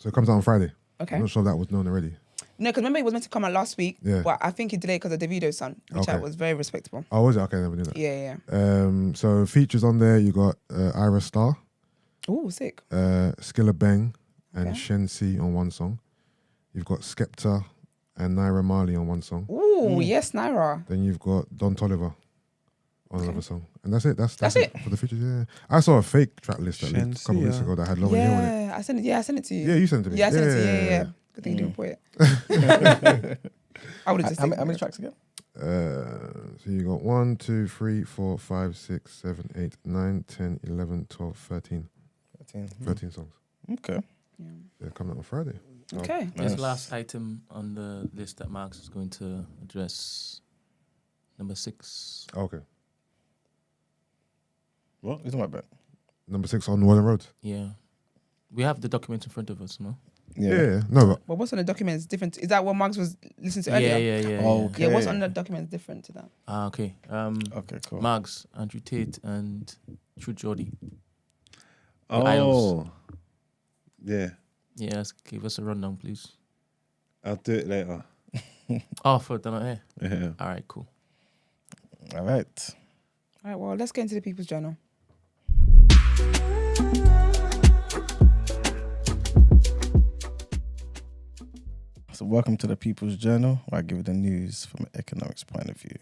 it comes out on Friday. Okay. I'm not sure if that was known already. No, because remember it was meant to come out last week, Yeah. but I think he delayed because of Davido's son, which I Okay. was very respectable. Oh, was it? Okay, I never knew that. Yeah. So features on there, you got Ira Star, Oh, sick. Skilla Bang, and Okay. Shen Si on one song. You've got Skepta and Naira Marley on one song. Ooh, yes, Naira. Then you've got Don Toliver on another song. And that's it. That's it? for the features, yeah. I saw a fake track list at least a couple Shensia. weeks ago that had Lauren Hill on it. Yeah, I sent it to you. Yeah, you sent it to me. Yeah, I sent it to you. Yeah. Good thing you didn't put it. I would have just How taken many it. tracks again? So you got 1, 2, 3, 4, 5, 6, 7, 8, 9, 10, 11, 12, 13. 13 songs. Okay. Yeah, coming out on Friday. Okay. This Yes. last item on the list that Marx is going to address, number 6. Okay. What? You're talking about Number 6 on Warden Road. Yeah. We have the document in front of us, no? Yeah. No, but But what's on the document is different. Is that what Marks was listening to earlier? Yeah. Okay. Yeah, what's on the document is different to that. Okay. Okay, cool. Marx, Andrew Tate, and True Geordie. Oh, Isles. yeah. Yes, give us a rundown, please. I'll do it later. Oh, for done it here. Yeah. All right, cool. All right. All right, well, let's get into the People's Journal. So welcome to the People's Journal, where I give you the news from an economics point of view.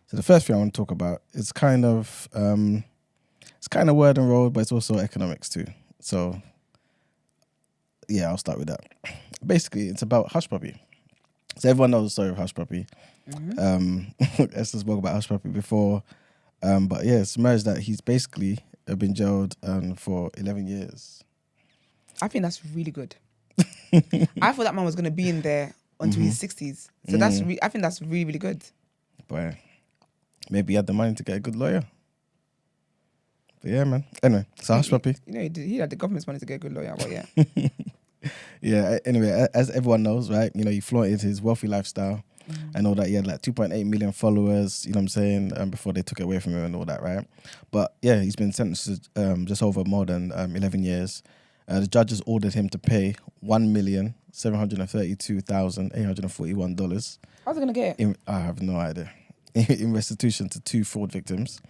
So the first thing I want to talk about is kind of word and roll, but it's also economics too. So yeah, I'll start with that. Basically, it's about Hushpuppi. So everyone knows the story of Hushpuppi. Esther spoke about Hushpuppi before, but yeah, it's emerged that he's basically been jailed for 11 years. I think that's really good. I thought that man was going to be in there until his 60s. So I think that's really, really good. But maybe he had the money to get a good lawyer. But yeah, man. Anyway, so Hushpuppi. You know, he had the government's money to get a good lawyer, but yeah. Yeah, anyway, as everyone knows, right, you know, he flaunted his wealthy lifestyle and all that. He had like 2.8 million followers, you know what I'm saying, before they took it away from him and all that, right? But yeah, he's been sentenced to just over more than 11 years. The judges ordered him to pay $1,732,841. How's it going to get it? I have no idea. In restitution to 2 fraud victims,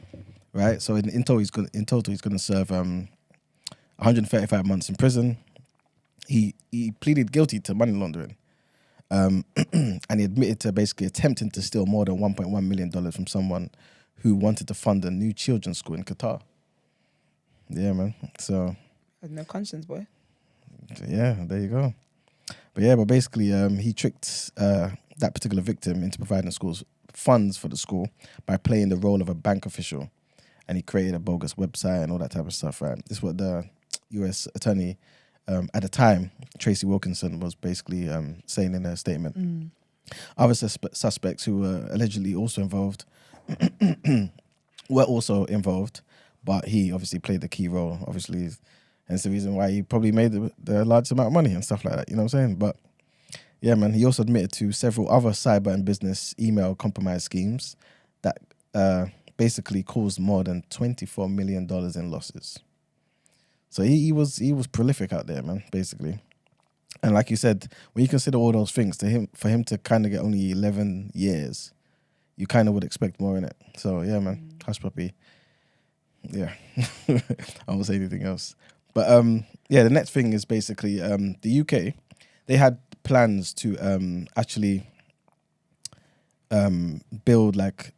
right? So in total, he's going to serve 135 months in prison. He pleaded guilty to money laundering, and he admitted to basically attempting to steal more than $1.1 million from someone who wanted to fund a new children's school in Qatar. Yeah, man. So Has no conscience, boy. yeah, there you go. But basically, he tricked that particular victim into providing schools funds for the school by playing the role of a bank official, and he created a bogus website and all that type of stuff. Right? This is what the U.S. attorney at the time, Tracy Wilkinson, was basically saying in her statement. Other suspects who were allegedly also involved were also involved, but he obviously played the key role. Obviously, and it's the reason why he probably made the largest amount of money and stuff like that. You know what I'm saying? But yeah, man, he also admitted to several other cyber and business email compromise schemes that basically caused more than $24 million in losses. So he was prolific out there, man, basically. And like you said, when you consider all those things, for him to kind of get only 11 years, you kind of would expect more in it. So yeah, man, Hushpuppi. Yeah, I won't say anything else. But yeah, the next thing is basically the UK. They had plans to actually build like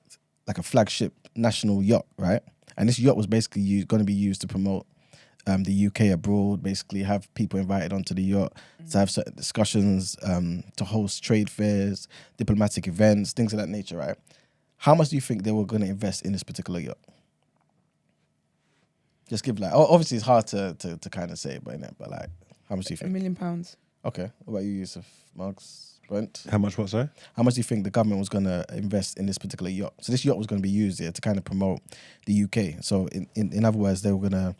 a flagship national yacht, right? And this yacht was basically going to be used to promote the UK abroad, basically have people invited onto the yacht to have certain discussions, to host trade fairs, diplomatic events, things of that nature, right? How much do you think they were going to invest in this particular yacht? Just give like, obviously it's hard to kind of say, but like, how much do you think? £1 million. Okay, what about you, Yusuf? Marks, Brent? How much? What? Sorry. How much do you think the government was going to invest in this particular yacht? So this yacht was going to be used here to kind of promote the UK. So in other words, they were going to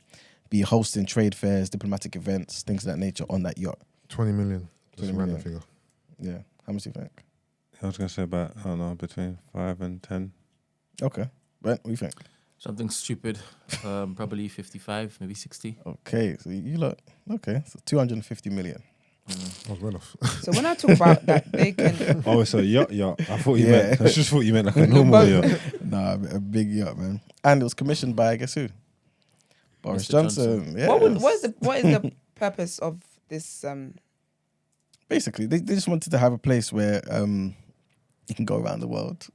be hosting trade fairs, diplomatic events, things of that nature on that yacht. 20 million. Just 20 a random million. figure. Yeah. How much do you think? I was gonna say about, I don't know, between 5 and 10. Okay. Brent, what do you think? Something stupid. Probably 55, maybe 60. Okay. So you look, okay. So 250 million. I was well off. So when I talk about that, they can... Oh, it's a yacht. I thought you Yeah. meant. I just thought you meant like a normal yacht. Nah, a big yacht, man. And it was commissioned by, guess who? Boris Mr. Johnson. Johnson. Yeah. What is the purpose of this? Basically, they just wanted to have a place where you can go around the world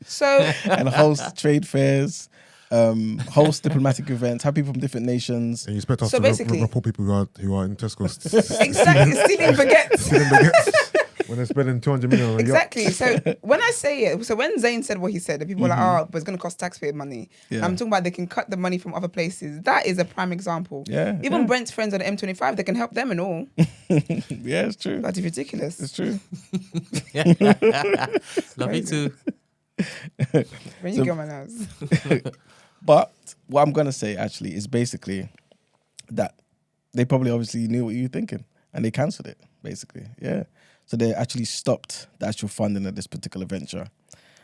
So and host trade fairs, host diplomatic events, have people from different nations. And you expect us So to basically- report people who are in Tesco's exactly, stealing baguettes. stealing baguettes when they're spending 200 million on a yacht. Exactly. So when I say it, so when Zayn said what he said, the people were like, "Oh, but it's going to cost taxpayer money." Yeah. I'm talking about they can cut the money from other places. That is a prime example. Yeah, Even yeah. Brent's friends on the M25, they can help them and all. Yeah, it's true. That is ridiculous. It's true. Love you too. When you get on my nerves. But what I'm going to say actually is basically that they probably obviously knew what you were thinking and they cancelled it, basically. Yeah. So they actually stopped the actual funding of this particular venture.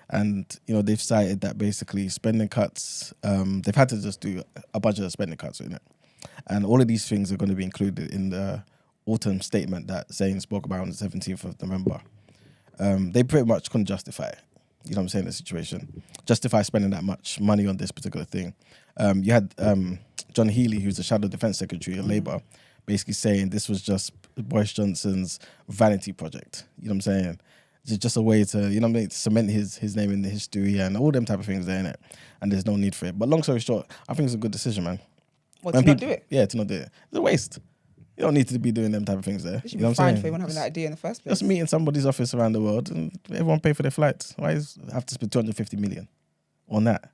And, you know, they've cited that basically spending cuts, they've had to just do a bunch of spending cuts in it. And all of these things are going to be included in the autumn statement that Zayn spoke about on the 17th of November. They pretty much couldn't justify it. You know what I'm saying? The situation. Justify spending that much money on this particular thing. You had John Healey, who's the Shadow Defence Secretary of Labour, basically saying this was just Boris Johnson's vanity project. You know what I'm saying? It's just a way to, you know what I mean, to cement his name in the history and all them type of things there, innit? And there's no need for it. But long story short, I think it's a good decision, man. What, to not do it? Yeah, to not do it. It's a waste. You don't need to be doing them type of things there. You should You know be what I'm fined saying? for even having that idea in the first place. Just meet in somebody's office around the world and everyone pay for their flights. Why have to spend 250 million on that?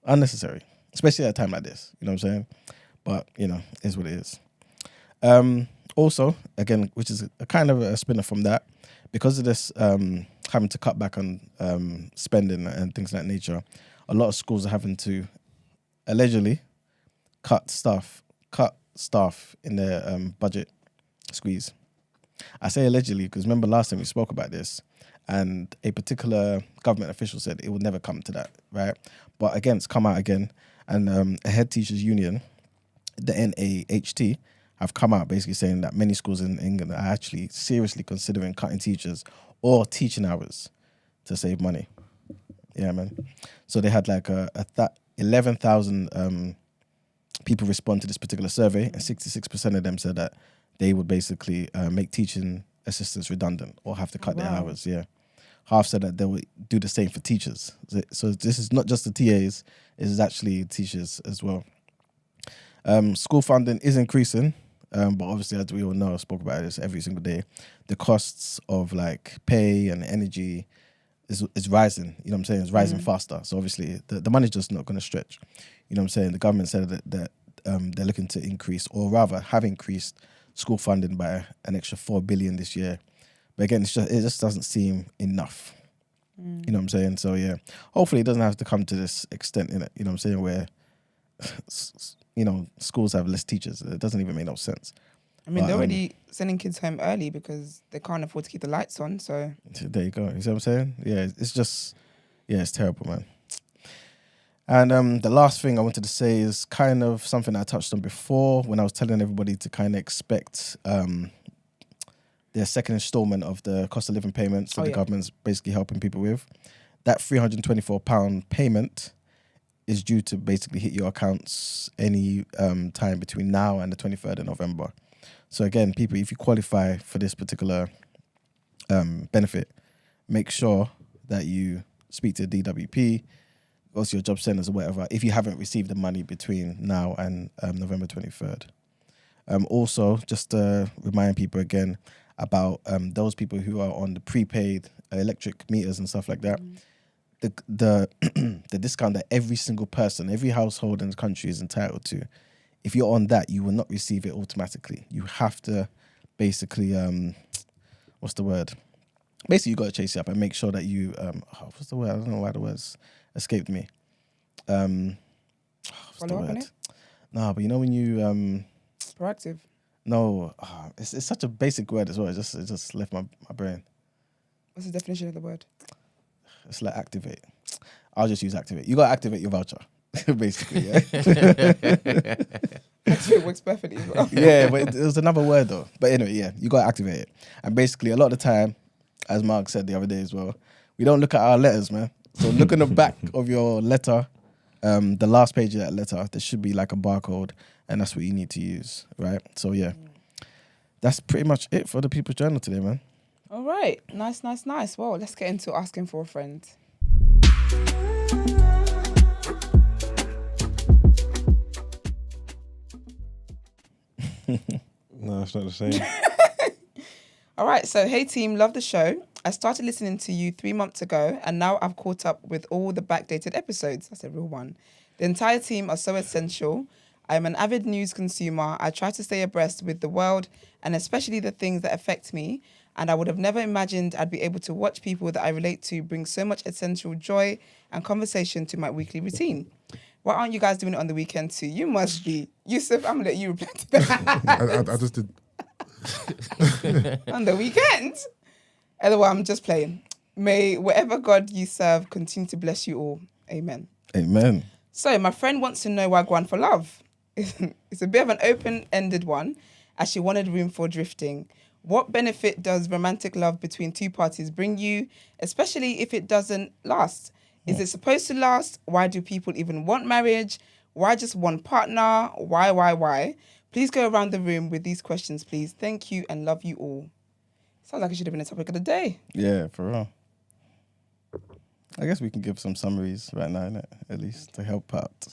Unnecessary. Especially at a time like this. You know what I'm saying? But, you know, it is what it is. Also, again, which is a kind of a spin-off from that, because of this having to cut back on spending and things of that nature, a lot of schools are having to allegedly cut staff in their budget squeeze. I say allegedly because remember last time we spoke about this and a particular government official said it would never come to that, right? But again, it's come out again, and a head teachers union, the NAHT, have come out basically saying that many schools in England are actually seriously considering cutting teachers or teaching hours to save money. Yeah, man. So they had like 11,000 people respond to this particular survey, and 66% of them said that they would basically make teaching assistants redundant or have to cut their hours. Yeah, half said that they would do the same for teachers. So this is not just the TAs; it is actually teachers as well. School funding is increasing, but obviously, as we all know, I spoke about this every single day. The costs of like pay and energy is rising. You know what I'm saying? It's rising faster. So obviously, the money's just not going to stretch. You know what I'm saying? The government said that they're looking to increase, or rather have increased, school funding by an extra 4 billion this year. But again, it just doesn't seem enough. You know what I'm saying? So yeah, hopefully it doesn't have to come to this extent, in it. You know what I'm saying? Where you know, schools have less teachers. It doesn't even make no sense. I mean, they're already sending kids home early because they can't afford to keep the lights on. So there you go. You see what I'm saying? Yeah, it's just, yeah, it's terrible, man. And the last thing I wanted to say is kind of something I touched on before when I was telling everybody to kind of expect their second installment of the cost of living payments that the government's basically helping people with. That £324 payment is due to basically hit your accounts any time between now and the 23rd of November. So again, people, if you qualify for this particular benefit, make sure that you speak to DWP, go to your job centres or whatever, if you haven't received the money between now and November 23rd. Also, just to remind people again about those people who are on the prepaid electric meters and stuff like that, the discount that every single person, every household in the country is entitled to, if you're on that, you will not receive it automatically. You have to basically, what's the word? Basically, you got to chase it up and make sure that you, what's the word? I don't know why the words escaped me. What's follow up on it? No, but you know when you proactive. No, it's such a basic word as well. It just left my brain. What's the definition of the word? It's like activate. I'll just use activate. You got to activate your voucher, basically. Yeah. Activate works perfectly as well. Yeah, but it was another word though. But anyway, yeah, you got to activate it. And basically, a lot of the time, as Mark said the other day as well, we don't look at our letters, man. So look in the back of your letter, the last page of that letter, there should be like a barcode, and that's what you need to use, right? So yeah, that's pretty much it for the People's Journal today, man. All right, nice. Well, let's get into asking for a friend. No, it's not the same. All right, so hey team, love the show. I started listening to you 3 months ago, and now I've caught up with all the backdated episodes. That's a real one. The entire team are so essential. I'm an avid news consumer. I try to stay abreast with the world, and especially the things that affect me. And I would have never imagined I'd be able to watch people that I relate to bring so much essential joy and conversation to my weekly routine. Why aren't you guys doing it on the weekend too? You must be. Yusuf, I'm going to let you reply to that. I just did. On the weekend? Otherwise, I'm just playing. May whatever God you serve continue to bless you all. Amen. Amen. So my friend wants to know why Gwan for love. It's a bit of an open-ended one. as she wanted room for drifting. What benefit does romantic love between two parties bring you, especially if it doesn't last? Is it supposed to last? Why do people even want marriage? Why just one partner? Why? Please go around the room with these questions, please. Thank you and love you all. Sounds like it should have been a topic of the day. Yeah, for real. I guess we can give some summaries right now, innit? At least to help out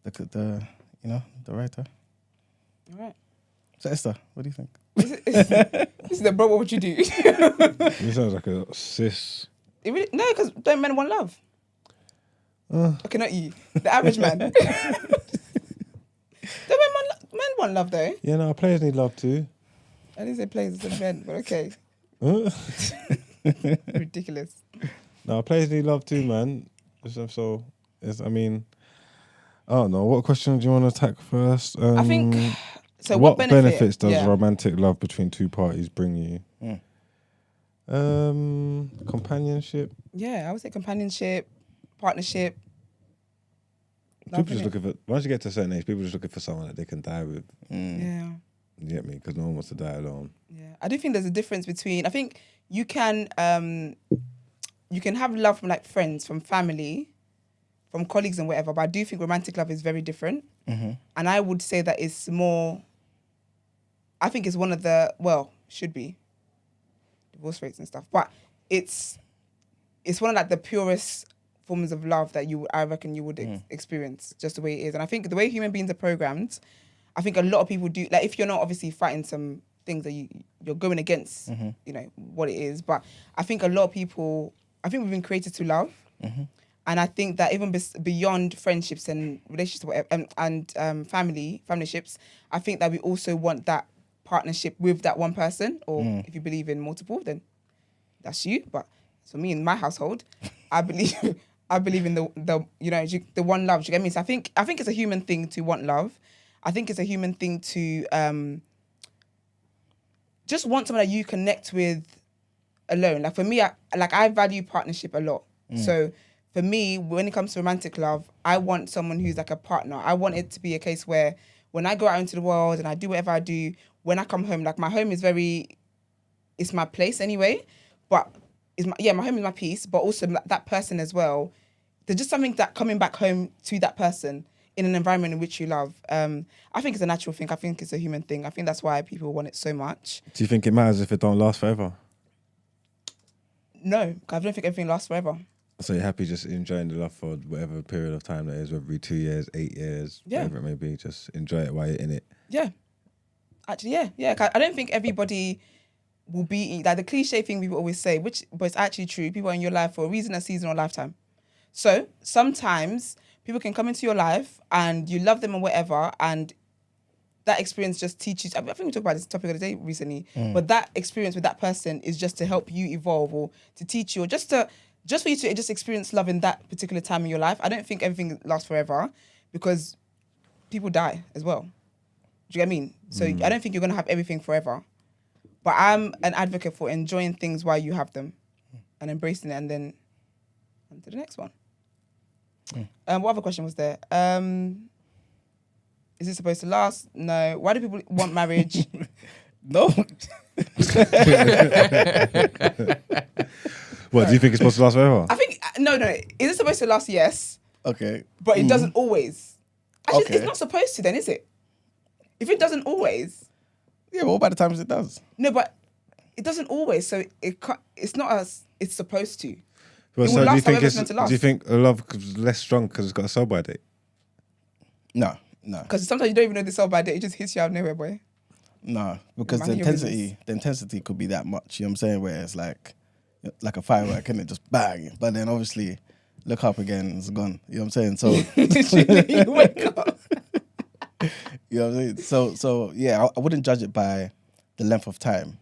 the writer. All right. So Esther, what do you think? This is the bro, what would you do? You sounds like a cis. No, because don't men want love? Okay, not you. The average man. Don't men want love though? Yeah, no, players need love too. I didn't say players, I said men, but okay. Ridiculous. No, players need love too, man. So, I mean, I don't know. What question do you want to attack first? I think. So what benefit? benefits does romantic love between two parties bring you? Companionship. Yeah, I would say companionship, partnership. People just looking for. Once you get to a certain age, people just looking for someone that they can die with. Yeah. You get me? Because no one wants to die alone. Yeah, I do think there's a difference between. I think you can have love from like friends, from family, from colleagues and whatever. But I do think romantic love is very different, and I would say that it's more. I think it's one of the should be divorce rates and stuff, but it's one of like the purest forms of love that I reckon you would experience, just the way it is. And I think the way human beings are programmed, I think a lot of people do, like if you're not obviously fighting some things that you're going against, what it is. But I think a lot of people, I think we've been created to love. And I think that even beyond friendships and relationships and familyships, I think that we also want that partnership with that one person, or if you believe in multiple, then that's you. But for me, in my household, I believe in the one love. Do you get me? So I think it's a human thing to want love. I think it's a human thing to just want someone that you connect with alone. Like for me, I value partnership a lot. So for me, when it comes to romantic love, I want someone who's like a partner. I want it to be a case where when I go out into the world and I do whatever I do, when I come home, like my home is it's my place anyway, but my home is my peace, but also that person as well. There's just something that coming back home to that person in an environment in which you love. I think it's a natural thing. I think it's a human thing. I think that's why people want it so much. Do you think it matters if it don't last forever? No, I don't think everything lasts forever. So you're happy just enjoying the love for whatever period of time that is, whether it be 2 years, 8 years, whatever it may be. Just enjoy it while you're in it. Yeah. Actually, yeah. I don't think everybody will be like the cliche thing people always say, but it's actually true. People are in your life for a reason, a season, or a lifetime. So sometimes people can come into your life and you love them or whatever, and that experience just teaches. I think we talked about this topic of the day recently, but that experience with that person is just to help you evolve, or to teach you, or just for you to just experience love in that particular time in your life. I don't think everything lasts forever, because people die as well. Do you get what I mean? So I don't think you're going to have everything forever. But I'm an advocate for enjoying things while you have them and embracing it, and then on to the next one. What other question was there? Is it supposed to last? No. Why do people want marriage? No. What, do you think it's supposed to last forever? I think, no. Is it supposed to last? Yes. Okay. But it doesn't always. Actually, Okay. it's not supposed to then, is it? If it doesn't always. Yeah, well, by the times it does. No, but it doesn't always. So it's not as it's supposed to. Well, It so will do you last think however it's meant to last. do you think a love is less strong because it's got a sell-by date? No. Because sometimes you don't even know the sell-by date. It just hits you out of nowhere, boy. No, because Mind the your business. intensity could be that much. You know what I'm saying? Where it's like a firework, and it just bang. But then obviously, look up again, it's gone. You know what I'm saying? So You wake up. you know what I'm saying? So yeah, I wouldn't judge it by the length of time.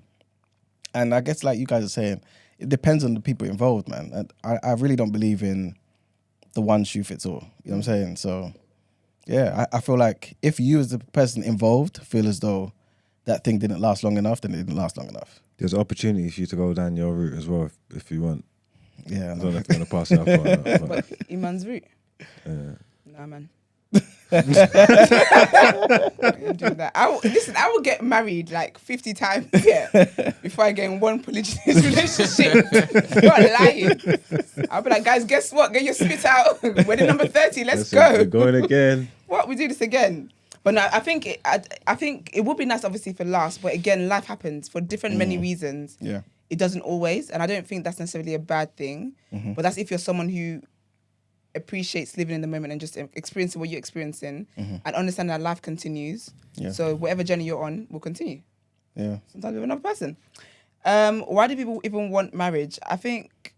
And I guess like you guys are saying, it depends on the people involved, man. And I really don't believe in the one shoe fits all. You know what I'm saying? So yeah, I feel like if you as the person involved feel as though that thing didn't last long enough, then it didn't last long enough. There's opportunity for you to go down your route as well if you want. Yeah. I don't know if you're going to pass it up or not. But Iman's route. Yeah. Nah, man. Do that. Listen, I will get married like 50 times before I get in one polygamous relationship. You're lying. I'll be like, guys, guess what? Get your spit out. Wedding number 30. Let's go. We're going again. What? We do this again. But no, I think it would be nice, obviously, for last. But again, life happens for different many reasons. Yeah. It doesn't always, and I don't think that's necessarily a bad thing. But that's if you're someone who appreciates living in the moment and just experiencing what you're experiencing and understanding that life continues. Yeah. So whatever journey you're on will continue. Yeah. Sometimes with another person. Why do people even want marriage? I think.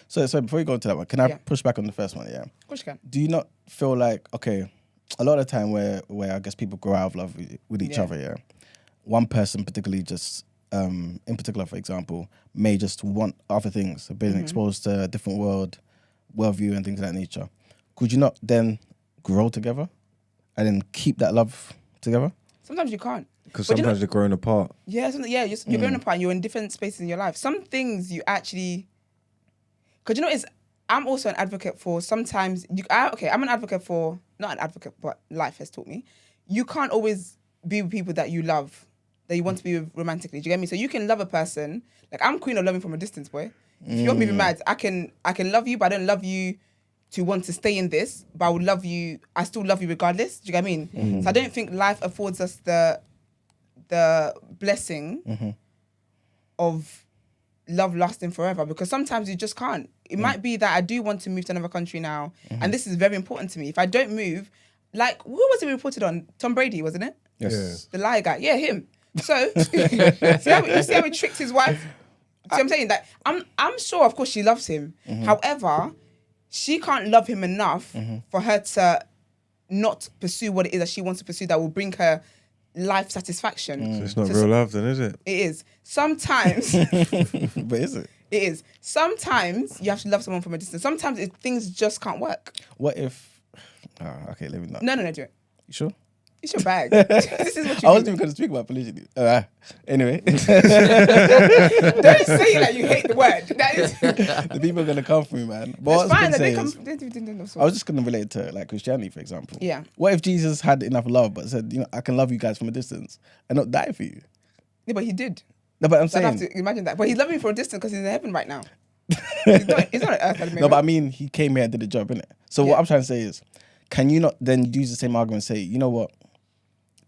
So before you go into that one, can I Yeah. push back on the first one? Yeah. Of course you can. Do you not feel like, okay, a lot of the time where I guess people grow out of love with each other, yeah, one person particularly just, in particular, for example, may just want other things, being exposed to a different worldview and things of that nature. Could you not then grow together and then keep that love together? Sometimes you can't. Because But you sometimes they're growing apart. Yeah, you're growing apart. You're in different spaces in your life. Some things you actually, because you know, I'm also an advocate for. Sometimes I'm an advocate for, not an advocate, but life has taught me. You can't always be with people that you love, that you want to be with romantically. Do you get me? So you can love a person. Like, I'm queen of loving from a distance, boy. If you want me to be mad, I can love you, but I don't love you to want to stay in this. But I would love you. I still love you regardless. Do you get what I mean? So I don't think life affords us the blessing of love lasting forever, because sometimes you just can't. It might be that I do want to move to another country now, and this is very important to me. If I don't move, like, who was it we reported on? Tom Brady, wasn't it? Yes. The liar guy. Yeah, him. So you see how he tricked his wife? See what I'm saying? That I'm sure, of course, she loves him. However, she can't love him enough for her to not pursue what it is that she wants to pursue that will bring her life satisfaction. So it's not real love then, is it? It is. Sometimes But is it? it is. Sometimes you have to love someone from a distance. Sometimes things just can't work. What if... okay, let me not. No, do it. You sure? It's your bag. This is what you I wasn't do. even going to speak about polygyny. Anyway. Don't say like you hate the word. That is. The people are going to come for me, man. But It's what I fine. was They going come. to say is, I was just going to relate to like Christianity, for example. Yeah. What if Jesus had enough love but said, I can love you guys from a distance and not die for you? Yeah, but he did. No, but I'm So I'd have saying... to imagine that. But he's loving me from a distance because he's in heaven right now. He's not on earth at the moment. No, but I mean, he came here and did the job, innit? So what I'm trying to say is, can you not then use the same argument and say, you know what?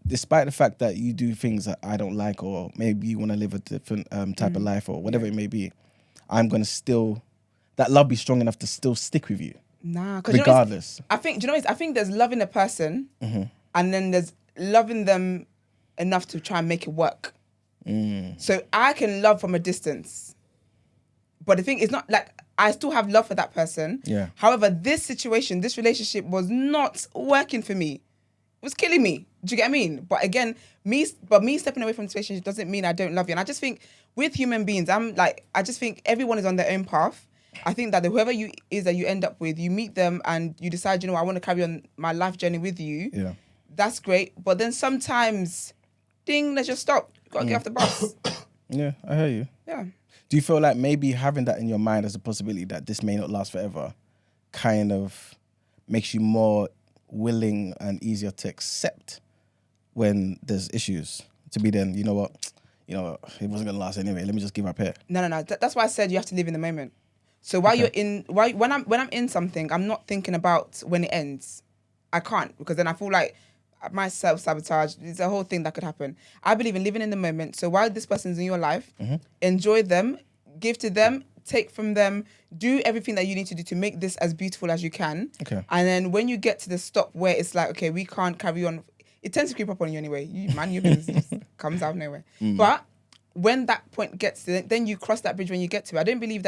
Despite the fact that you do things that I don't like, or maybe you want to live a different type of life, or whatever it may be, I'm going to still... That love be strong enough to still stick with you. Nah, because regardless. I think there's loving a person, and then there's loving them enough to try and make it work. So I can love from a distance, but the thing is not like I still have love for that person. Yeah. However, this relationship was not working for me. It was killing me. Do you get what I mean? But again, me stepping away from this relationship doesn't mean I don't love you. And I just think with human beings, I just think everyone is on their own path. I think that whoever you is that you end up with, you meet them and you decide, I want to carry on my life journey with you. Yeah. That's great. But then sometimes, let's just stop. You gotta get off the bus. Yeah, I hear you. Yeah. Do you feel like maybe having that in your mind as a possibility that this may not last forever kind of makes you more willing and easier to accept when there's issues? To be then, it wasn't going to last anyway. Let me just give up here. No. That's why I said you have to live in the moment. So when I'm in something, I'm not thinking about when it ends. I can't, because then I feel like my self-sabotage, it's a whole thing that could happen. I believe in living in the moment. So while this person's in your life, enjoy them, give to them, take from them, do everything that you need to do to make this as beautiful as you can. Okay. And then when you get to the stop where it's like, okay, we can't carry on, it tends to creep up on you anyway. Your business comes out of nowhere. But when that point gets to, then you cross that bridge when you get to it. I don't believe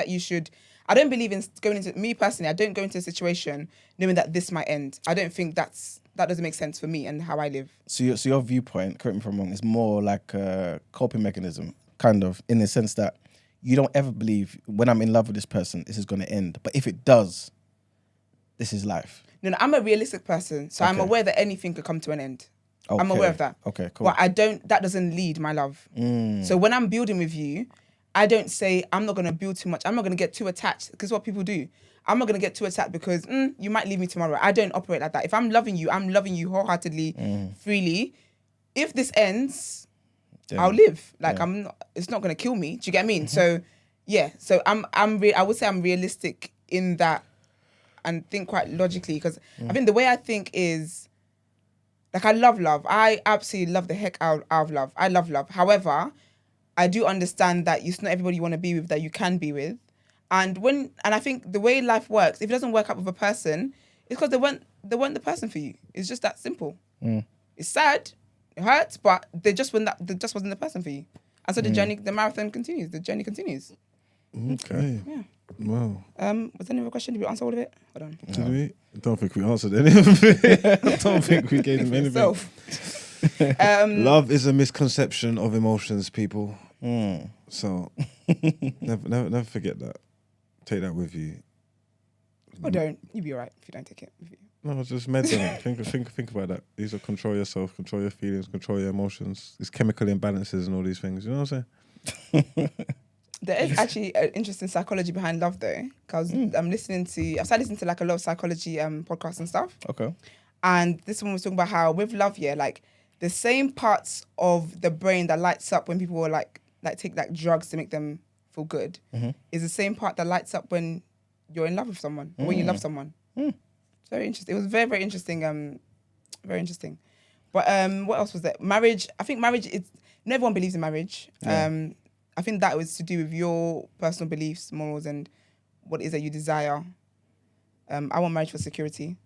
in going into, me personally, I don't go into a situation knowing that this might end. I don't think that doesn't make sense for me and how I live. So your viewpoint, correct me if I'm wrong, is more like a coping mechanism, kind of, in the sense that you don't ever believe, when I'm in love with this person, this is going to end. But if it does, this is life. No, I'm a realistic person, so I'm Okay. aware that anything could come to an end. I'm Okay. aware of that. Okay, cool. But that doesn't lead my love. So when I'm building with you, I don't say I'm not gonna build too much. I'm not gonna get too attached because what people do. I'm not gonna get too attached because you might leave me tomorrow. I don't operate like that. If I'm loving you wholeheartedly, freely. If this ends, I'll live. Like I'm not, it's not gonna kill me. Do you get what I mean? So yeah. So I would say I'm realistic in that and think quite logically because I think the way I think is like I love love. I absolutely love the heck out of love. I love love. However, I do understand that it's not everybody you want to be with that you can be with. And I think the way life works, if it doesn't work out with a person, it's because they weren't the person for you. It's just that simple. It's sad, it hurts, but they just wasn't the person for you. And so the marathon continues, the journey continues. Okay. Yeah. Wow. Was there any other question? Did we answer all of it? Hold on. Did we? I don't think we answered any of it. I don't think we gave them anything. Love is a misconception of emotions, people. So never forget that. Take that with you. Or don't. You'll be alright if you don't take it with you. No, just meditate. think about that. These are control yourself, control your feelings, control your emotions. These chemical imbalances and all these things. You know what I'm saying? There is actually an interesting psychology behind love, though. Because I started listening to like a lot of psychology podcasts and stuff. Okay. And this one was talking about how with love, like the same parts of the brain that lights up when people are like take like drugs to make them feel good is the same part that lights up when you're in love with someone or when you love someone. It's very interesting. It was very, very interesting. Very interesting. But what else was there? Marriage. I think marriage is. Not everyone believes in marriage. Yeah. I think that was to do with your personal beliefs, morals, and what it is that you desire. I want marriage for security.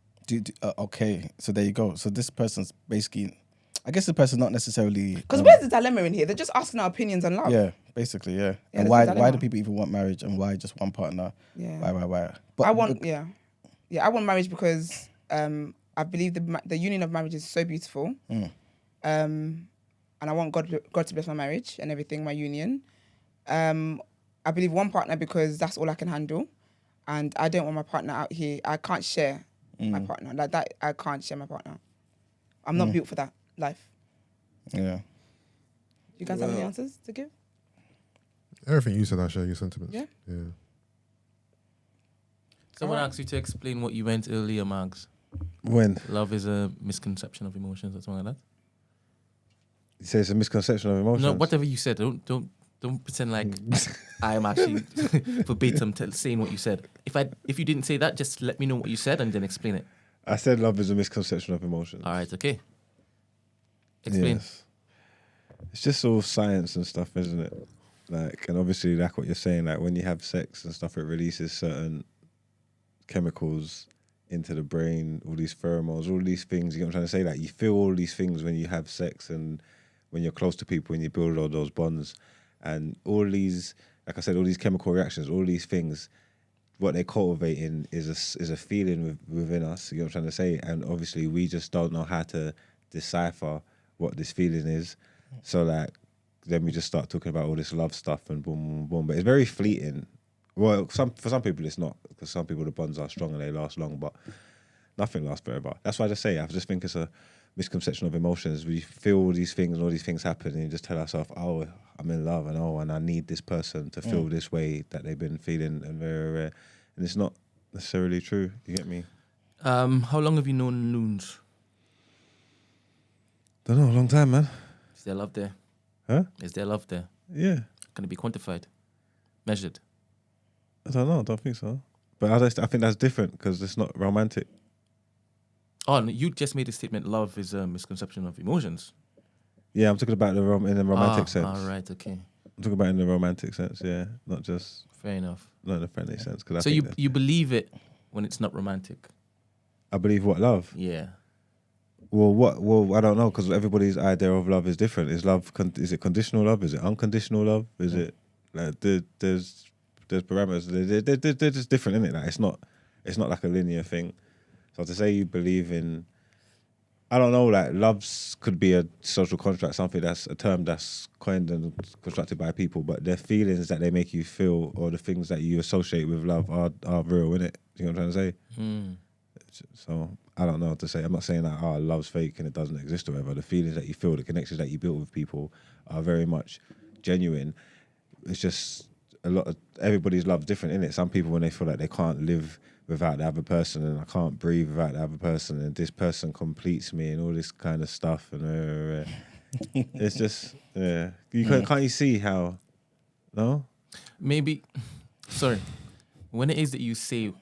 Okay, so there you go. So this person's basically, I guess the person's not necessarily... Because where's the dilemma in here? They're just asking our opinions on love. Yeah, basically, yeah. And why do people even want marriage and why just one partner? Yeah. Why? But I want I want marriage because I believe the union of marriage is so beautiful. And I want God to bless my marriage and everything, my union. I believe one partner because that's all I can handle. And I don't want my partner out here. I can't share my partner. Like that, I can't share my partner. I'm not built for that life. Yeah. Do you guys have any answers to give? Everything you said, I share your sentiments. Yeah. Someone asked you to explain what you meant earlier, Mags. When? Love is a misconception of emotions or something like that. You say it's a misconception of emotions? No, whatever you said. Don't pretend like I am actually verbatim saying what you said. If you didn't say that, just let me know what you said and then explain it. I said love is a misconception of emotions. All right, okay. Explain. Yes. It's just all science and stuff, isn't it? Like, and obviously, like what you're saying, like when you have sex and stuff, it releases certain chemicals into the brain, all these pheromones, all these things. You know what I'm trying to say? Like you feel all these things when you have sex and when you're close to people and you build all those bonds. And all these, like I said, all these chemical reactions, all these things, what they're cultivating is a feeling within us, you know what I'm trying to say? And obviously we just don't know how to decipher what this feeling is. So like, then we just start talking about all this love stuff and boom, boom, boom. But it's very fleeting. Well, for some people it's not, because some people the bonds are strong and they last long, but nothing lasts forever. That's why I just say, I just think it's a misconception of emotions. We feel all these things and all these things happen and you just tell ourselves, oh, I'm in love and I need this person to feel this way that they've been feeling and very rare. And it's not necessarily true. You get me? How long have you known Loons? Don't know, a long time, man. Is there love there? Huh? Is there love there? Yeah. Can it be quantified? Measured? I don't know, I don't think so. But I think that's different because it's not romantic. Oh, no, you just made a statement, love is a misconception of emotions. Yeah, I'm talking about in the romantic sense. All right, okay. I'm talking about in the romantic sense, yeah. Not just... Fair enough. Not in the friendly sense. So you believe it when it's not romantic? I believe what, love? Yeah. Well, I don't know, because everybody's idea of love is different. Is it conditional love? Is it unconditional love? Is it... like there's parameters. They're just different, isn't it? Like, it's not like a linear thing. So to say you believe in... I don't know, like loves could be a social contract, something that's a term that's coined and constructed by people, but the feelings that they make you feel or the things that you associate with love are real, innit? You know what I'm trying to say? So I don't know what to say. I'm not saying that love's fake and it doesn't exist or whatever. The feelings that you feel, the connections that you build with people are very much genuine. it's just a lot of everybody's love different, innit? Some people, when they feel like they can't live without the other person, and I can't breathe without the other person, and this person completes me, and all this kind of stuff, and it's just can't you see how? No, Maybe. Sorry, when it is that you say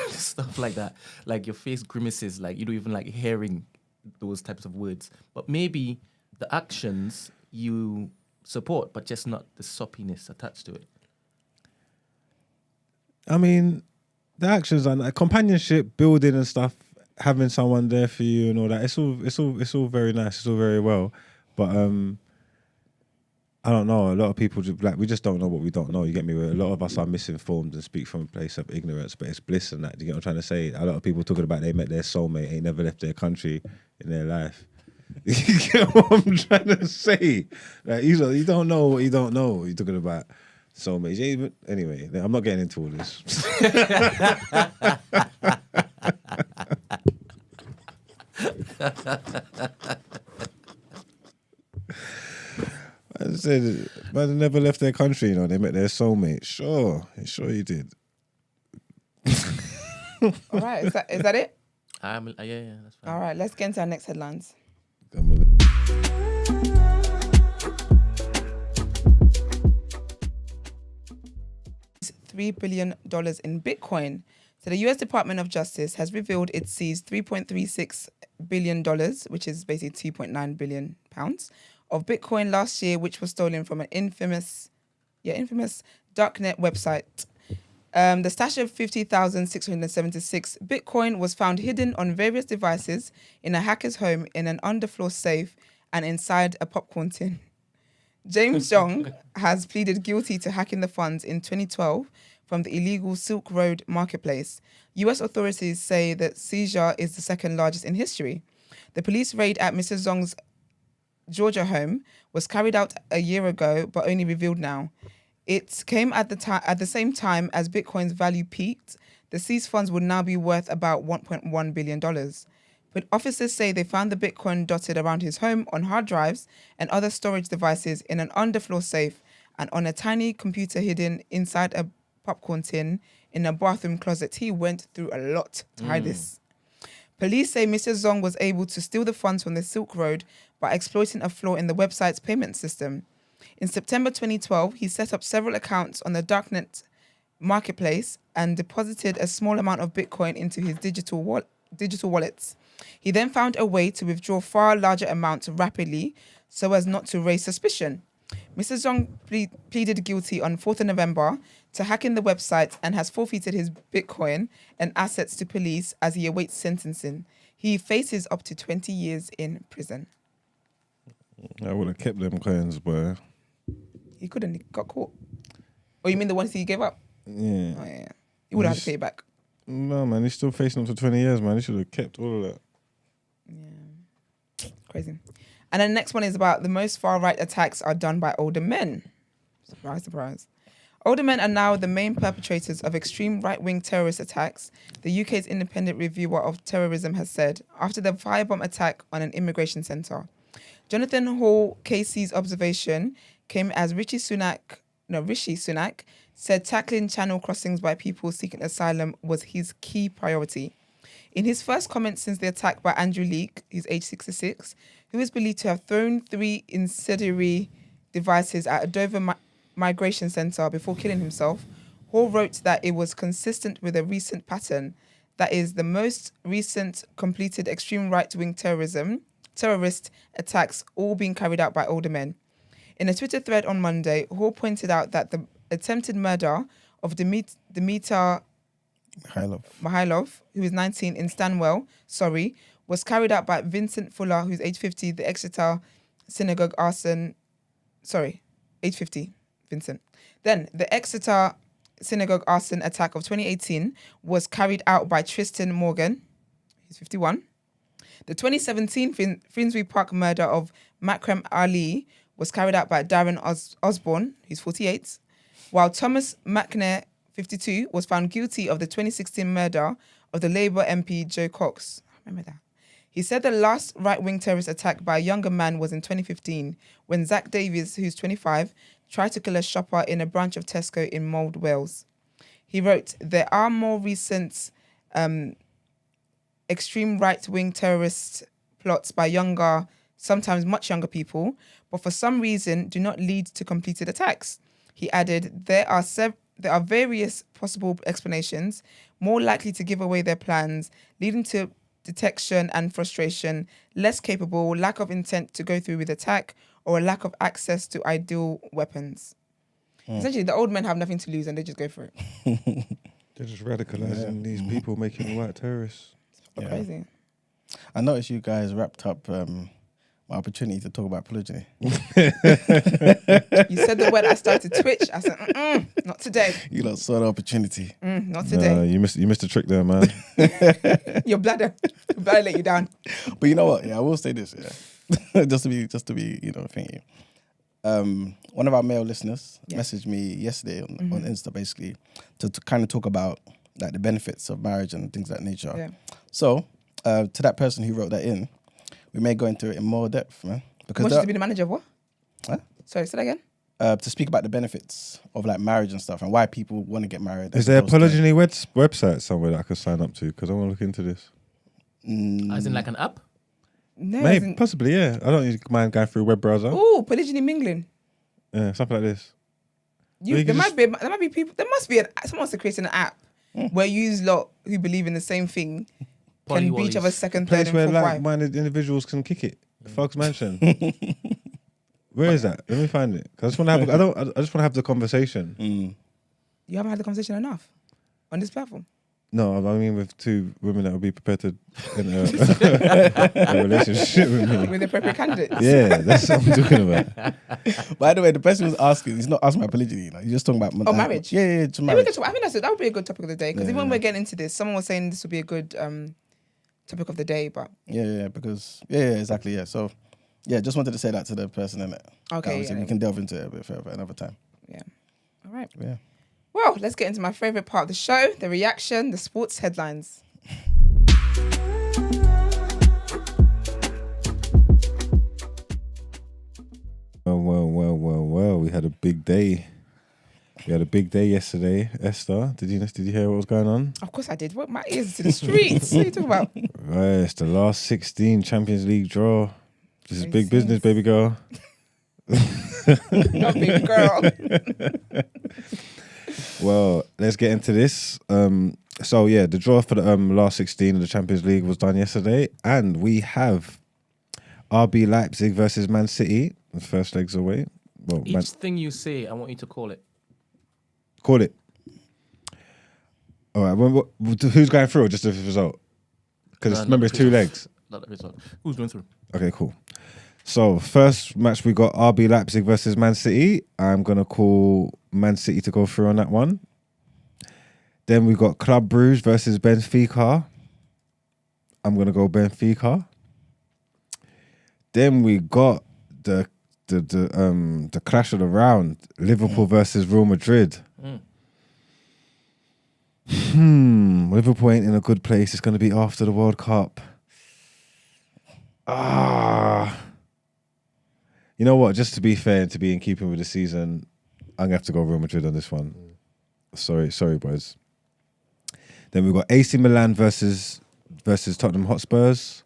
stuff like that, like your face grimaces, like you don't even like hearing those types of words, but maybe the actions you support, but just not the soppiness attached to it. I mean, the actions and companionship, building and stuff, having someone there for you and all that. It's all very nice. It's all very well, but I don't know. A lot of people we just don't know what we don't know. You get me? A lot of us are misinformed and speak from a place of ignorance, but it's bliss and that. Do you get what I'm trying to say? A lot of people talking about they met their soulmate, ain't never left their country in their life. You get what I'm trying to say? Like you don't know what you don't know. You're talking about soulmates. Anyway, I'm not getting into all this. I said, man, never left their country. You know, they met their soulmate. Sure you did. All right, is that it? Yeah, that's fine. All right, let's get into our next headlines. $3 billion in Bitcoin. So the US Department of Justice has revealed it seized $3.36 billion, which is basically 2.9 billion pounds, of Bitcoin last year, which was stolen from an infamous darknet website. The stash of 50,676 Bitcoin was found hidden on various devices in a hacker's home, in an underfloor safe, and inside a popcorn tin. James Jong has pleaded guilty to hacking the funds in 2012 from the illegal Silk Road marketplace. US authorities say that seizure is the second largest in history. The police raid at Mr. Zong's Georgia home was carried out a year ago, but only revealed now. It came at the same time as Bitcoin's value peaked. The seized funds would now be worth about $1.1 billion. But officers say they found the Bitcoin dotted around his home on hard drives and other storage devices in an underfloor safe and on a tiny computer hidden inside a popcorn tin in a bathroom closet. He went through a lot to hide this. Police say Mr. Zong was able to steal the funds from the Silk Road by exploiting a flaw in the website's payment system. In September 2012, he set up several accounts on the darknet marketplace and deposited a small amount of Bitcoin into his digital wallets. He then found a way to withdraw far larger amounts rapidly so as not to raise suspicion. Mr. Zong pleaded guilty on 4th of November to hacking the website and has forfeited his Bitcoin and assets to police as he awaits sentencing. He faces up to 20 years in prison. I would have kept them coins, boy. He couldn't. He got caught. Oh, you mean the ones he gave up? Yeah. Oh, yeah. He would have had to pay it back. No, man, he's still facing up to 20 years, man. He should have kept all of that. Yeah. Crazy. And then the next one is about the most far-right attacks are done by older men. Surprise, surprise. Older men are now the main perpetrators of extreme right-wing terrorist attacks, the UK's independent reviewer of terrorism has said, after the firebomb attack on an immigration centre. Jonathan Hall Casey's observation came as Rishi Sunak said tackling channel crossings by people seeking asylum was his key priority. In his first comment since the attack by Andrew Leake, who's age 66, who is believed to have thrown 3 incendiary devices at a Dover migration centre before killing himself, Hall wrote that it was consistent with a recent pattern, that is, the most recent completed extreme right-wing terrorist attacks all being carried out by older men. In a Twitter thread on Monday, Hall pointed out that the attempted murder of Dimitar Mihailov, who is 19, in Stanwell, Surrey, was carried out by Vincent Fuller, who's age 50, the Exeter synagogue arson... age 50, Vincent. Then, the Exeter synagogue arson attack of 2018 was carried out by Tristan Morgan, who's 51. The 2017 Finsbury Park murder of Makram Ali was carried out by Darren Osborne, who's 48, while Thomas McNair, 52, was found guilty of the 2016 murder of the Labour MP Joe Cox. I remember that. He said the last right-wing terrorist attack by a younger man was in 2015 when Zach Davies, who's 25, tried to kill a shopper in a branch of Tesco in Mold, Wales. He wrote, there are more recent extreme right-wing terrorist plots by younger, sometimes much younger people, but for some reason do not lead to completed attacks. He added, there are various possible explanations, more likely to give away their plans, leading to detection and frustration, less capable, lack of intent to go through with attack, or a lack of access to ideal weapons. Essentially, the old men have nothing to lose and they just go for it. They're just radicalizing these people, making them white terrorists. It's crazy. I noticed you guys wrapped up my opportunity to talk about polygyny. You said the word, I started to twitch. I said, not today. You lot saw the opportunity. Not today. You missed the trick there, man. Your bladder let you down. But you know what? Yeah, I will say this. Yeah, just to be, thank you. One of our male listeners messaged me yesterday on Insta, basically, to kind of talk about like the benefits of marriage and things of that nature. Yeah. So, to that person who wrote that in, we may go into it in more depth, man. Because Want you to be the manager of what? Huh? Sorry, say that again. To speak about the benefits of like marriage and stuff and why people want to get married. Is there a polygyny website somewhere that I could sign up to? Because I want to look into this. As in like an app? No. Maybe, possibly, yeah. I don't mind going through a web browser. Oh, polygyny mingling. Yeah, something like this. There might be people. There must be someone wants to create an app where you lot who believe in the same thing can be each other's second, third, Place and where fourth wife. like-minded individuals can kick it. Fox Mansion. Where is that? Let me find it. 'Cause I just want to have. I just want to have the conversation. You haven't had the conversation enough on this platform. No, I mean with two women that would be prepared to enter a relationship with me. With the appropriate candidates. Yeah, that's what I'm talking about. By the way, the person who's asking, he's not asking about polygyny. Like, he's just talking about marriage. Yeah, just Maybe marriage. I think that would be a good topic of the day because even when we're getting into this, someone was saying this would be a good topic of the day. But Because exactly. Yeah, so just wanted to say that to the person in it. Okay, we can delve into it a bit further another time. Yeah. All right. Yeah. Well, let's get into my favorite part of the show: the reaction, the sports headlines. Well. We had a big day. We had a big day yesterday. Esther, did you hear what was going on? Of course I did. What, my ears to the streets. What are you talking about? Right, it's the last 16 Champions League draw. This is big Faeces. business, baby girl. Not big girl. Well, let's get into this. The draw for the last 16 of the Champions League was done yesterday, and we have RB Leipzig versus Man City. The first leg's away. Well, Each thing you say, I want you to call it. call it. All right. Who's going through, or just the result? Because remember, it's two legs. Not the result. Who's going through? Okay, cool. So first match we got RB Leipzig versus Man City. I'm gonna call Man City to go through on that one. Then we got Club Brugge versus Benfica. I'm gonna go Benfica. Then we got the clash of the round: Liverpool versus Real Madrid. Liverpool ain't in a good place. It's gonna be after the World Cup. You know what? Just to be fair and to be in keeping with the season, I'm gonna have to go Real Madrid on this one. Sorry, boys. Then we've got AC Milan versus Tottenham Hotspurs.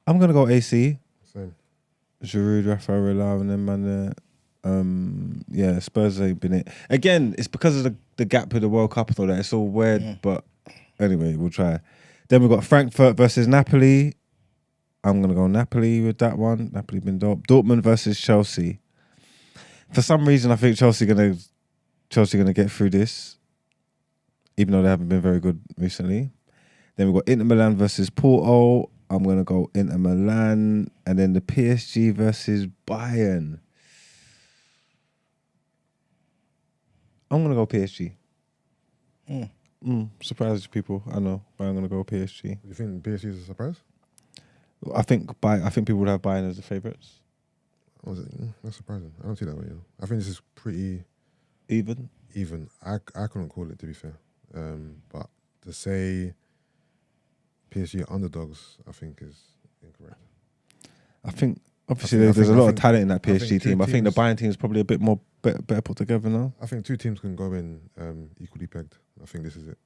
I'm gonna go AC. Same. Giroud, Rafael Varane, and them man. Spurs ain't been it. Again, it's because of the gap with the World Cup and all that. It's all weird, but anyway, we'll try. Then we've got Frankfurt versus Napoli. I'm going to go Napoli with that one. Napoli been dope. Dortmund versus Chelsea. For some reason, I think Chelsea gonna get through this, even though they haven't been very good recently. Then we've got Inter Milan versus Porto. I'm going to go Inter Milan. And then the PSG versus Bayern. I'm going to go PSG. Surprises people, I know, but I'm going to go PSG. You think PSG is a surprise? I think people would have Bayern as the favourites. Was it? That's surprising. I don't see that way. I think this is pretty Even. I couldn't call it, to be fair. But to say PSG are underdogs, I think, is incorrect. I think obviously I there's a think- lot I of think- talent in that I think PSG two team. I think the teams- Bayern team is probably a bit more better put together now. I think 2 teams can go in equally pegged. I think this is it.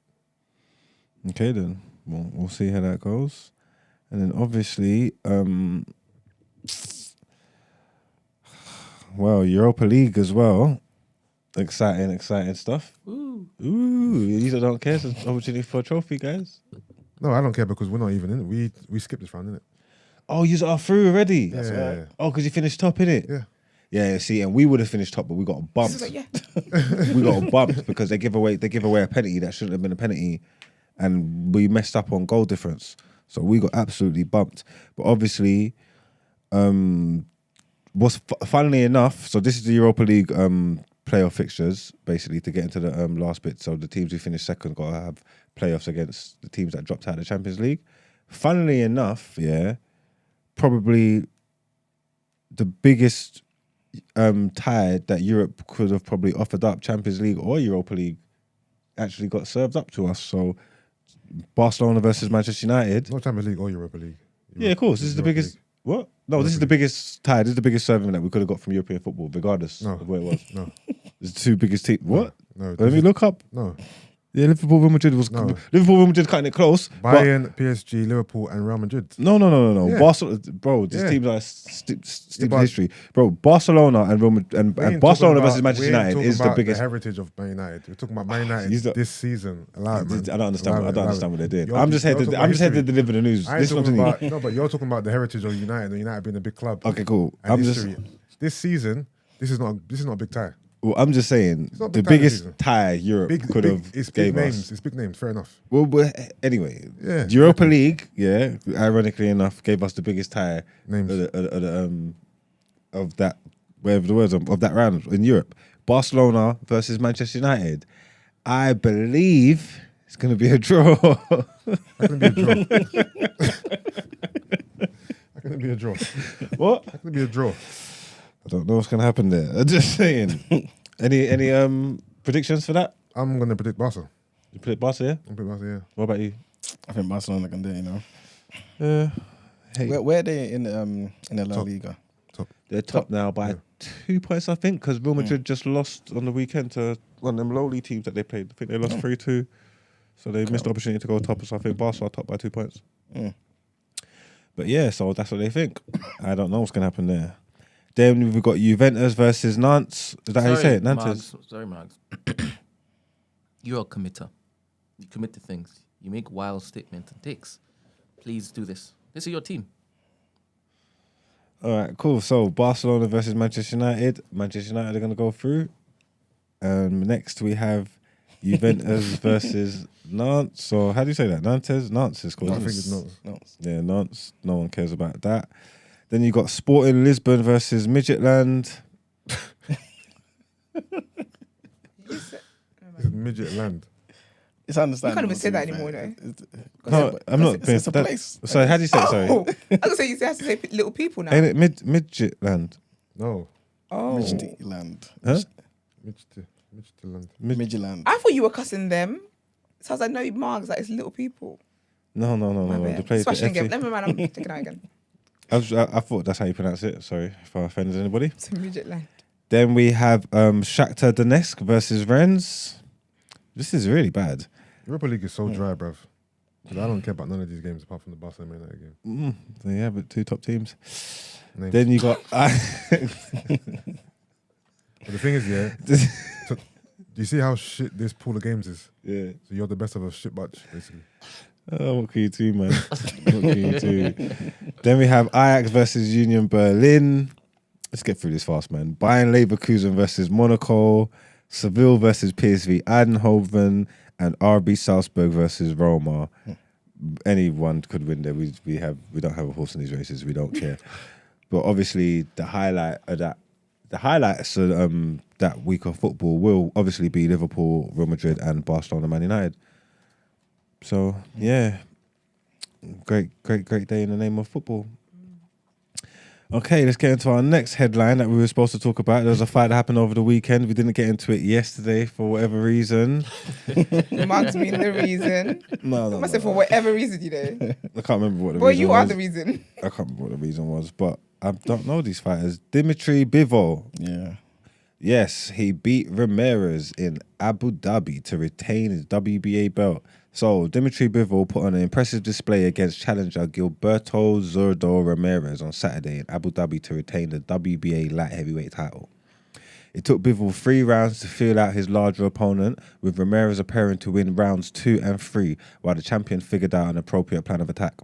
Okay, then we'll see how that goes, and then obviously, well, Europa League as well. Exciting stuff. Ooh. You don't care. It's an opportunity for a trophy, guys. No, I don't care because we're not even in it. We skipped this round, innit? Oh, you are through already. Yeah. Oh, because you finished top in it. Yeah. Yeah, see, and we would have finished top, but we got bumped. This is like, yeah. We got bumped because they give away a penalty that shouldn't have been a penalty, and we messed up on goal difference. So we got absolutely bumped. But obviously, funnily enough, so this is the Europa League playoff fixtures, basically, to get into the last bit. So the teams who finished second got to have playoffs against the teams that dropped out of the Champions League. Funnily enough, yeah, probably the biggest tie that Europe could have probably offered up, Champions League or Europa League, actually got served up to us. So Barcelona versus Manchester United. Not Champions League or Europa League. Yeah, of course. This is the Europa biggest. League. What? No, this is the biggest tie. This is the biggest serving that we could have got from European football, regardless No. of where it was. No. It's the 2 biggest teams. What? No. Let me look up. No. Yeah, Liverpool, Real Madrid was No. Real Madrid cutting it close. but- Bayern, PSG, Liverpool, and Real Madrid. No. Yeah. Barcelona, bro. These Yeah. teams are steeped in but- history, bro. Barcelona and Real Madrid, and We ain't Barcelona talking versus about- Manchester we ain't United talking is the about biggest. The heritage of Man United. We're talking about Man United He's the- this season. Allow it, man. I don't understand. Allow I it, don't allow understand it. what they're doing. You're- I'm just here you're to. talking I'm about just here to history. deliver the news. I ain't Listen to talking me. about, no, but you're talking about the heritage of United. And United being a big club. Okay, cool. And I'm history. just. This season, this is not a big tie. Well, I'm just saying not a the big tie this biggest season. tie Europe could have It's big gave names. us. It's big names. Fair enough. Well, but anyway, Yeah, the Europa League, yeah, ironically enough, gave us the biggest tie Names. of that, whatever the words of that round in Europe. Barcelona versus Manchester United. I believe it's going to be a draw. How can it be a draw? How can it be a draw? What? How can it be a draw? I don't know what's going to happen there. I'm just saying. Any predictions for that? I'm gonna predict Barca. You predict Barca, yeah? I'm predict Barca. Yeah. What about you? I think Barcelona can do it, you know. Hey, Where are they in the La Top. Liga? they're top now by 2 points, I think, because Real Madrid just lost on the weekend to one of them lowly teams that they played. I think they lost 3-2. So they missed the opportunity to go top. So I think Barca are top by 2 points. Mm. But yeah, so that's what they think. I don't know what's going to happen there. Then we've got Juventus versus Nantes. Is that how you say it? Nantes? Sorry, Marks. You're a committer. You commit to things. You make wild statements and takes. Please do this. This is your team. All right, cool. So Barcelona versus Manchester United. Manchester United are going to go through. Next we have Juventus versus Nantes. So how do you say that? Nantes? Nantes is called. I think it's not. No. Yeah, Nantes. No one cares about that. Then you got Sporting Lisbon versus Midgetland. It's midget land. It's understandable. even say to that be anymore, fair. No, I'm not. It's a that- place. Sorry, how do you say it? Sorry. Oh, I was gonna say you have to say little people now. Ain't it Midgetland? No. Oh, Midgetland. Huh? Midget land. Midgetland. I thought you were cussing them. So I was like, no, Margs, like it's little people. No. My The bad. place. Swashing again. Never mind, I'm taking it out again. I thought that's how you pronounce it. Sorry if I offended anybody. It's a midget land. Then we have Shakhtar Donetsk versus Rennes. This is really bad. Europa League is so dry, bruv. 'Cause I don't care about none of these games apart from the Barcelona Man United game. Yeah, but 2 top teams. Names. Then you got. But the thing is, yeah. So, do you see how shit this pool of games is? Yeah. So you're the best of a shit batch, basically. Oh, what can you do, man? What can you do? Then we have Ajax versus Union Berlin. Let's get through this fast, man. Bayern Leverkusen versus Monaco. Seville versus PSV Eindhoven. And RB Salzburg versus Roma. Anyone could win there. We don't have a horse in these races. We don't care. But obviously, the highlights of that week of football will obviously be Liverpool, Real Madrid, and Barcelona, Man United. So yeah, great day in the name of football. Okay, let's get into our next headline that we were supposed to talk about. There was a fight that happened over the weekend. We didn't get into it yesterday for whatever reason. Mark's being the reason. No. I must say for whatever reason, I can't remember what the Boy, reason you was. are the reason. I can't remember what the reason was, but I don't know these fighters. Dimitri Bivol. Yeah. Yes, he beat Ramirez in Abu Dhabi to retain his WBA belt. So, Dimitri Bivol put on an impressive display against challenger Gilberto Zurdo Ramirez on Saturday in Abu Dhabi to retain the WBA light heavyweight title. It took Bivol 3 rounds to feel out his larger opponent, with Ramirez appearing to win rounds 2 and 3, while the champion figured out an appropriate plan of attack.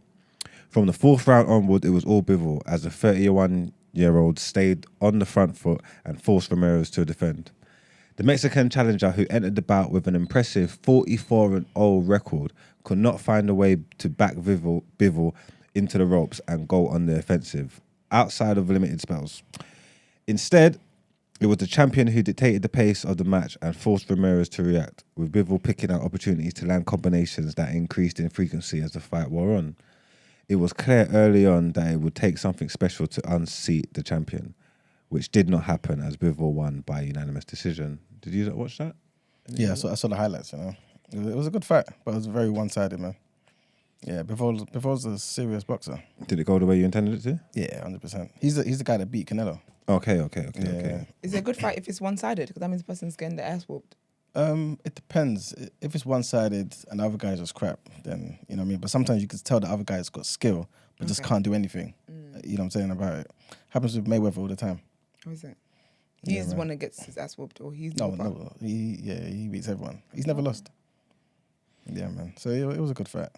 From the 4th round onward, it was all Bivol, as the 31-year-old stayed on the front foot and forced Ramirez to defend. The Mexican challenger, who entered the bout with an impressive 44-0 record, could not find a way to back Bivol into the ropes and go on the offensive, outside of limited spells. Instead, it was the champion who dictated the pace of the match and forced Ramirez to react, with Bivol picking out opportunities to land combinations that increased in frequency as the fight wore on. It was clear early on that it would take something special to unseat the champion, which did not happen as Bivol won by unanimous decision. Did you watch that? Yeah, I saw the highlights, you know. It was a good fight, but it was very one-sided, man. Yeah, Bivol's a serious boxer. Did it go the way you intended it to? Yeah, 100%. He's the guy that beat Canelo. Okay. Is it a good fight if it's one-sided? Because that means the person's getting their ass whooped. It depends. If it's one-sided and the other guy's just crap, then, you know what I mean? But sometimes you can tell the other guy's got skill, but just can't do anything. You know what I'm saying about it? Happens with Mayweather all the time. How is it? He's the one that gets his ass whooped, or he's No. He beats everyone. He's never lost. Yeah, man. So it was a good fight.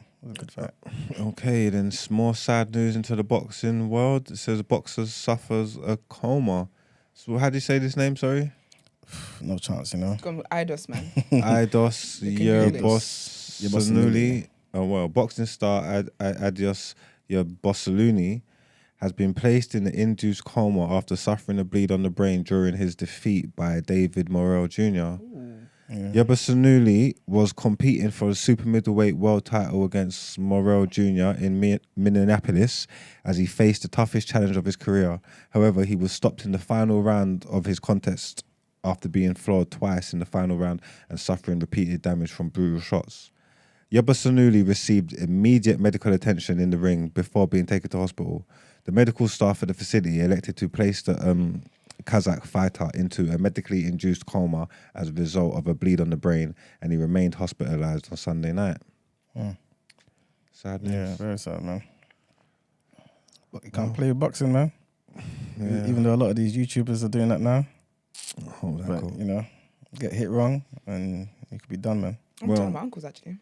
Okay, then more sad news into the boxing world. It says boxer suffers a coma. So how do you say this name, sorry? No chance, you know. Gone with Eidos, man. Eidos Yerbosanuli. Oh, well, boxing star Eidos Yerbosanuli has been placed in an induced coma after suffering a bleed on the brain during his defeat by David Morrell Jr. Yerbosanuli was competing for the super middleweight world title against Morrell Jr. in Minneapolis as he faced the toughest challenge of his career. However, he was stopped in the final round of his contest after being floored twice in the final round and suffering repeated damage from brutal shots. Yerbosanuli received immediate medical attention in the ring before being taken to hospital. The medical staff at the facility elected to place the Kazakh fighter into a medically induced coma as a result of a bleed on the brain, and he remained hospitalized on Sunday night. Sad news. Yeah, very sad, man. But you can't play with boxing, man. Yeah. Even though a lot of these YouTubers are doing that now. Oh, that But, cool. you know, get hit wrong and you could be done, man. I'm Well- telling my uncles, actually.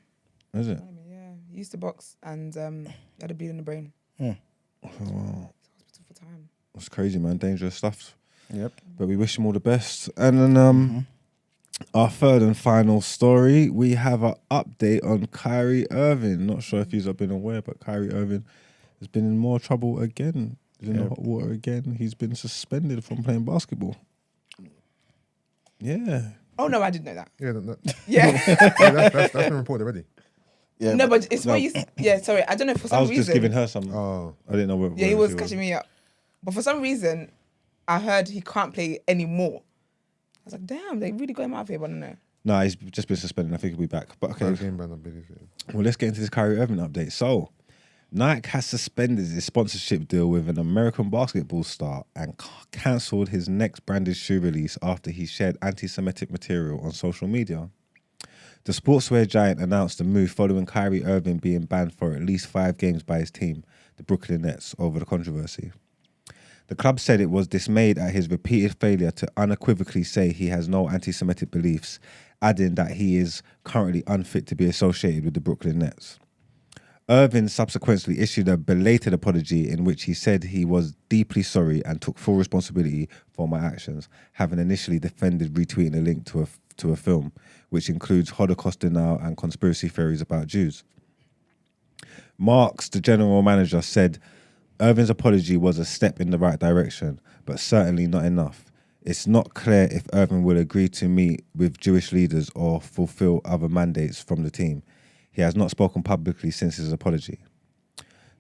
Is it? Yeah, he used to box and he had a bleed in the brain. Oh, wow. Hospital for time. It's crazy, man. Dangerous stuff. Yep. But we wish him all the best. And then our third and final story, we have an update on Kyrie Irving. Not sure if you've been aware, but Kyrie Irving has been in more trouble again. He's in the hot water again. He's been suspended from playing basketball. Yeah. Oh, no, I didn't know that. Yeah, Yeah. that's been reported already. Yeah, No, but it's what you... Yeah, sorry. I don't know, for some I was reason... just giving her some. Oh, I didn't know what. Yeah, he was catching me up. But for some reason, I heard he can't play anymore. I was like, damn, they really got him out of here, but I don't know. No, he's just been suspended. I think he'll be back. But okay. game ban, I believe it. Well, let's get into this Kyrie Irving update. So, Nike has suspended his sponsorship deal with an American basketball star and cancelled his next branded shoe release after he shared anti-Semitic material on social media. The sportswear giant announced the move following Kyrie Irving being banned for at least 5 games by his team, the Brooklyn Nets, over the controversy. The club said it was dismayed at his repeated failure to unequivocally say he has no anti-Semitic beliefs, adding that he is currently unfit to be associated with the Brooklyn Nets. Irving subsequently issued a belated apology in which he said he was deeply sorry and took full responsibility for my actions, having initially defended retweeting a link to a film, which includes Holocaust denial and conspiracy theories about Jews. Marks, the general manager, said Irving's apology was a step in the right direction, but certainly not enough. It's not clear if Irving will agree to meet with Jewish leaders or fulfill other mandates from the team. He has not spoken publicly since his apology.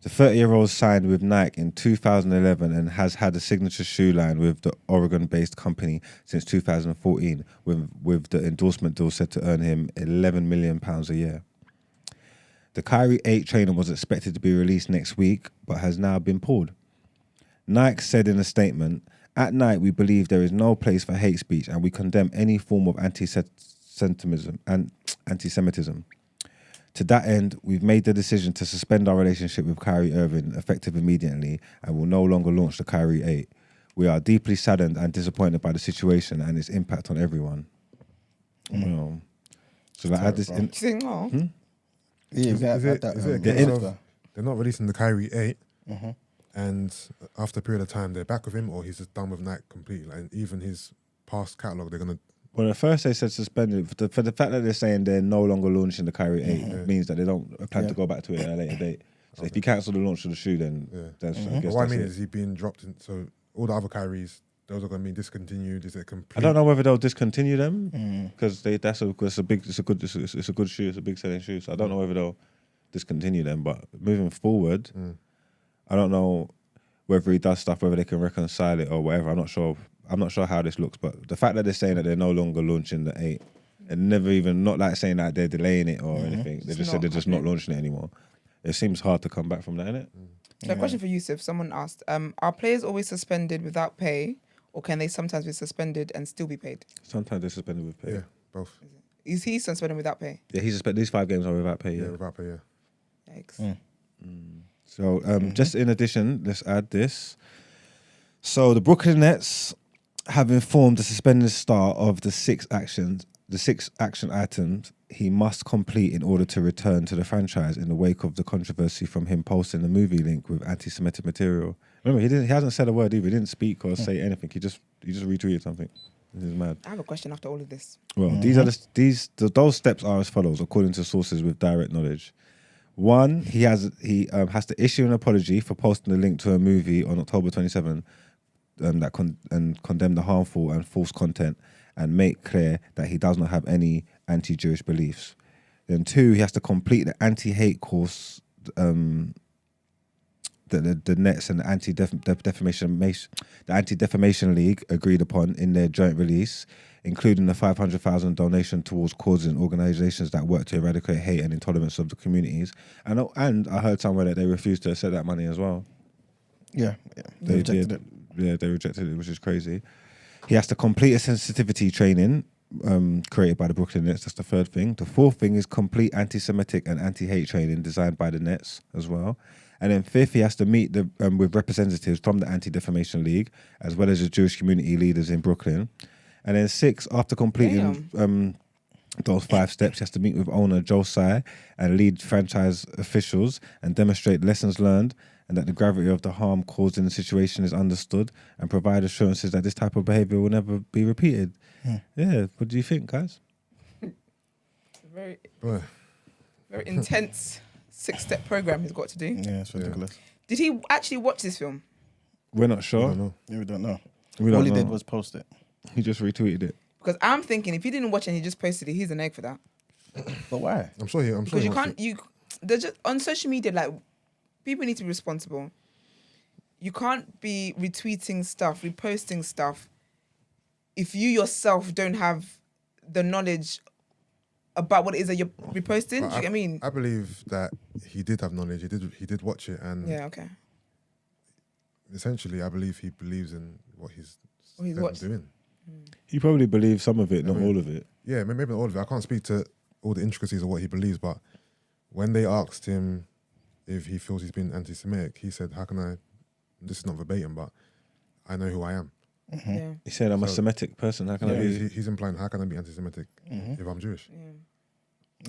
The 30-year-old signed with Nike in 2011 and has had a signature shoe line with the Oregon-based company since 2014, with the endorsement deal set to earn him £11 million a year. The Kyrie 8 trainer was expected to be released next week, but has now been pulled. Nike said in a statement, "At Nike, we believe there is no place for hate speech and we condemn any form of anti-Semitism. To that end, we've made the decision to suspend our relationship with Kyrie Irving effective immediately and will no longer launch the Kyrie 8. We are deeply saddened and disappointed by the situation and its impact on everyone." Well, so like, Do you think, oh, Yeah, Is it a case in- of they're not releasing the Kyrie 8, and after a period of time they're back with him, or he's just done with Nike completely? Like, even his past catalogue, they're gonna. Well, at first they said suspended. For the fact that they're saying they're no longer launching the Kyrie 8 means that they don't plan to go back to it at a later date. So if you cancel the launch of the shoe, then that's, I But guess what I that's mean it. is he being dropped in. So all the other Kyries, those are going to be discontinued. Is it complete? I don't know whether they'll discontinue them because it's a good shoe. It's a big selling shoe. So I don't know whether they'll discontinue them. But moving forward, I don't know whether he does stuff, whether they can reconcile it or whatever. I'm not sure. I'm not sure how this looks, but the fact that they're saying that they're no longer launching the 8 and never even, not like saying that they're delaying it or anything. They just said they're just not launching it anymore. It seems hard to come back from that, innit? So a question for Yusuf. Someone asked, are players always suspended without pay, or can they sometimes be suspended and still be paid? Sometimes they're suspended with pay. Yeah, both. Is he suspended without pay? Yeah, he's suspended. These 5 games are without pay. Yeah, Yeah. without pay. Yeah. Yikes. So just in addition, let's add this. So the Brooklyn Nets have informed the suspended star of the 6 action items he must complete in order to return to the franchise in the wake of the controversy from him posting a movie link with anti-Semitic material. Remember, he hasn't said a word either. He didn't speak or say anything. He just retweeted something. This is mad. I have a question after all of this. Well, those steps are as follows, according to sources with direct knowledge. 1, he has to issue an apology for posting a link to a movie on October 27 that condemn the harmful and false content and make clear that he does not have any anti-Jewish beliefs. Then 2, he has to complete the anti-hate course that the Nets and the Anti-Defamation League agreed upon in their joint release, including the $500,000 donation towards causes and organisations that work to eradicate hate and intolerance of the communities. And I heard somewhere that they refused to accept that money as well. Yeah. They rejected did. Yeah, they rejected it, which is crazy. He has to complete a sensitivity training created by the Brooklyn Nets. That's the 3rd thing. The 4th thing is complete anti-Semitic and anti-hate training designed by the Nets as well. And then 5th, he has to meet with representatives from the Anti-Defamation League as well as the Jewish community leaders in Brooklyn. And then 6, after completing those 5 steps, he has to meet with owner Joe Tsai and lead franchise officials and demonstrate lessons learned and that the gravity of the harm caused in the situation is understood and provide assurances that this type of behaviour will never be repeated. Yeah, what do you think, guys? Very, Boy. very intense 6-step program he's got to do. Yeah, it's ridiculous. Did he actually watch this film? We're not I sure. don't know. Yeah, we don't know. We don't All he know. did was post it. He just retweeted it. Because I'm thinking if he didn't watch it and he just posted it, he's an egg for that. But why? I'm sure he. Because you wants can't, they're just on social media, like, people need to be responsible. You can't be retweeting stuff, reposting stuff if you yourself don't have the knowledge about what it is that you're reposting. Do you get what I mean? I believe that he did have knowledge. He did watch it, and Yeah, okay. essentially, I believe he believes in what he's watched. doing. He probably believes some of it, not all of it. Yeah, maybe not all of it. I can't speak to all the intricacies of what he believes, but when they asked him if he feels he's been anti-Semitic, he said, "How can I?" This is not verbatim, but I know who I am. Yeah. He said, "I'm a Semitic person. How can I be?" He's implying, how can I be anti-Semitic if I'm Jewish?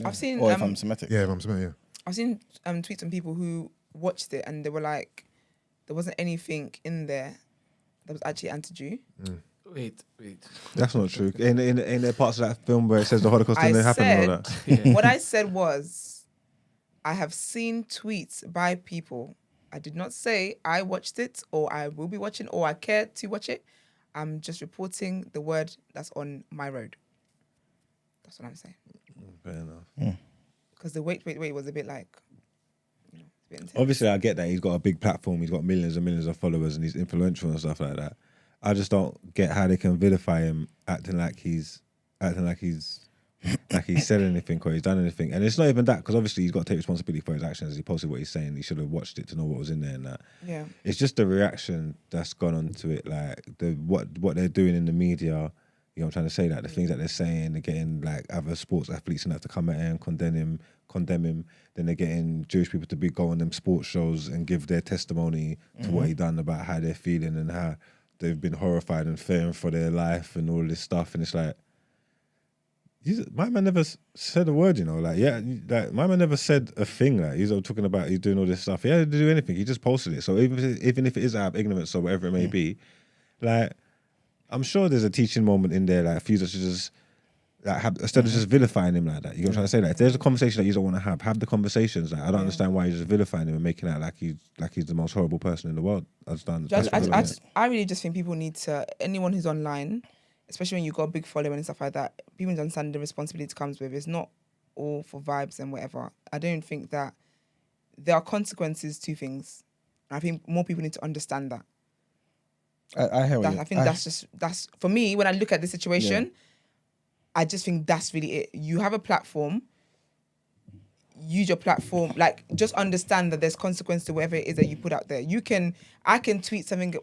I've seen Or if I'm Semitic. Yeah, if I'm Semitic, yeah. I've seen tweets from people who watched it and they were like, there wasn't anything in there that was actually anti-Jew. Wait. That's not true. In there parts of that film where it says the Holocaust didn't happen and all that. What I said was, I have seen tweets by people. I did not say I watched it or I will be watching or I care to watch it. I'm just reporting the word that's on my road. That's what I'm saying. Fair enough. Because the wait was a bit like, Obviously, I get that he's got a big platform. He's got millions and millions of followers, and he's influential and stuff like that. I just don't get how they can vilify him, acting like he's said anything or he's done anything. And it's not even that, because obviously he's got to take responsibility for his actions. He posted what he's saying. He should have watched it to know what was in there and that. Yeah. It's just the reaction that's gone onto it, like what they're doing in the media. You know what I'm trying to say? Like the things that they're saying, they're getting like other sports athletes and have to come at him, condemn him. Then they're getting Jewish people to go on them sports shows and give their testimony to what he done about how they're feeling and how they've been horrified and fearing for their life and all this stuff. And it's like, my man never said a word, you know. Like, my man never said a thing. Like, he's all talking about he's doing all this stuff. He hadn't to do anything. He just posted it. So even if it is out of ignorance or whatever it may be, like, I'm sure there's a teaching moment in there. Like, a few that should just like instead of just vilifying him like that. You know what I'm trying to say? Like, if there's a conversation that you don't want to have the conversations. Like, I don't understand why you're just vilifying him and making out like he's the most horrible person in the world. I really just think people need to, anyone who's online, especially when you've got a big following and stuff like that, people need to understand the responsibility comes with. It's not all for vibes and whatever. I don't think that there are consequences to things. I think more people need to understand that. I hear you. I think that's for me, when I look at the situation, I just think that's really it. You have a platform, use your platform, like, just understand that there's consequence to whatever it is that you put out there. I can tweet something,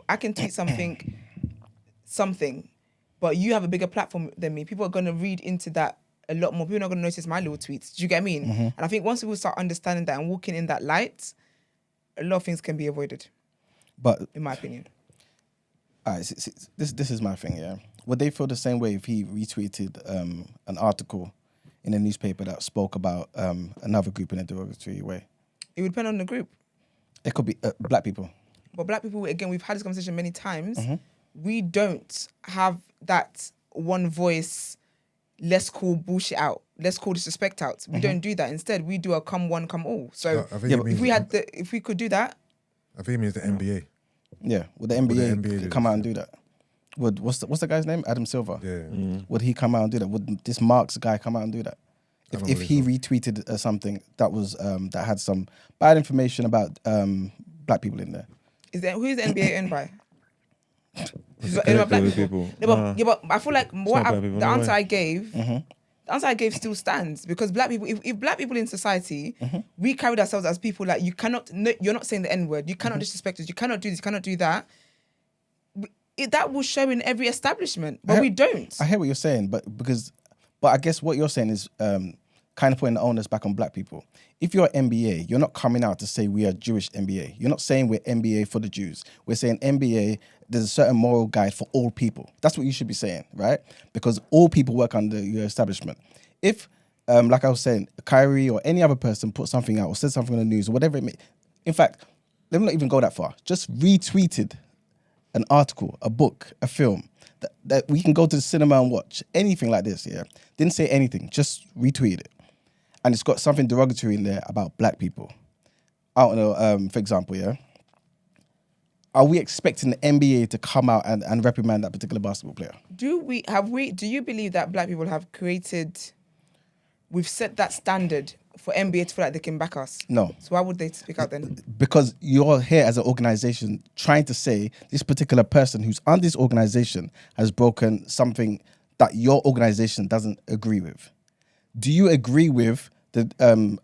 but you have a bigger platform than me. People are going to read into that a lot more. People are not going to notice my little tweets. Do you get what I mean? And I think once people start understanding that and walking in that light, a lot of things can be avoided. But in my opinion. All right, this is my thing, yeah. Would they feel the same way if he retweeted an article in a newspaper that spoke about another group in a derogatory way? It would depend on the group. It could be black people. But black people, again, we've had this conversation many times. We don't have that one voice, let's call bullshit out, let's call disrespect out. We don't do that. Instead, we do a come one, come all. So if we could do that. I think it means the NBA. Yeah, would the NBA come out and do that? What's the guy's name? Adam Silver. Yeah. Would he come out and do that? Would this Marks guy come out and do that? If he retweeted something that was that had some bad information about black people in there. Who's the NBA owned by? Black people. But I feel like the answer I gave. The answer I gave still stands, because black people, if black people in society, we carried ourselves as people like, you're not saying the N-word, you cannot disrespect us, you cannot do this, you cannot do that. That will show in every establishment, but we don't. I hear what you're saying, but I guess what you're saying is kind of putting the onus back on black people. If you're NBA, you're not coming out to say we are Jewish NBA. You're not saying we're NBA for the Jews. We're saying NBA, there's a certain moral guide for all people. That's what you should be saying, right? Because all people work under your establishment. If, like I was saying, Kyrie or any other person put something out or said something on the news or whatever it may, in fact, let me not even go that far. Just retweeted an article, a book, a film that we can go to the cinema and watch. Anything like this, yeah? Didn't say anything, just retweeted it. And it's got something derogatory in there about black people. I don't know, for example, yeah? Are we expecting the NBA to come out and reprimand that particular basketball player? Do you believe that black people have we've set that standard for NBA to feel like they can back us? No. So why would they speak out then? Because you're here as an organization trying to say this particular person who's on this organization has broken something that your organization doesn't agree with. Do you agree with a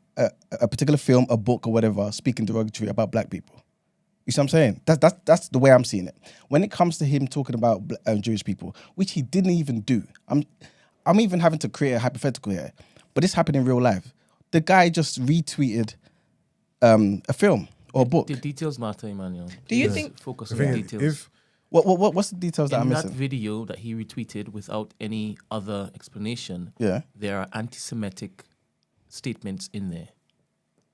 particular film, a book or whatever speaking derogatory about black people? You see what I'm saying? That's the way I'm seeing it. When it comes to him talking about Jewish people, which he didn't even do, I'm even having to create a hypothetical here, but this happened in real life. The guy just retweeted a film or a book. The details matter, Emmanuel. Do you think... Focus on the details. What's the details that I'm missing? In that video that he retweeted without any other explanation, there are anti-Semitic statements in there.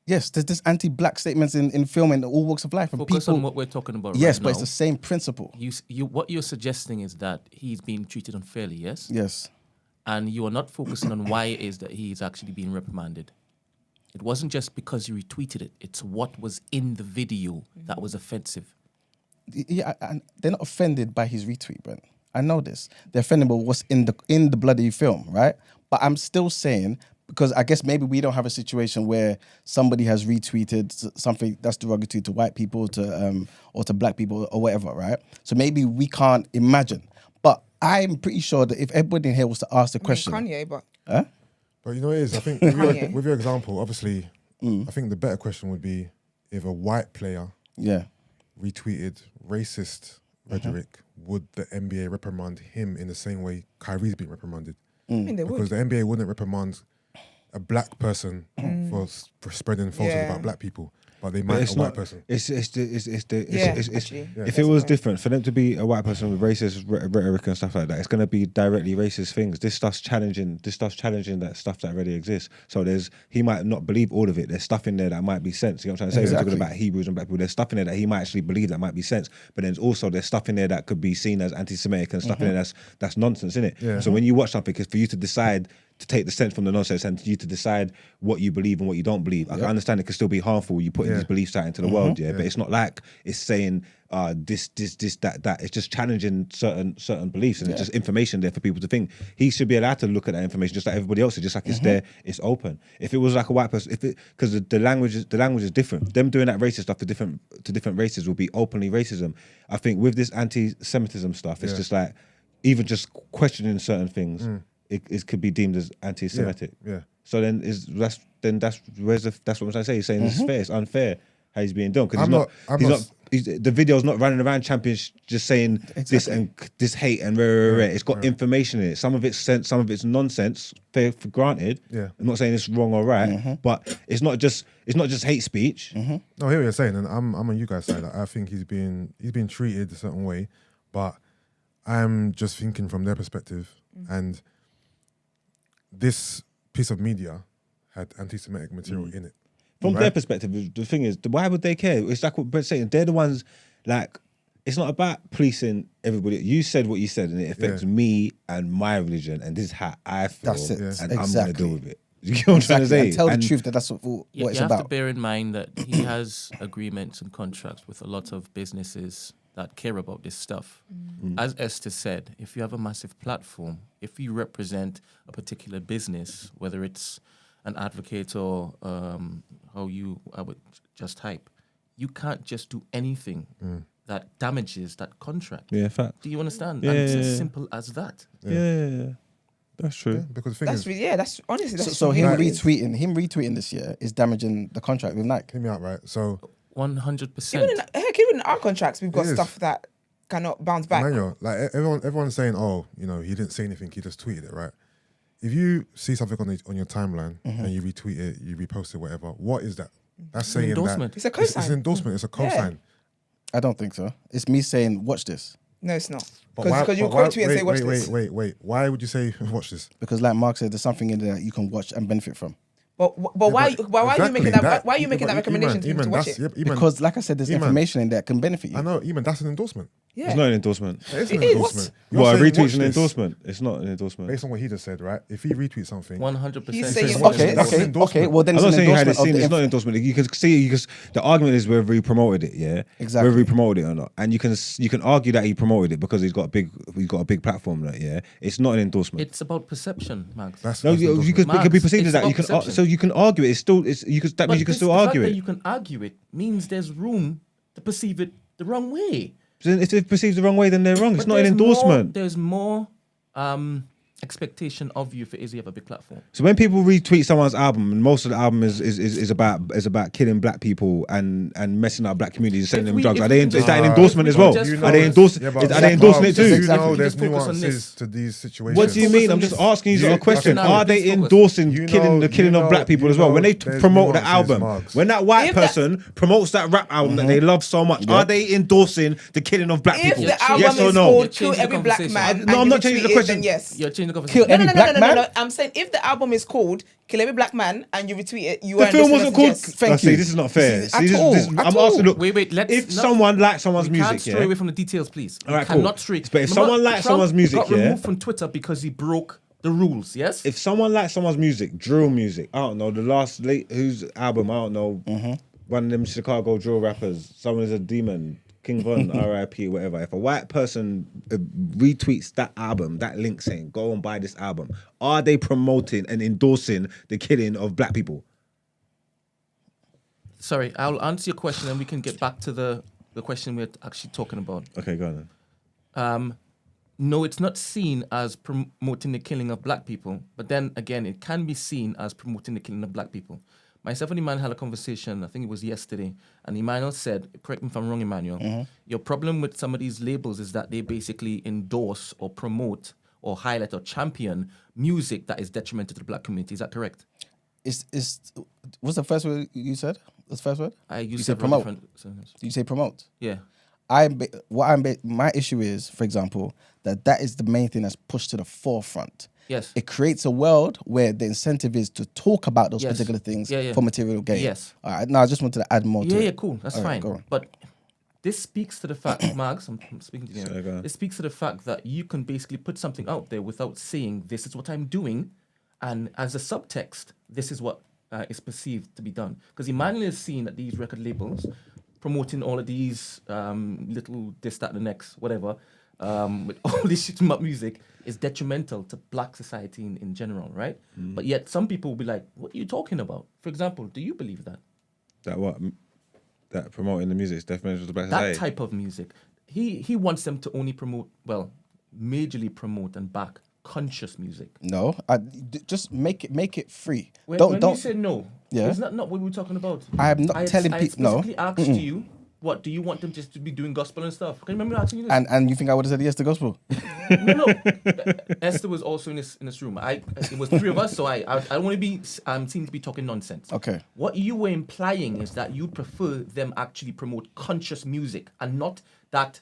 Yes, there's this anti-black statements in film and all walks of life. And Focus on what we're talking about right now. Yes, but it's the same principle. What you're suggesting is that he's being treated unfairly, yes? Yes. And you are not focusing on why it is that he's actually being reprimanded. It wasn't just because you retweeted it. It's what was in the video that was offensive. Yeah, and they're not offended by his retweet, Brent. I know this. They're offended by what's in the bloody film, right? But I'm still saying because I guess maybe we don't have a situation where somebody has retweeted something that's derogatory to white people, or to black people or whatever, right? So maybe we can't imagine. But I'm pretty sure that if everybody in here was to ask the question, Kanye, but But you know what it is? I think Kanye. with your example, obviously, I think the better question would be if a white player retweeted racist rhetoric, would the NBA reprimand him in the same way Kyrie's been reprimanded? I mean, they Because would. the NBA wouldn't reprimand a black person for spreading falsehoods about black people, but they might a white person. Actually. If it was different for them to be a white person with racist rhetoric and stuff like that, it's going to be directly racist things. This stuff's challenging that stuff that already exists. So he might not believe all of it. There's stuff in there that might be sense. You know what I'm trying to say? We're talking about Hebrews and black people. There's stuff in there that he might actually believe that might be sense. But then there's stuff in there that could be seen as anti-Semitic and stuff in there that's nonsense, innit? Yeah. So when you watch something, it's for you to decide to take the sense from the nonsense and you to decide what you believe and what you don't believe. I can understand it can still be harmful. You put these beliefs out into the world, but it's not like it's saying this, that. It's just challenging certain beliefs and it's just information there for people to think. He should be allowed to look at that information just like everybody else. It's just like it's there, it's open. If it was like a white person, because the language is different. Them doing that racist stuff to different races will be openly racism. I think with this anti-Semitism stuff, it's just like even just questioning certain things. It could be deemed as anti-Semitic. Yeah. So then that's what I'm trying to say. He's saying this is fair. It's unfair how he's being done because the video's not running around champions just saying this and this hate and rare. It's got information in it. Some of it's sense, some of it's nonsense. For granted. Yeah. I'm not saying it's wrong or right, but it's not just hate speech. No, I hear what you're saying, and I'm on you guys' side. I think he's been treated a certain way, but I'm just thinking from their perspective and. This piece of media had anti-Semitic material in it. From their perspective, the thing is, why would they care? It's like what Brett's saying. They're the ones, like, it's not about policing everybody. You said what you said, and it affects me and my religion, and this is how I feel. That's it. And Exactly. I'm going to deal with it. You know what I'm trying to say? And tell the truth that that's what it's You have about. to bear in mind that he has agreements and contracts with a lot of businesses that care about this stuff. As Esther said, if you have a massive platform, if you represent a particular business, whether it's an advocate or I would just hype, you can't just do anything that damages that contract. Yeah, fact. Do you understand? Yeah, And it's yeah, as yeah. simple as that. Yeah. That's true. Because the thing is, That's honestly that's So him really retweeting this year is damaging the contract with Nike. hear me out, right? So 100%. even in our contracts, we've got It is. stuff that cannot bounce back. Emmanuel, like everyone's saying, oh, he didn't say anything, he just tweeted it, right? If you see something on your timeline and you retweet it, you repost it, whatever, what is that? That's saying endorsement. that It's a cosign. It's an endorsement. It's a cosign. I don't think so. It's me saying, watch this. No, it's not. But why- Because you but quote why- tweet and say, watch this. Wait. Why would you say watch this? Because like Mark said, there's something in there that you can watch and benefit from. But why are you making that? Why are you making that recommendation to him to watch it? Because like I said, there's information in there that can benefit you. I know, Eman, that's an endorsement. Yeah. It's not an endorsement. It's an It is. endorsement. Well, a You're saying, retweet's watch an this. endorsement. It's not an endorsement. Based on what he just said, right? If he retweets something, 100%. He's He saying says, watch okay, this. that's an endorsement. Well then I'm it's not an saying you had it endorsement seen. of It's the not an endorsement. You can see because the argument is whether he promoted it, yeah. Exactly. Whether he promoted it or not, and you can argue that he promoted it because he's got a big platform, that yeah. It's not an endorsement. It's about perception, Max. that's No, an you endorsement. could, it could be Max, perceived as it's that. about You can perception. so you can argue it. It's still that means you can still the argue fact it. that you can argue it means there's room to perceive it the wrong way. So then if they perceive the wrong way, then they're wrong. It's But not an there's endorsement. There's more expectation of you if it is you have a big platform. So when people retweet someone's album, and most of the album is about killing black people and messing up black communities, sending them drugs, is that an endorsement as well? Are they endorsing? Are they endorsing it too? You Exactly. know, You there's just focus on nuances this. to these situations. What do you Focus mean? on I'm just this. asking you a question. now, Are they please focus. endorsing You killing know- of black people you as well? When they know there's promote the nuances, album, Marks. when that white If that- person promotes that rap album that they love so much, are they endorsing the killing of black If people? the album Yes or is no? called You're "Kill changing Every the Black conversation. Man," No, I'm and not you changing the retweet it, question. then yes. You're changing the Kill conversation. every black man? I'm saying if the album is called "Kill Every Black Man" and you retweet it, you The are film endorsing wasn't us, called. yes. Thank See, you. this is not fair. At See, this all, is. at I'm all. asking. Look, Wait, let's if no, someone likes someone's we can't music, stray yeah. away from the details, please. All right, We cannot cool. stray. But if Remember, someone likes Trump someone's music, got yeah? removed from Twitter because he broke the rules. Yes. If someone likes someone's music, drill music, I don't know, whose album, I don't know, one of them Chicago drill rappers, someone is a demon, King Von, R.I.P. whatever. If a white person retweets that album, that link saying go and buy this album, are they promoting and endorsing the killing of black people? Sorry, I'll answer your question and we can get back to the question we're actually talking about. Okay, go on then. No, it's not seen as promoting the killing of black people, but then again, it can be seen as promoting the killing of black people. Myself and Emmanuel had a conversation, I think it was yesterday, and Emmanuel said, correct me if I'm wrong, Emmanuel, your problem with some of these labels is that they basically endorse or promote or highlight or champion music that is detrimental to the black community. Is that correct? What's the first word you said? What's the first word? I use You say several promote. different synonyms. You say promote. Yeah. My issue is, for example, that is the main thing that's pushed to the forefront. Yes. It creates a world where the incentive is to talk about those Yes. particular things Yeah, yeah. for material gain. Yes. All right. Now I just wanted to add more to Yeah, it. yeah, cool. That's All right, fine. go on. But this speaks to the fact, Margs, I'm speaking to you. Sorry, go on. It speaks to the fact that you can basically put something out there without saying, this is what I'm doing. And as a subtext, this is what is perceived to be done. Because Emmanuel is seen at these record labels promoting all of these little this, that, the next, whatever, with all this shoot 'em up music is detrimental to black society in general, right? But yet some people will be like, what are you talking about? For example, do you believe that? That what? That promoting the music is detrimental to black That society? type of music. He wants them to only promote, well, majorly promote and back conscious music. No, just make it free. When don't. you say no, Yeah. is that not what we were talking about? I am not telling I people. No. specifically asked you, what, do you want them just to be doing gospel and stuff? Can you remember asking you this? And you think I would have said yes to gospel? No. Esther was also in this room. It was three of us, so I don't want to be seem to be talking nonsense. Okay. What you were implying is that you prefer them actually promote conscious music and not that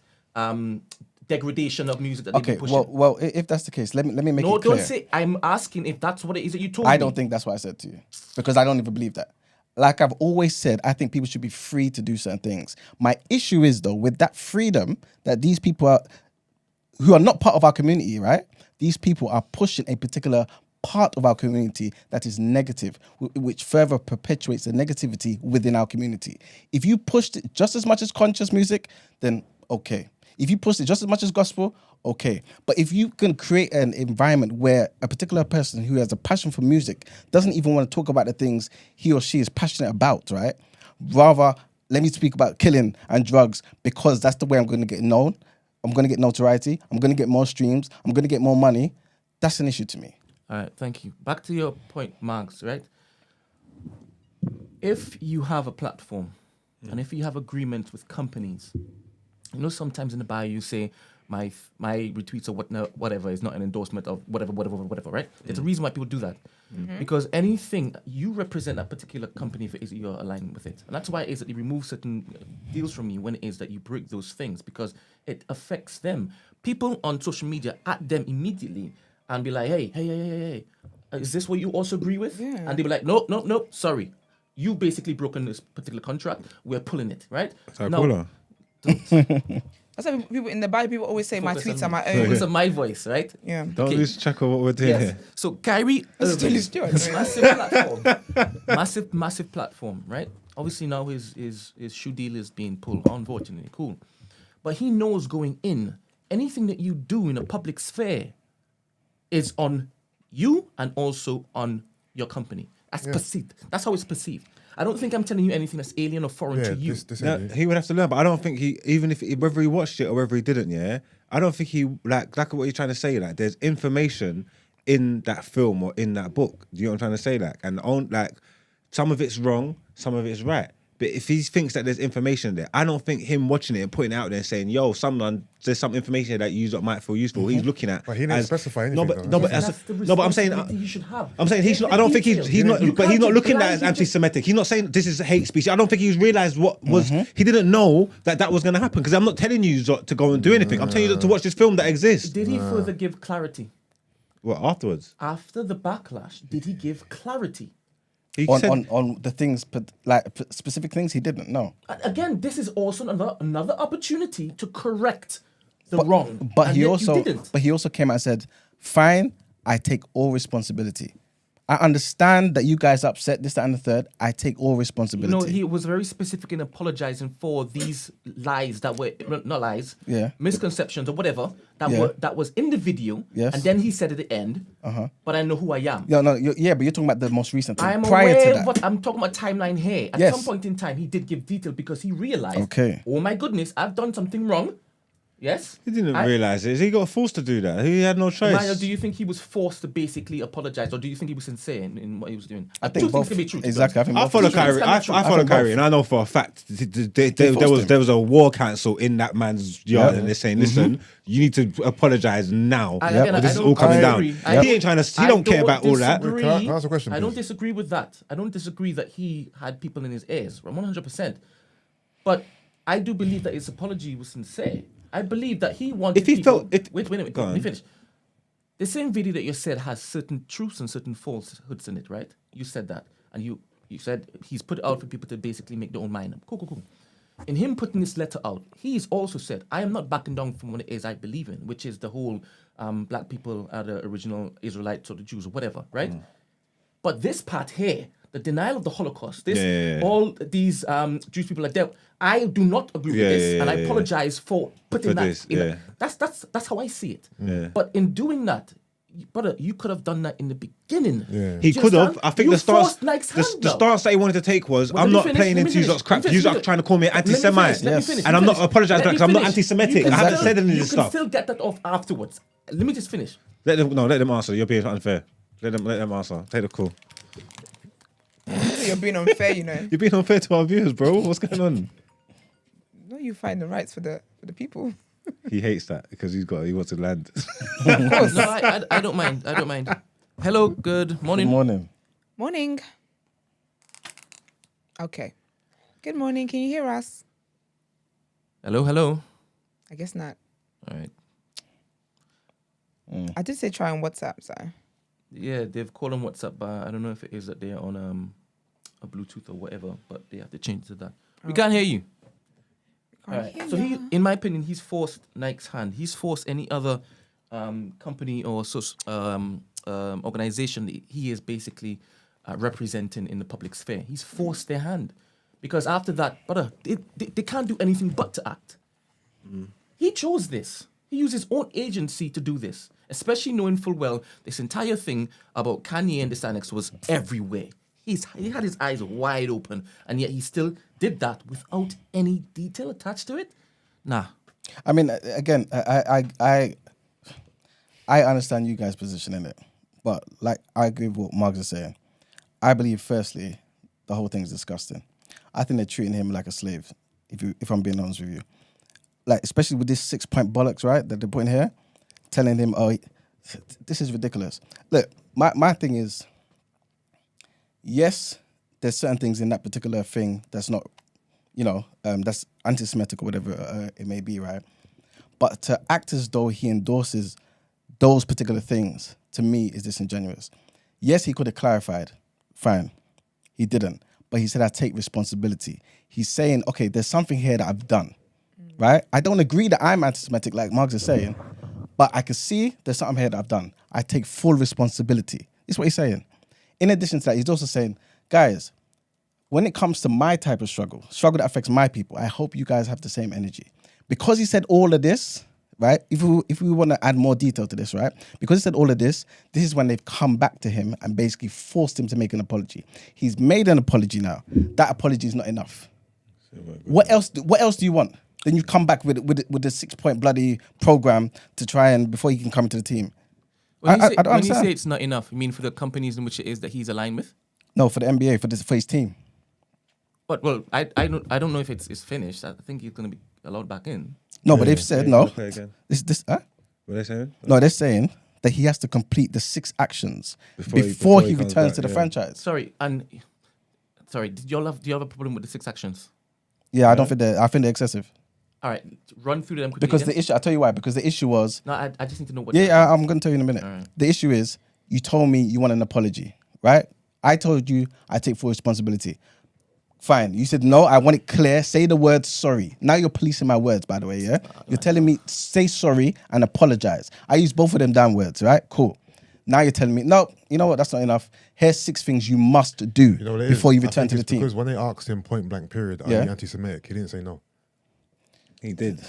degradation of music that they Okay. be pushing. Well, if that's the case, let me make No, it clear. don't say. I'm asking if that's what it is that you told me. I don't think that's what I said to you because I don't even believe that. Like I've always said, I think people should be free to do certain things. My issue is though with that freedom that these people are, who are not part of our community, right? These people are pushing a particular part of our community that is negative, which further perpetuates the negativity within our community. If you pushed it just as much as conscious music, then okay. If you push it just as much as gospel, okay. But if you can create an environment where a particular person who has a passion for music doesn't even want to talk about the things he or she is passionate about, right? Rather, let me speak about killing and drugs because that's the way I'm going to get known. I'm going to get notoriety. I'm going to get more streams. I'm going to get more money. That's an issue to me. All right, thank you. Back to your point, Marks, right? If you have a platform and if you have agreements with companies, you know, sometimes in the bio you say my retweets or whatever is not an endorsement of whatever, right? There's a reason why people do that. Because anything, you represent a particular company if it is that you're aligned with it. And that's why it is that they remove certain deals from you when it is that you break those things because it affects them. People on social media at them immediately and be like, hey, is this what you also agree with? Yeah. And they be like, no, sorry. You basically broken this particular contract. We're pulling it, right? So No. cooler. That's why people in the Bible, people always say my tweets are my own. Focus on my voice, right? Yeah. Don't Okay. lose track of what we're doing Yes. here. So Kyrie Irving, Still Stuart. massive platform, right? Obviously now his shoe deal is being pulled, unfortunately, cool. But he knows going in, anything that you do in a public sphere is on you and also on your company. That's perceived. That's how it's perceived. I don't think I'm telling you anything that's alien or foreign to you. This No, ain't it. he would have to learn, but I don't think even if whether he watched it or whether he didn't, I don't think he like what you're trying to say. Like, there's information in that film or in that book. Do you know what I'm trying to say? Like, and some of it's wrong, some of it's right. But if he thinks that there's information there, I don't think him watching it and putting it out there and saying, "Yo, there's some information that you might feel useful." He's looking at. But he didn't specify anything, No, though. but That's the but I'm saying. responsibility you should have. I'm saying he's not. I don't think he's not. You But he's can't not just looking at it as blindly just- anti-Semitic. He's not saying this is hate speech. I don't think he's realised what was. He didn't know that was going to happen because I'm not telling you to go and do anything. I'm telling you to watch this film that exists. Did he further give clarity? Well, afterwards, After the backlash, did he give clarity? he On, said, on the things, specific things he didn't know. And again, this is also another opportunity to correct the wrong. But and he yet also you didn't. came out and said, "Fine, I take all responsibility. I understand that you guys are upset, this, that, and the third. I take all responsibility. You know, he was very specific in apologizing for these lies that were not lies, misconceptions or whatever that was in the video. Yes. And then he said at the end, "But I know who I am." Yeah, no, but you're talking about the most recent thing. I'm Prior aware to of that. what I'm talking about timeline here. At some point in time, he did give detail because he realized, oh my goodness, I've done something wrong. Yes. He didn't realize it. He got forced to do that. He had no choice. Maya, do you think he was forced to basically apologize, or do you think he was sincere in what he was doing? I think both. Can be true. Exactly. I follow Kyrie. I follow Kyrie, and I know for a fact there was a war council in that man's yard, and they're saying, "Listen, you need to apologize now. This is all coming down." He ain't trying to. He don't care about all that. Can I ask a question, I don't please? disagree with that. I don't disagree that he had people in his ears, 100%. But I do believe that his apology was sincere. I believe that he wanted. If he people, felt, wait a minute, let me finish. The same video that you said has certain truths and certain falsehoods in it, right? You said that, and you said he's put it out for people to basically make their own mind up. Cool. In him putting this letter out, he's also said, "I am not backing down from what it is I believe in, which is the whole black people are the original Israelites or the Jews or whatever, right?" But this part here, the denial of the Holocaust, all these Jewish people are dead. I do not agree with this, and I apologize for putting that in. That's how I see it. Yeah. But in doing that, brother, you could have done that in the beginning. Yeah. He could have. I think the stance that he wanted to take was, Well, I'm not finish, playing into you lot's crap. You lot trying to call me an anti-Semite. And I'm not apologizing because I'm not anti-Semitic. I haven't said any of this You can stuff. still get that off afterwards. Let me just finish. Let them answer. You're being unfair. Let them answer. Take the call. You're being unfair, you know. You're being unfair to our viewers, bro. What's going on? No, you find the rights for the people. He hates that because he wants to land. No, I don't mind. I don't mind. Hello, good morning. Good morning. Morning. Okay. Good morning. Can you hear us? Hello. I guess not. All right. I did say try on WhatsApp, so. Yeah, they've called on WhatsApp, but I don't know if it is that they're on a Bluetooth or whatever, but they have to change to that. We can't hear you. All right. So he, in my opinion, he's forced Nike's hand. He's forced any other company or organization that he is basically representing in the public sphere. He's forced their hand because after that, brother, they can't do anything but to act. He chose this. He used his own agency to do this, especially knowing full well this entire thing about Kanye and the Sinex was everywhere. He had his eyes wide open, and yet he still did that without any detail attached to it. Nah. I mean, again, I understand you guys' position in it, but like I agree with what Margs is saying. I believe, firstly, the whole thing is disgusting. I think they're treating him like a slave. If I'm being honest with you, like especially with this 6-point bollocks, right, that they're putting here, telling him, "Oh, this is ridiculous." Look, my thing is, yes, there's certain things in that particular thing that's not, that's anti-Semitic or whatever it may be, right? But to act as though he endorses those particular things, to me, is disingenuous. Yes, he could have clarified. Fine. He didn't. But he said, I take responsibility. He's saying, okay, there's something here that I've done, right? I don't agree that I'm anti-Semitic, like Marx is saying, but I can see there's something here that I've done. I take full responsibility. This is what he's saying. In addition to that, he's also saying, guys, when it comes to my type of struggle that affects my people, I hope you guys have the same energy. Because he said all of this, right? If we want to add more detail to this, right? Because he said all of this is when they've come back to him and basically forced him to make an apology. He's made an apology now. That apology is not enough. What else do you want? Then you come back with the 6-point bloody program to try and before you can come into the team. When you I don't say it's not enough, you mean for the companies in which it is that he's aligned with? No, for the NBA, for his team. But I don't know if it's finished. I think he's going to be allowed back in. No, but they've said no. This What are they saying? No, they're saying that he has to complete the 6 actions before he returns to the franchise. Sorry, do you have a problem with the 6 actions? Yeah, I think they're excessive. All right, run through them quickly. Because again. the issue, I'll tell you why. Because the issue was. No, I just need to know what. Yeah, I'm going to tell you in a minute. Right. The issue is you told me you want an apology, right? I told you I take full responsibility. Fine. You said, no, I want it clear. Say the word sorry. Now you're policing my words, by the way, yeah? You're telling me say sorry and apologize. I use both of them damn words, right? Cool. Now you're telling me, no, you know what? That's not enough. Here's 6 things you must do You know what it before is? you I return think to the it's team. Because when they asked him point blank period, are Yeah. you anti-Semitic? He didn't say no. He did.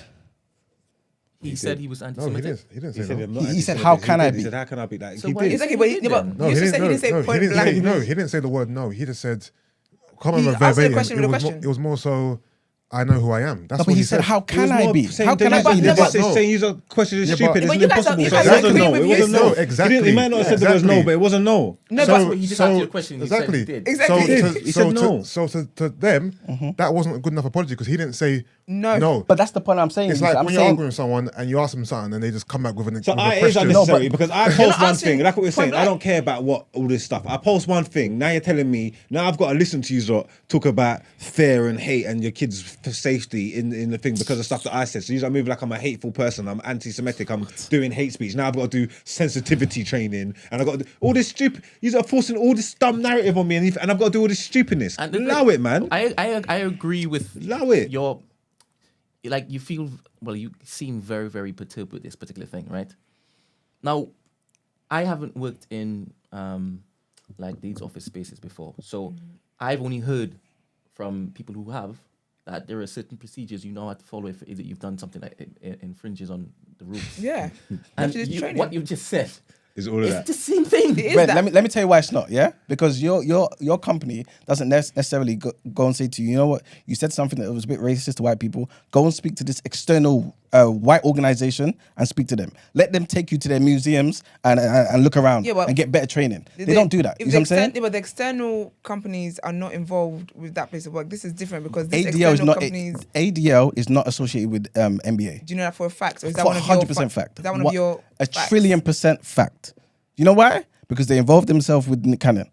He said he was No, anti-Semitic. he didn't say He said, no. "I'm not He said, anti-Semitic." "How can I He be?" said, "How can I be?" Like, So he why did. is Exactly, but, He yeah, did but then. No, you he just didn't. said he didn't say no, point he blank. didn't. No, he didn't say the word no. He just said, "Can't He remember answered the verbatim." question with a It was question. it was more so, "I know who I am." That's No, what but he he said, how It was can I more be? saying How can I that be? you No, just but no. saying your question is Yeah, stupid. but- It's But you guys are- impossible. you So guys it are wasn't agreeing no. It with wasn't you. no. No, exactly. He might not have said there was no, Exactly. but it wasn't no. No, So- but He just so- asked you a question. He said exactly. he did. Exactly. He did. He said no. So to them, that wasn't a good enough apology because he didn't say No. no. But that's the point I'm saying. It's Lisa. like I'm when you're saying, arguing with someone and you ask them something and they just come back with So with a it is question. unnecessary because I post not one answering thing, like what we're saying. point I don't blank. care about what all this stuff. I post one thing. Now you're telling me. Now I've got to listen to you lot talk about fear and hate and your kids' for safety in the thing because of stuff that I said. So I move like I'm a hateful person. I'm anti-Semitic. I'm doing hate speech. Now I've got to do sensitivity training and I've got to do all this stupid. You are forcing all this dumb narrative on me and I've got to do all this stupidness. And Allow it, man. I agree with Allow it. your, like, you feel, well, you seem very, very perturbed with this particular thing, right? Now, I haven't worked in like these office spaces before, so I've only heard from people who have that there are certain procedures you know how to follow if either you've done something that infringes on the rules. Yeah. And Actually, it's training. what you just said, Is all of it's that. the same thing. It is Brett, that. let me tell you why it's not, yeah? Because your company doesn't necessarily go and say to you, you know what, you said something that was a bit racist to white people. Go and speak to this external white organization and speak to them. Let them take you to their museums and look around Yeah, but and get better training. They don't do that. You know what I'm saying? But the external companies are not involved with that place of work. This is different because this ADL is external not companies. ADL is not associated with MBA. Do you know that for a fact? Or is that For one of your 100% fact. Is that one of your a facts? trillion% fact. You know why? Because they involved themselves with Nick Cannon.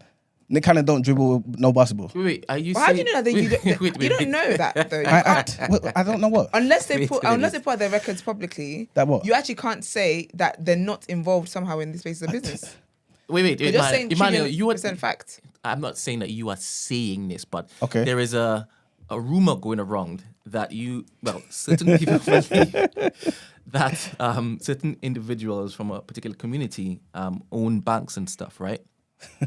Nick Cannon don't dribble no basketball. Wait, are you Well, how do saying... you know that you don't, Wait, you don't know that though? You I can't- I don't know what. Unless they Wait put a minute. their records publicly, That what? you actually can't say that they're not involved somehow in this space of business. Wait, You're just saying Emmanuel, you are... percent fact. I'm not saying that you are saying this, but Okay. there is a rumor going around that certain people believe that certain individuals from a particular community own banks and stuff, right?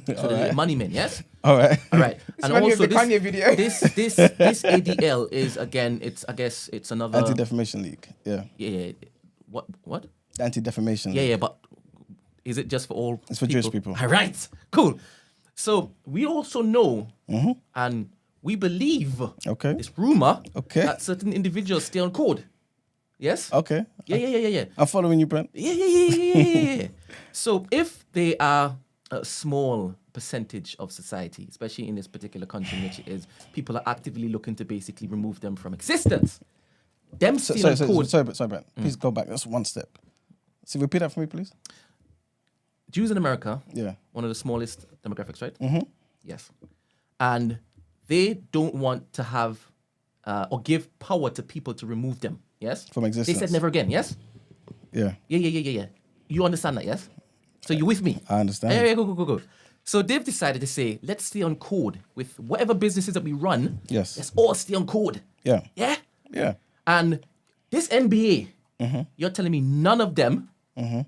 So they're money men, yes? All right. All right. And reminds me of also the Kanye video. this ADL is, again, I guess it's another... Anti-Defamation League. Yeah. Yeah. What? Anti-Defamation Yeah, League. yeah, but is it just for all It's for Jewish people. All right, cool. So we also know and we believe Okay. this rumor Okay. that certain individuals stay on code. Yes? Okay. Yeah. I'm following you, Brent. Yeah. So if they are a small percentage of society, especially in this particular country in which it is, people are actively looking to basically remove them from existence. Them stealing code. Sorry, Brent. Please go back. That's one step. So repeat that for me, please. Jews in America, Yeah. one of the smallest demographics, right? Mm-hmm. Yes. And they don't want to have or give power to people to remove them, yes? From existence. They said never again, yes? Yeah. Yeah. You understand that, yes? So you with me? I understand. Yeah, go. So they've decided to say, let's stay on code with whatever businesses that we run. Yes. Let's all stay on code. Yeah. Yeah? Yeah. And this NBA, Mm-hmm. you're telling me none of them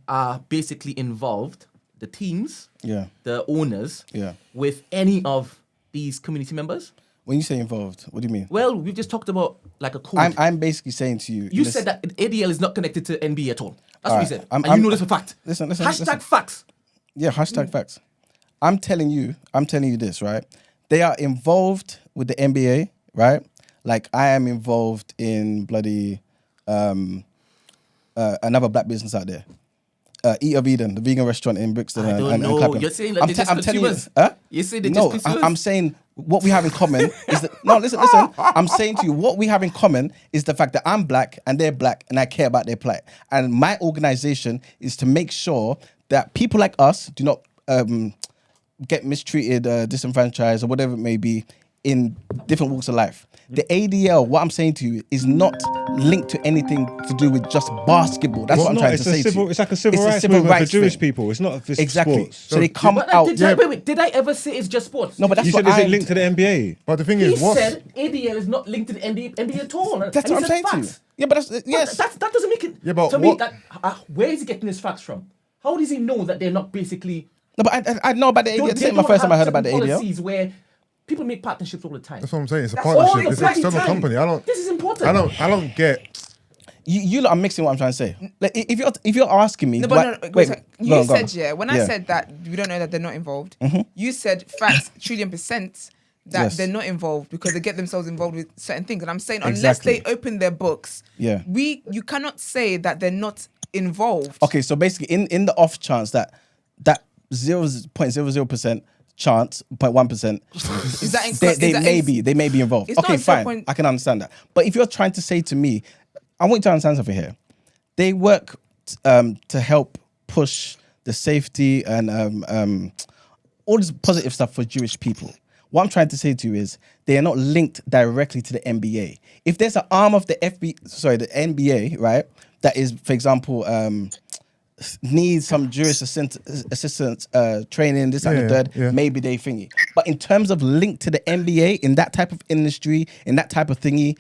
are basically involved, the teams, Yeah. the owners, Yeah. with any of these community members? When you say involved, what do you mean? Well, we've just talked about like a code. I'm basically saying to you. You said that ADL is not connected to NBA at all. That's what you Alright, said. I'm- And you I'm- know this for fact. Listen, Hashtag listen. facts. Yeah, hashtag facts. I'm telling you this, right? They are involved with the NBA, right? Like I am involved in bloody another black business out there. Eat of Eden, the vegan restaurant in Brixton. I don't and know. Clapham. You're saying that they're just I'm telling you, consumers. huh? You're saying they're No, just consumers. I'm saying what we have in common is that no, listen. I'm saying to you, what we have in common is the fact that I'm black and they're black and I care about their plight. And my organization is to make sure that people like us do not get mistreated, disenfranchised, or whatever it may be in different walks of life. The ADL, what I'm saying to you, is not linked to anything to do with just basketball. That's what I'm trying to say to you. It's like a civil It's rights civil movement for rights Jewish thing. people. It's not for Exactly. sports. So they come But out. did I ever say it's just sports? No, but that's You what said is it I'm- linked to the NBA? But the thing He is, what's said ADL is not linked to the NBA at all. That's what I'm saying to you. Yeah, but that's yes. That doesn't make it. Yeah, but to me, what- that where is he getting his facts from? How does he know that they're not basically? No, but I know about the ADL. This They ain't my don't first time I have heard about the certain ADL. policies where people make partnerships all the time. That's what I'm saying. It's a That's partnership. all It's the an external bloody time. company. This is important. I don't get. You lot are mixing what I'm trying to say. Like, if you're asking me, No, but no, wait, you go on. said, yeah, when I Yeah. said that we don't know that they're not involved, you said facts, trillion percent that Yes. they're not involved because they get themselves involved with certain things. And I'm saying, unless Exactly. they open their books, Yeah. you cannot say that they're not involved. Okay, so basically, in the off chance that 0.00% chance, 0.1%, Is that they may be involved. It's Okay, not fine, 0. I can understand that. But if you're trying to say to me, I want you to understand something here. They work to help push the safety and all this positive stuff for Jewish people. What I'm trying to say to you is they are not linked directly to the NBA. If there's an arm of the the NBA, right, that is, for example, needs some Jewish assistance training, this and the third, maybe they thingy. But in terms of link to the NBA in that type of industry, in that type of thingy,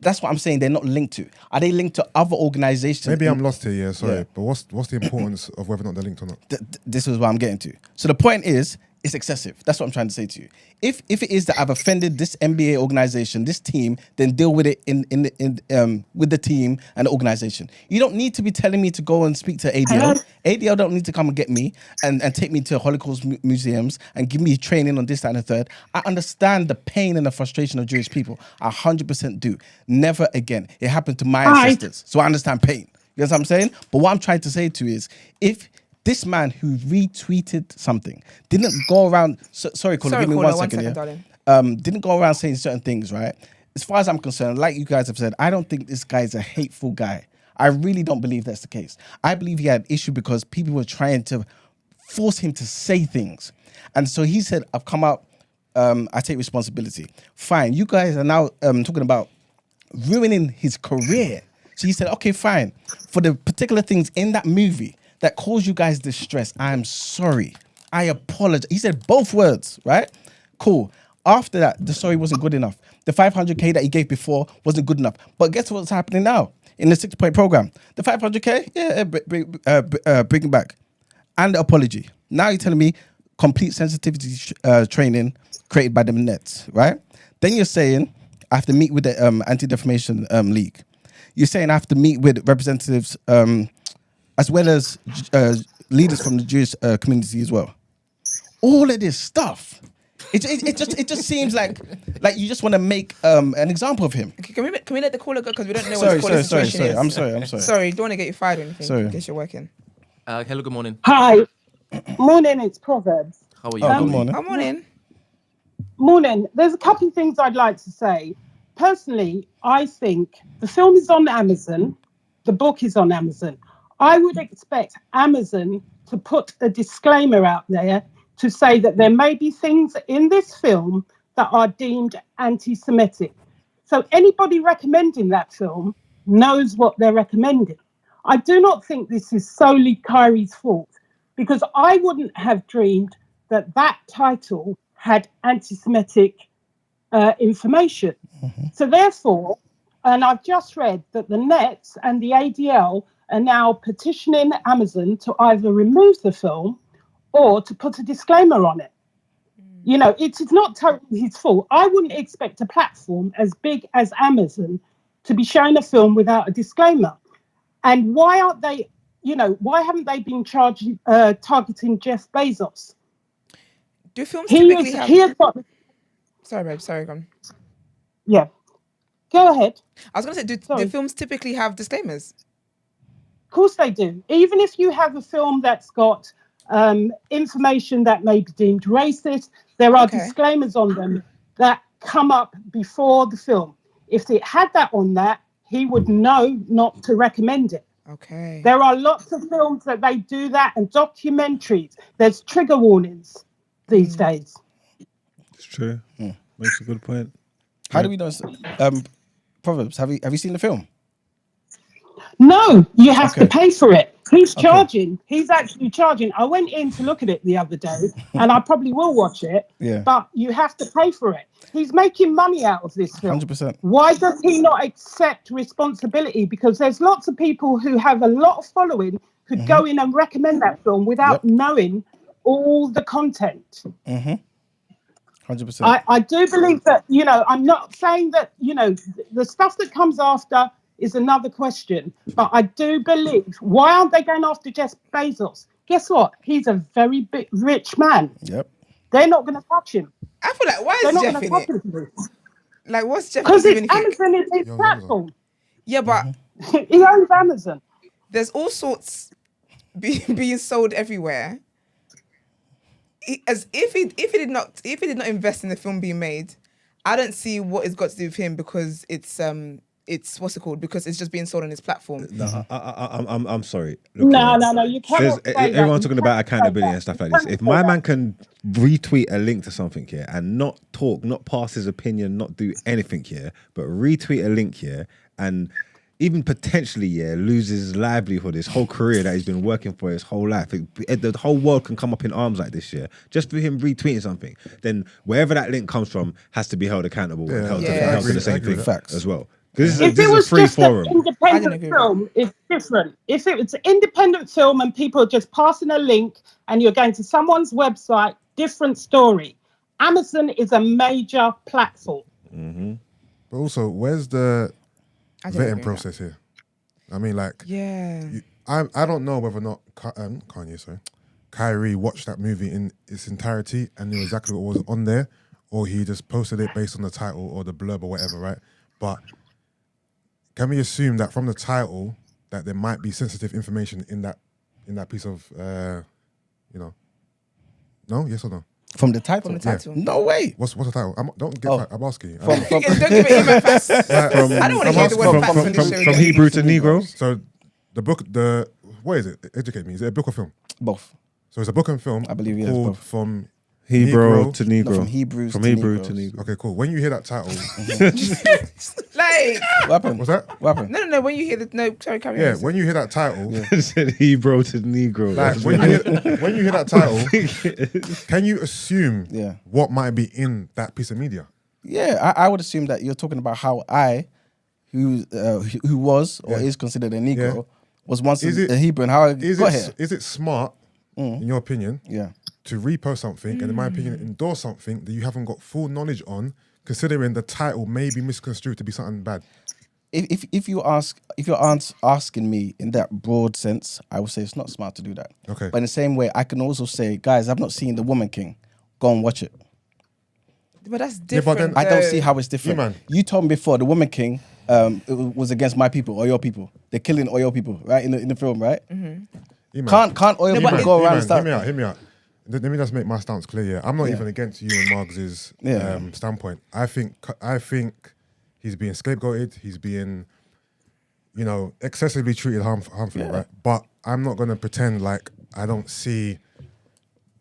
that's what I'm saying. They're not linked to. Are they linked to other organizations? Maybe I'm lost here. Yeah, sorry. Yeah. But what's the importance of whether or not they're linked or not? This is what I'm getting to. So the point is, it's excessive. That's what I'm trying to say to you. If it is that I've offended this NBA organization, this team, then deal with it with the team and the organization. You don't need to be telling me to go and speak to ADL. ADL don't need to come and get me and take me to Holocaust museums and give me training on this, that, and the third. I understand the pain and the frustration of Jewish people. I 100% do. Never again. It happened to my ancestors, so I understand pain. You know what I'm saying? But what I'm trying to say to you is, if this man who retweeted something didn't go around. Sorry, caller, give me caller, 1 second, darling. didn't go around saying certain things, right? As far as I'm concerned, like you guys have said, I don't think this guy's a hateful guy. I really don't believe that's the case. I believe he had an issue because people were trying to force him to say things. And so he said, I've come out, I take responsibility. Fine, you guys are now talking about ruining his career. So he said, okay, fine. For the particular things in that movie that caused you guys distress, I am sorry. I apologize. He said both words, right? Cool. After that, the sorry wasn't good enough. The 500K that he gave before wasn't good enough. But guess what's happening now in the 6-point program? The 500K, bring it back. And the apology. Now you're telling me complete sensitivity training created by the Nets, right? Then you're saying I have to meet with the Anti-Defamation League. You're saying I have to meet with representatives as well as leaders from the Jewish community as well. All of this stuff, it just seems like you just want to make an example of him. Can we let the caller go because we don't know what the caller's situation is. I'm sorry. Sorry, don't want to get you fired or anything. Sorry. In case you're working. Hello, good morning. Hi. Morning, it's Proverbs. How are you? Good morning. Good morning. Morning. There's a couple of things I'd like to say. Personally, I think the film is on Amazon. The book is on Amazon. I would expect Amazon to put a disclaimer out there to say that there may be things in this film that are deemed anti-Semitic. So anybody recommending that film knows what they're recommending. I do not think this is solely Kyrie's fault, because I wouldn't have dreamed that title had anti-Semitic information. Mm-hmm. So therefore, and I've just read that the Nets and the ADL are now petitioning Amazon to either remove the film or to put a disclaimer on it. You know, it's not totally his fault. I wouldn't expect a platform as big as Amazon to be showing a film without a disclaimer. And why aren't they, why haven't they been targeting Jeff Bezos? Do films typically have... Sorry, babe. Sorry, go on. Yeah. Go ahead. I was going to say, do films typically have disclaimers? Of course they do. Even if you have a film that's got information that may be deemed racist, there are disclaimers on them that come up before the film. If it had that on that, he would know not to recommend it. Okay. There are lots of films that they do that, and documentaries. There's trigger warnings these days. It's true. Makes a good point. How do we know? Proverbs, have you seen the film? No, you have to pay for it. He's charging. He's actually charging. I went in to look at it the other day, and I probably will watch it. Yeah. But you have to pay for it. He's making money out of this film. 100%. Why does he not accept responsibility? Because there's lots of people who have a lot of following could go in and recommend that film without knowing all the content. 100%. I do believe that, I'm not saying that, the stuff that comes after is another question, but I do believe, why aren't they going after Jeff Bezos? Guess what? He's a very big, rich man. Yep. They're not going to touch him. I feel like, why They're is not Jeff going to in touch it? him. Like, what's Jeff Because doing? Amazon is his platform. Yeah, but He owns Amazon. there's all sorts being sold everywhere. As if he did not invest in the film being made, I don't see what it's got to do with him, because it's what's it called? Because it's just being sold on his platform. No, I'm sorry. Look, No, you cannot say that. everyone's You talking about cannot say accountability that. and stuff like You this. cannot If say my that. man can retweet a link to something here and not talk, not pass his opinion, not do anything here, but retweet a link here and even potentially, lose his livelihood, his whole career that he's been working for his whole life. The whole world can come up in arms like this year just for him retweeting something. Then wherever that link comes from has to be held accountable and held to the same thing as well. Because If this it is was a free just forum. an independent film, it's different. If it was an independent film and people are just passing a link and you're going to someone's website, different story. Amazon is a major platform. But also, where's the I don't agree vetting with process here? I mean, like, I don't know whether or not Kyrie watched that movie in its entirety and knew exactly what was on there, or he just posted it based on the title or the blurb or whatever, right? But can we assume that from the title that there might be sensitive information in that piece of, no? Yes or no? From the title? From the title. No way. What's the title? Don't ask you. Don't give it email facts. I don't want to hear the word facts on this show. From Hebrew to Negro. So the book, what is it? Educate me. Is it a book or film? Both. So it's a book and film. I believe, yes, called both. From Hebrew to Negro. No, from Hebrew to Negro. Okay, cool. When you hear that title, Like, What happened? what's that? What happened? no. When you hear carry on. Yeah, when you hear that title, Said Hebrew to Negro. like when you hear that title, can you assume what might be in that piece of media? Yeah, I would assume that you're talking about how I, who was or is considered a Negro, was once a Hebrew, and how I got here. Is it smart, in your opinion, to repost something and, in my opinion, endorse something that you haven't got full knowledge on, considering the title may be misconstrued to be something bad? If you're asking me in that broad sense, I would say it's not smart to do that. Okay. But in the same way, I can also say, guys, I've not seen The Woman King. Go and watch it. But that's but different. then- I don't see how it's different. Yeah, man. You told me before The Woman King it was against my people or your people. They're killing all your people, right? In the film, right? E-man. Can't oil people E-man, go around E-man, and start. Hear me out. Let me just make my stance clear here. I'm not even against you and Margs' standpoint. I think he's being scapegoated. He's being, excessively treated harmfully, right? But I'm not going to pretend like I don't see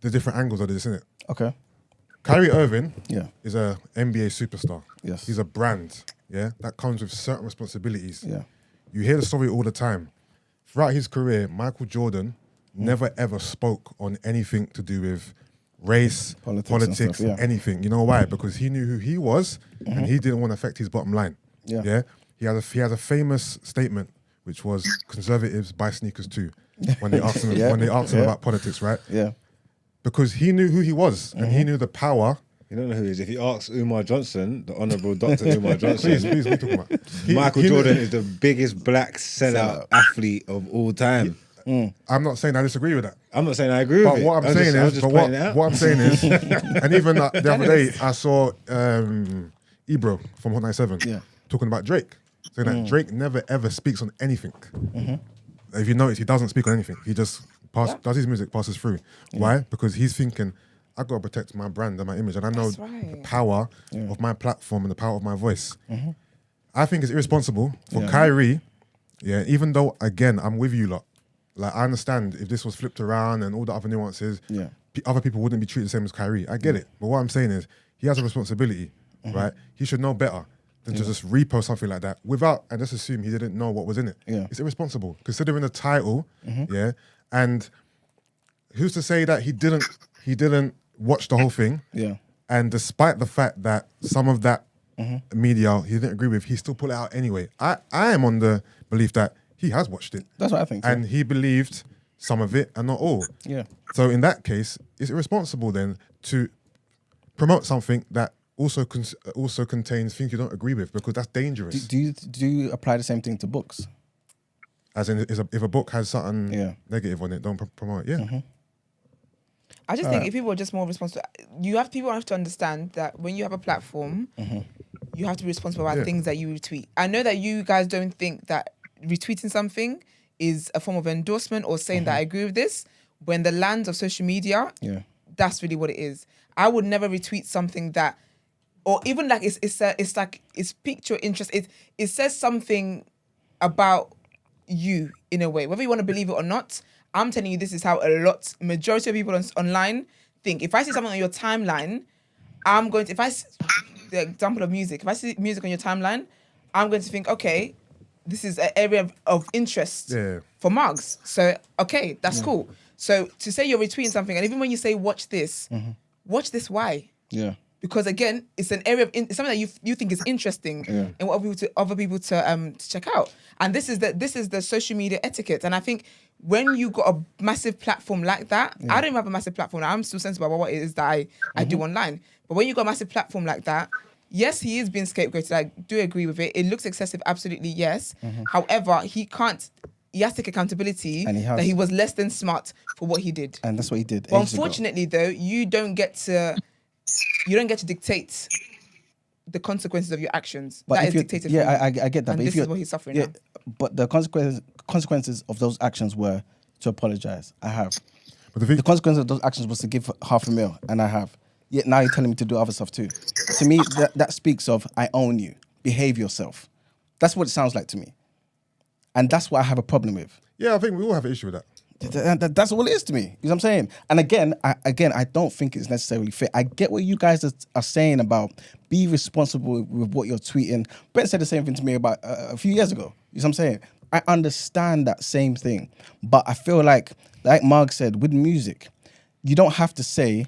the different angles of this, innit? Okay. Kyrie Irving Yeah. is a NBA superstar. Yes. He's a brand, that comes with certain responsibilities. Yeah. You hear the story all the time. Throughout his career, Michael Jordan never ever spoke on anything to do with race, Politics and stuff, yeah. anything. You know why? Because he knew who he was and he didn't want to affect his bottom line. Yeah. He has a famous statement which was conservatives buy sneakers too. When they asked him about politics, right? Yeah. Because he knew who he was and he knew the power. You don't know who he is. If you ask Umar Johnson, the Honourable Dr. Umar Johnson, Please, what are you talking about? Michael Jordan is the biggest black sellout athlete of all time. I'm not saying I disagree with that. I'm not saying I agree with But it. what I'm saying is, and even the other day, I saw Ebro from Hot 97 talking about Drake, saying that Drake never ever speaks on anything. If you notice, he doesn't speak on anything. He just does his music, passes through. Why? Because he's thinking, I gotta protect my brand and my image, and I know the power of my platform and the power of my voice. I think it's irresponsible for Kyrie. Yeah, even though again, I'm with you lot. Like, I understand if this was flipped around and all the other nuances, other people wouldn't be treated the same as Kyrie. I get it. But what I'm saying is, he has a responsibility, right? He should know better than to just repost something like that without, and just assume he didn't know what was in it. Yeah. It's irresponsible, considering the title, and who's to say that he didn't watch the whole thing, and despite the fact that some of that media he didn't agree with, he still put it out anyway. I am on the belief that he has watched it. That's what I think. And he believed some of it and not all. Yeah. So in that case, it's irresponsible then to promote something that also contains things you don't agree with, because that's dangerous. Do you apply the same thing to books? As in, if a book has something Yeah. negative on it, don't promote it. Yeah. I just think if people are just more responsible, people have to understand that when you have a platform, you have to be responsible about things that you retweet. I know that you guys don't think that retweeting something is a form of endorsement or saying that I agree with this. When the lands of social media, that's really what it is. I would never retweet something that, or even like it's piqued your interest. It says something about you in a way, whether you want to believe it or not. I'm telling you, this is how majority of people online think. If I see something on your timeline, the example of music, if I see music on your timeline, I'm going to think, okay, this is an area of interest for Mugs. So, okay, that's cool. So to say you're retweeting something, and even when you say watch this why? Yeah. Because again, it's an area of it's something that you think is interesting and what other people to check out. And this is the social media etiquette. And I think when you got a massive platform like that, I don't even have a massive platform. I'm still sensible about what it is that I do online. But when you got a massive platform like that, yes, he is being scapegoated. I do agree with it. It looks excessive, absolutely yes. However, he has to take accountability that he was less than smart for what he did. And that's what he did. But unfortunately, though, you don't get to dictate the consequences of your actions. But that is dictated. I get that. And but this is what he's suffering now. But the consequences of those actions were to apologize. I have. But the consequence of those actions was to give $500,000, and I have. Yet now you're telling me to do other stuff too. To me, that speaks of I own you. Behave yourself. That's what it sounds like to me. And that's what I have a problem with. Yeah, I think we all have an issue with that. That's all it is to me. You know what I'm saying? And again, I don't think it's necessarily fair. I get what you guys are saying about be responsible with what you're tweeting. Brent said the same thing to me about a few years ago. You know what I'm saying? I understand that same thing. But I feel like Marg said, with music, you don't have to say,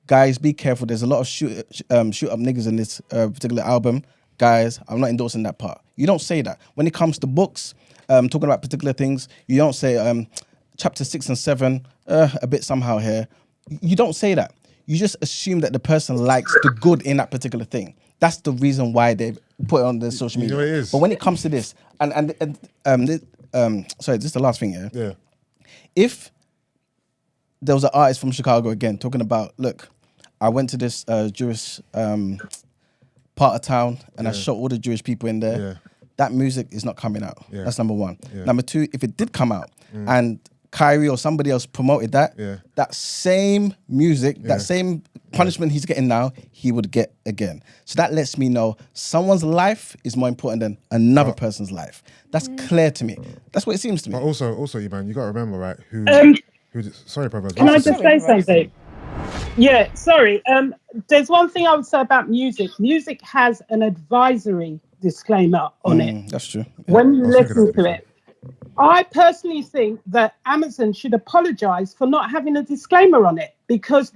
guys, be careful. There's a lot of shoot up niggas in this particular album. Guys, I'm not endorsing that part. You don't say that. When it comes to books, talking about particular things, you don't say chapter 6 and 7, a bit somehow here. You don't say that. You just assume that the person likes the good in that particular thing. That's the reason why they put it on the social media. You know what it is. But when it comes to this, sorry, this is the last thing here. Yeah. If there was an artist from Chicago again talking about, look, I went to this Jewish part of town and I shot all the Jewish people in there. Yeah. That music is not coming out. Yeah. That's number one. Yeah. Number two, if it did come out and Kyrie or somebody else promoted that, that same music, that same punishment he's getting now, he would get again. So that lets me know someone's life is more important than another person's life. That's clear to me. That's what it seems to me. But also, Iman, you got to remember, right? Sorry, Proverbs. Can I just say something? Yeah, sorry. There's one thing I would say about music. Music has an advisory disclaimer on it. That's true. When you listen to it. I personally think that Amazon should apologize for not having a disclaimer on it, because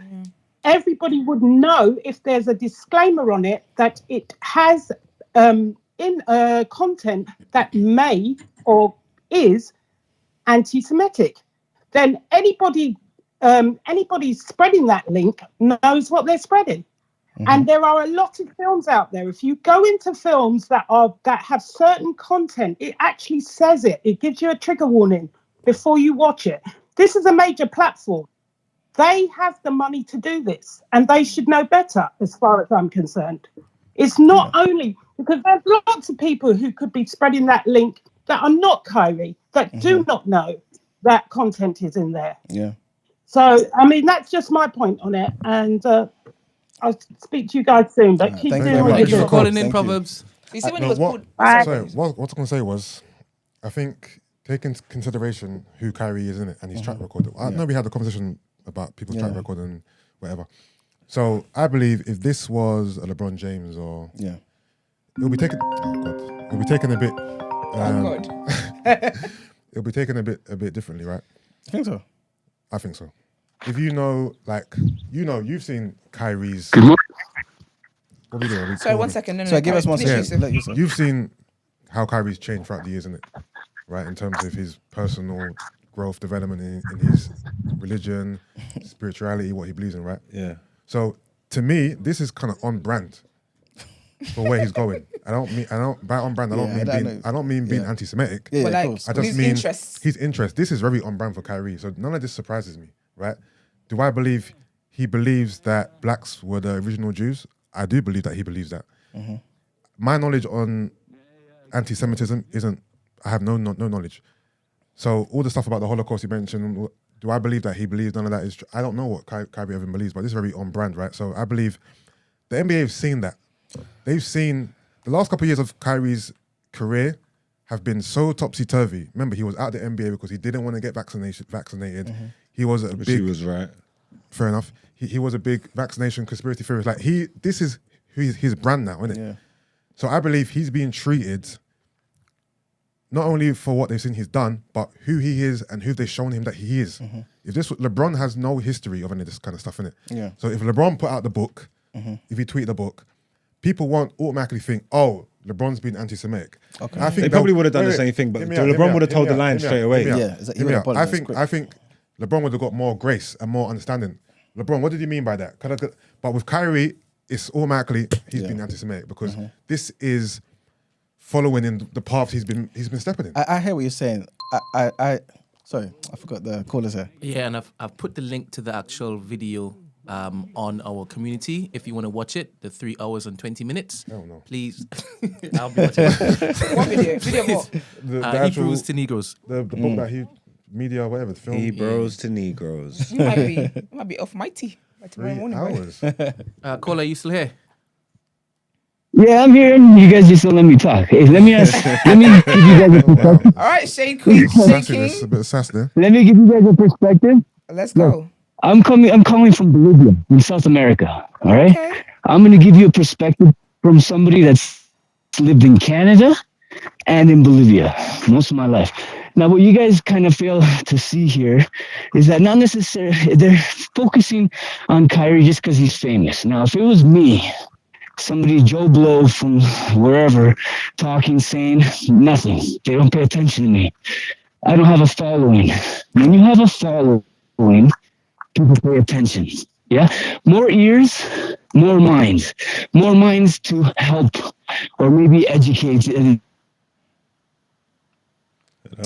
everybody would know if there's a disclaimer on it that it has content that may or is anti-Semitic. Then anybody spreading that link knows what they're spreading. And there are a lot of films out there. If you go into films that have certain content, it actually says it. It gives you a trigger warning before you watch it. This is a major platform. They have the money to do this, and they should know better, as far as I'm concerned. It's not only because there's lots of people who could be spreading that link that are not Kyrie, that do not know that content is in there. Yeah. So, I mean, that's just my point on it. And I'll speak to you guys soon, but keep doing what you're Thank you for doing. calling in, Proverbs. You see when No, he was what pulled... I was going to say was, I think, take into consideration who Kyrie is in it and his track record. I know we had a conversation about people's track record and whatever. So I believe if this was a LeBron James or it'll be taken. Oh God, it'll be taken a bit. It'll be taken a bit differently, right? I think so. I think so. If you've seen Kyrie's. What are we doing? Sorry, 1 second. No, So give us 1 finish, second. Yusuf. You've seen how Kyrie's changed throughout the years, isn't it? Right, in terms of his personal growth, development in his religion, spirituality, what he believes in, right? Yeah. So to me, this is kind of on brand for where he's going. I don't by on brand. I don't mean being anti-Semitic. Yeah, But of like, course. I just his mean interests. his interest. This is very on brand for Kyrie. So none of this surprises me, right? Do I believe he believes that blacks were the original Jews? I do believe that he believes that. My knowledge on anti-Semitism isn't. I have no knowledge. So all the stuff about the Holocaust you mentioned, do I believe that he believes none of that is true? I don't know what Kyrie Irving believes, but this is very on brand, right? So I believe the NBA have seen that. They've seen the last couple of years of Kyrie's career have been so topsy-turvy. Remember, he was out of the NBA because he didn't want to get vaccinated. He was a Which big... he was right. Fair enough. He was a big vaccination conspiracy theorist. Like this is his brand now, isn't it? Yeah. So I believe he's being treated not only for what they've seen he's done, but who he is and who they've shown him that he is. If LeBron has no history of any of this kind of stuff in it. Yeah. So if LeBron put out the book, if he tweeted the book, people won't automatically think, oh, LeBron's been anti-Semitic. Okay. I think They probably would have done the same thing, but LeBron would have told the line straight away. Yeah, is that he would I apologize think quick. I think LeBron would have got more grace and more understanding. LeBron, what did you mean by that? But with Kyrie, it's automatically he's been anti-Semitic because this is following in the path he's been stepping in. I hear what you're saying. I sorry, I forgot the callers here. Yeah, and I've put the link to the actual video on our community if you want to watch it. The 3 hours and 20 minutes. Oh no! Please, I'll be watching. What video? Video of what? The actual Hebrews to Negroes. the book that he media whatever the film. Hebrews to Negroes. You might be off mighty by tomorrow 3 morning. Boy. hours. Caller, are you still here? Yeah, I'm here, and you guys just don't let me talk. Hey, let me give you guys a perspective. All right, Shane Queen, Shane Sassy, there's a King. bit of sass there. Let me give you guys a perspective. Let's go. I'm calling from Bolivia in South America. All right. Okay. I'm going to give you a perspective from somebody that's lived in Canada and in Bolivia most of my life. Now, what you guys kind of fail to see here is that not necessarily they're focusing on Kyrie just because he's famous. Now, if it was me, somebody Joe Blow from wherever talking, saying nothing, they don't pay attention to me. I don't have a following. When you have a following, people pay attention. Yeah, more ears, more minds to help or maybe educate.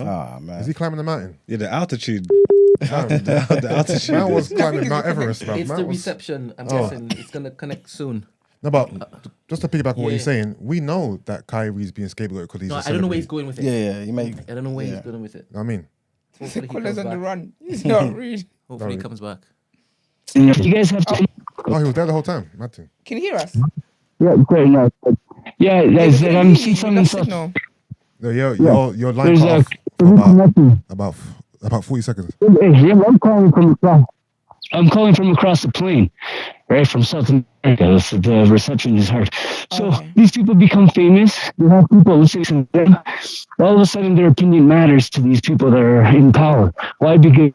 Ah, man. Is he climbing the mountain? Yeah, the altitude. Man, The altitude. man was I think climbing it's Mount the Everest, bro. It's Man the was- reception. I'm Oh. guessing it's gonna connect soon. No, but just to piggyback on what Yeah. you're saying, we know that Kyrie's being scapegoated because he's No, a I don't know where he's celebrity. going with it. Yeah, you may. I don't know where Yeah. he's going with it. You know what I mean? Hopefully he Callers comes on the back. run. He's not rude. Hopefully he comes back. You guys have to. Oh, he was there the whole time. Mad thing. Can you hear us? Yeah, fair enough. Yeah, guys, Yeah, I'm we seeing something. lost signal. No, your line There's cut a off connection. about 40 seconds. Yeah, I'm calling from across. I'm calling from across the plain, right from South America. The reception is hard. So Okay. these people become famous. You have people listening to them. All of a sudden, their opinion matters to these people that are in power. Why? Because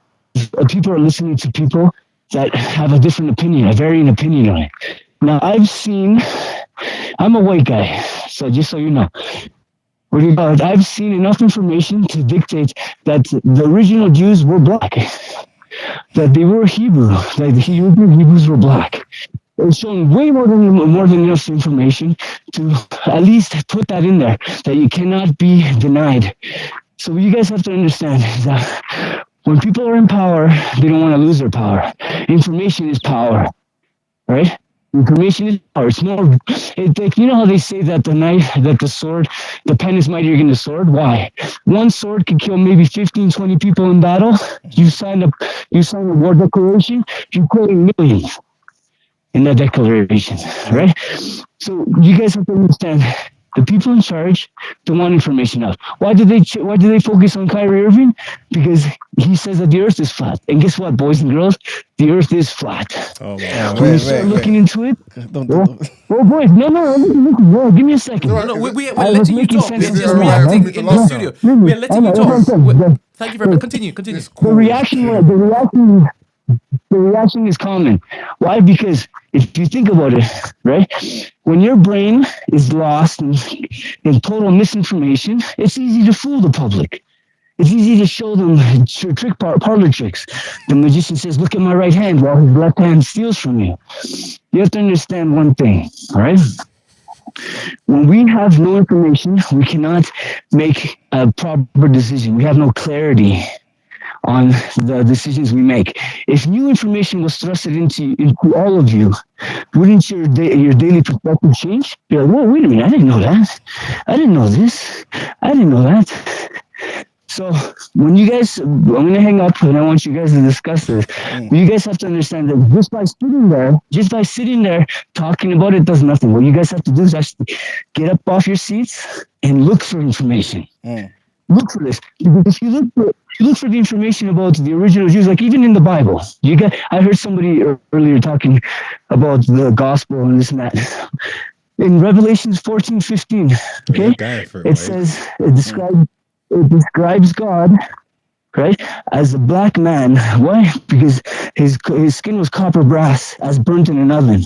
people are listening to people that have a different opinion, a varying opinion on it. Now, I'm a white guy, so just so you know. I've seen enough information to dictate that the original Jews were black, that they were Hebrew, that the Hebrews were black. It's showing way more than enough information to at least put that in there, that you cannot be denied. So what you guys have to understand is that when people are in power, they don't want to lose their power. Information is power, right? Information is power. It's more, like, you know how they say that the pen is mightier than the sword? Why? One sword could kill maybe 15, 20 people in battle. You sign a war declaration, you're killing millions in that declaration, right? So you guys have to understand, the people in charge don't want information out. Why do they focus on Kyrie Irving? Because he says that the earth is flat. And guess what, boys and girls? The earth is flat. Oh my Yeah, God. When you wait, start wait. looking into it, Don't. oh boys, no, give me a second. No, we're I letting was you making talk. sense We're of just the reacting right? in Lost the now. studio. No, We're letting you I know, talk. that's what I'm saying. We're- Thank you very much. Continue. This The reaction is common. Why? Because if you think about it, right, when your brain is lost in total misinformation, it's easy to fool the public. It's easy to show them parlor tricks. The magician says, "Look at my right hand," while his left hand steals from you. You have to understand one thing, all right? When we have no information, we cannot make a proper decision. We have no clarity on the decisions we make. If new information was thrusted into all of you, wouldn't your daily perspective change? You're like, whoa, wait a minute, I didn't know that. I didn't know this. I didn't know that. So when you guys, I'm going to hang up and I want you guys to discuss this. You guys have to understand that just by sitting there talking about it does nothing. What you guys have to do is actually get up off your seats and look for information. Look for this. Because if you look for the information about the original Jews, like even in the Bible, I heard somebody earlier talking about the gospel and this and that. In Revelations 14:15, okay, says it describes God, right, as a black man. Why? Because his skin was copper brass, as burnt in an oven,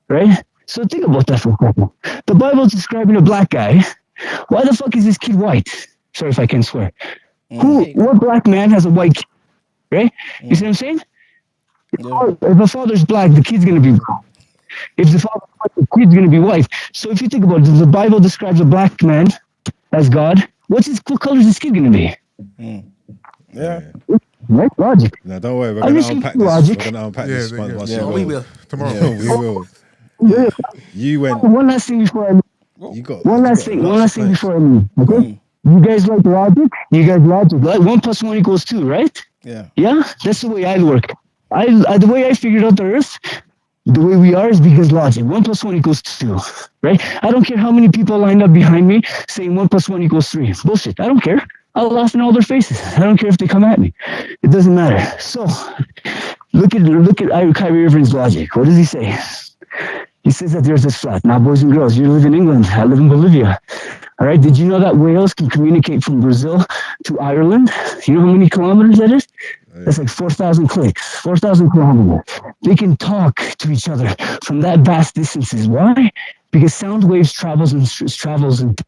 right? So think about that for a second. The Bible's describing a black guy. Why the fuck is this kid white? Sorry if I can swear. What black man has a white kid, right? You see what I'm saying? If the father's black, the kid's going to be black. If the father's white, the kid's going to be white. So if you think about it, the Bible describes a black man as God. What color is this kid going to be? Yeah. Right? Logic. No, don't worry. We're going to unpack this. We're going to unpack this once you go. We will. Tomorrow. Yeah, we will. You went. One last thing before I leave. One last thing before I leave. Okay? You guys like logic? Like 1 + 1 = 2, right? Yeah. Yeah? That's the way I work. The way I figured out the earth, the way we are is because logic. 1 + 1 = 2, right? I don't care how many people lined up behind me saying 1 + 1 = 3. Bullshit. I don't care. I'll laugh in all their faces. I don't care if they come at me. It doesn't matter. So, look at Kyrie Irving's logic. What does he say? He says that there's this flat. Now, boys and girls, you live in England. I live in Bolivia. All right. Did you know that whales can communicate from Brazil to Ireland? You know how many kilometers that is? That's like 4,000 clicks, 4,000 kilometers. They can talk to each other from that vast distances. Why? Because sound waves travels in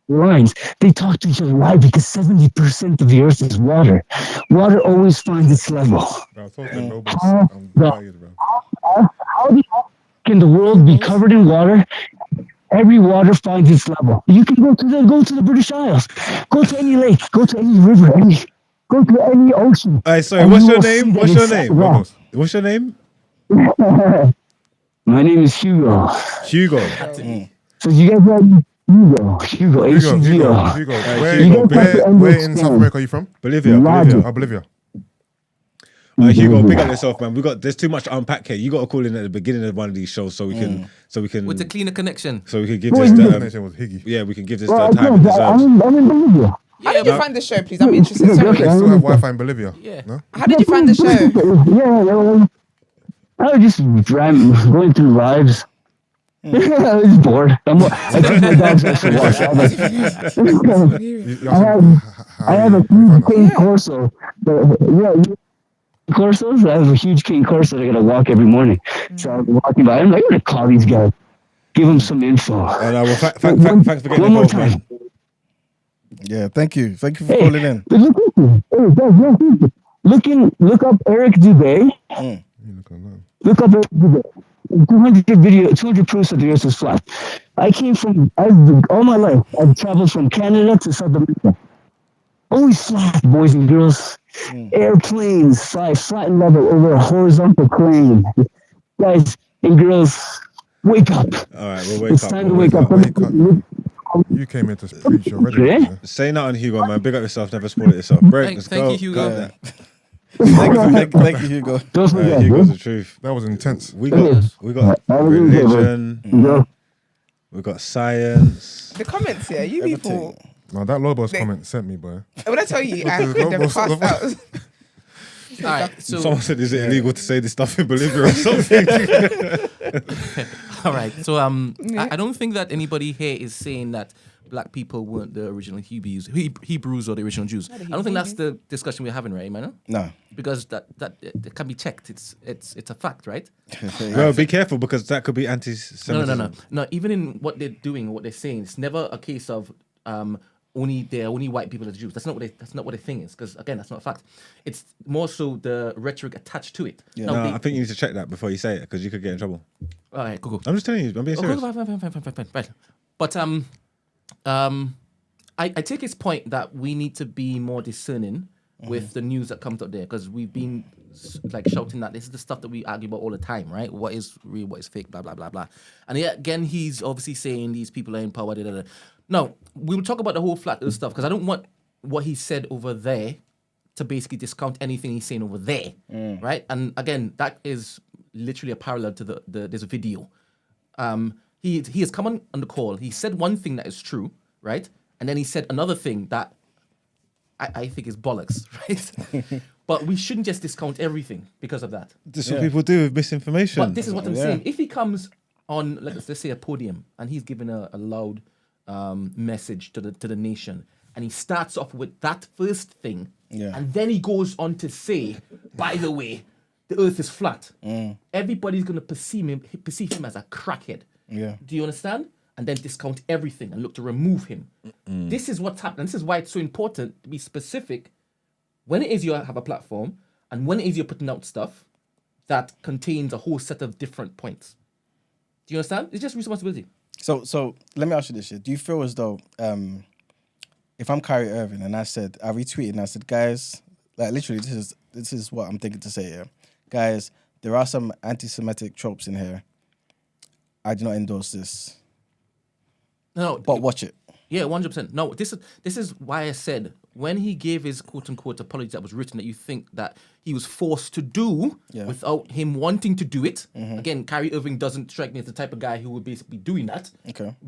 lines. They talk to each other. Why? Because 70% of the earth is water. Water always finds its level. Bro, I'm tired, bro. How can the world be covered in water? Every water finds its level. You can go to the British Isles, go to any lake, go to any river, go to any ocean. Hey, sorry, what's your name? What's your name? My name is Hugo. Hugo. So you guys like Hugo? Hugo. Where in South America are you from? Bolivia. Bolivia. Hugo, big up yourself, man. There's too much to unpack here. You got to call in at the beginning of one of these shows so we can with the cleaner connection. So we can give this connection was Higgy. Yeah, we can give this the time it deserves. I'm in Bolivia. How did you find the show, please? I'm interested. They Sorry. still have Wi-Fi in Bolivia. Yeah. No? How did you find the show? Yeah, I was just going through lives. I was bored. I took my dogs out for walks. I have a huge cane corso. Corsos? I have a huge cane corso that I gotta walk every morning. So I was walking by. I'm like, I'm gonna call these guys, give them some info. Thanks for getting one more involved, time. man. Yeah, thank you for calling in. Look up Eric Dubé. Look up Eric Dubé. 200 proofs that the earth is flat. All my life, I've traveled from Canada to South America. Always flat, boys and girls. Airplanes fly flat and level over a horizontal plane. Guys and girls, wake up. All right, we'll wake it's up. time to wake up. You came in to preach already. Yeah? Say nothing, Hugo, man. Big up yourself. Never spoil it yourself. Break. Let's Thank go. you, Hugo. Go. Thank you, Hugo. Don't forget, Hugo's the truth. That was intense. We got religion. We got science. The comments here, you people. No, that Lobos comment sent me, boy. When I tell you, I could have passed out. All right. So Someone said, "Is it illegal to say this stuff in Bolivia or something?" all right. So I don't think that anybody here is saying that black people weren't the original Hebrews or the original Jews. I don't think that's the discussion we're having, right, man? No. Because that it can be checked. It's a fact, right? Well, be careful because that could be anti-Semitism. No. Even in what they're doing, what they're saying, it's never a case of they're only white people as Jews. That's not what the thing is, because again, that's not a fact. It's more so the rhetoric attached to it. Yeah. No, I think you need to check that before you say it because you could get in trouble. All right, go. I'm just telling you. I'm being serious. Fine. But I take his point that we need to be more discerning with the news that comes up there, because we've been like shouting that this is the stuff that we argue about all the time, right? What is real, what is fake, blah, blah, blah, blah. And yet again, he's obviously saying these people are in power. No, we will talk about the whole flat earth stuff, because I don't want what he said over there to basically discount anything he's saying over there, right? And again, that is literally a parallel to there's a video. He has come on the call. He said one thing that is true, right? And then he said another thing that I think is bollocks, right? But we shouldn't just discount everything because of that. This is what people do with misinformation. But this is what I'm saying. If he comes on, let's say, a podium, and he's giving a loud message to the nation, and he starts off with that first thing, and then he goes on to say, by the way, the earth is flat. Everybody's going to perceive him as a crackhead. Yeah. Do you understand? And then discount everything and look to remove him. This is what's happening. This is why it's so important to be specific when it is you have a platform and when it is you're putting out stuff that contains a whole set of different points. Do you understand? It's just responsibility. So let me ask you this shit. Do you feel as though if I'm Kyrie Irving and I retweeted and I said, guys, like literally this is what I'm thinking to say here. Guys, there are some anti-Semitic tropes in here. I do not endorse this. No, but watch it. Yeah, 100%. No, this is why I said when he gave his quote-unquote apology that was written that you think that he was forced to do without him wanting to do it. Again, Kyrie Irving doesn't strike me as the type of guy who would basically be doing that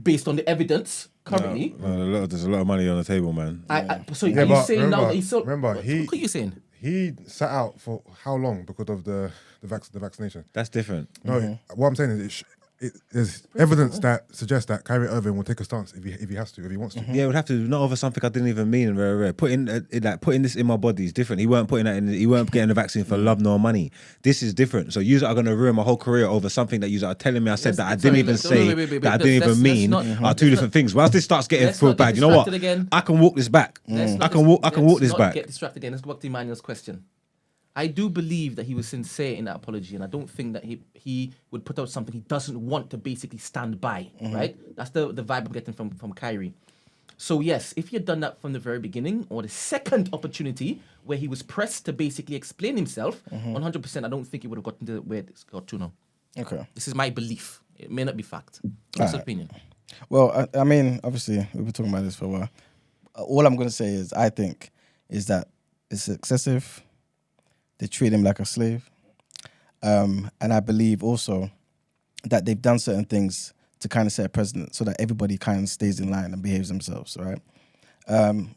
based on the evidence currently. No, there's a lot of money on the table, man. So are you saying now that he's so... Remember, what are you saying? He sat out for how long because of the vaccination? That's different. No, what I'm saying is there's evidence that suggests that Kyrie Irving will take a stance if he has to, if he wants to. Yeah, it would have to, not over something I didn't even mean. Putting this in my body is different. He weren't putting that in. He weren't getting the vaccine for love nor money. This is different. So you are going to ruin my whole career over something that you are telling me I said that I didn't even say, that I didn't even mean, are two different things. Once this starts getting feel bad, you know what? I can walk this back. I can walk this back. Get distracted again. Let's go back to Emmanuel's question. I do believe that he was sincere in that apology, and I don't think that he would put out something he doesn't want to basically stand by, right? That's the vibe I'm getting from Kyrie. So yes, if he had done that from the very beginning, or the second opportunity where he was pressed to basically explain himself, 100%, I don't think he would have gotten to where it's got to now. Okay. This is my belief. It may not be fact. That's an opinion. Well, I mean, obviously, we've been talking about this for a while. All I'm going to say is, I think, is that it's excessive. They treat him like a slave. And I believe also that they've done certain things to kind of set a precedent so that everybody kind of stays in line and behaves themselves, right?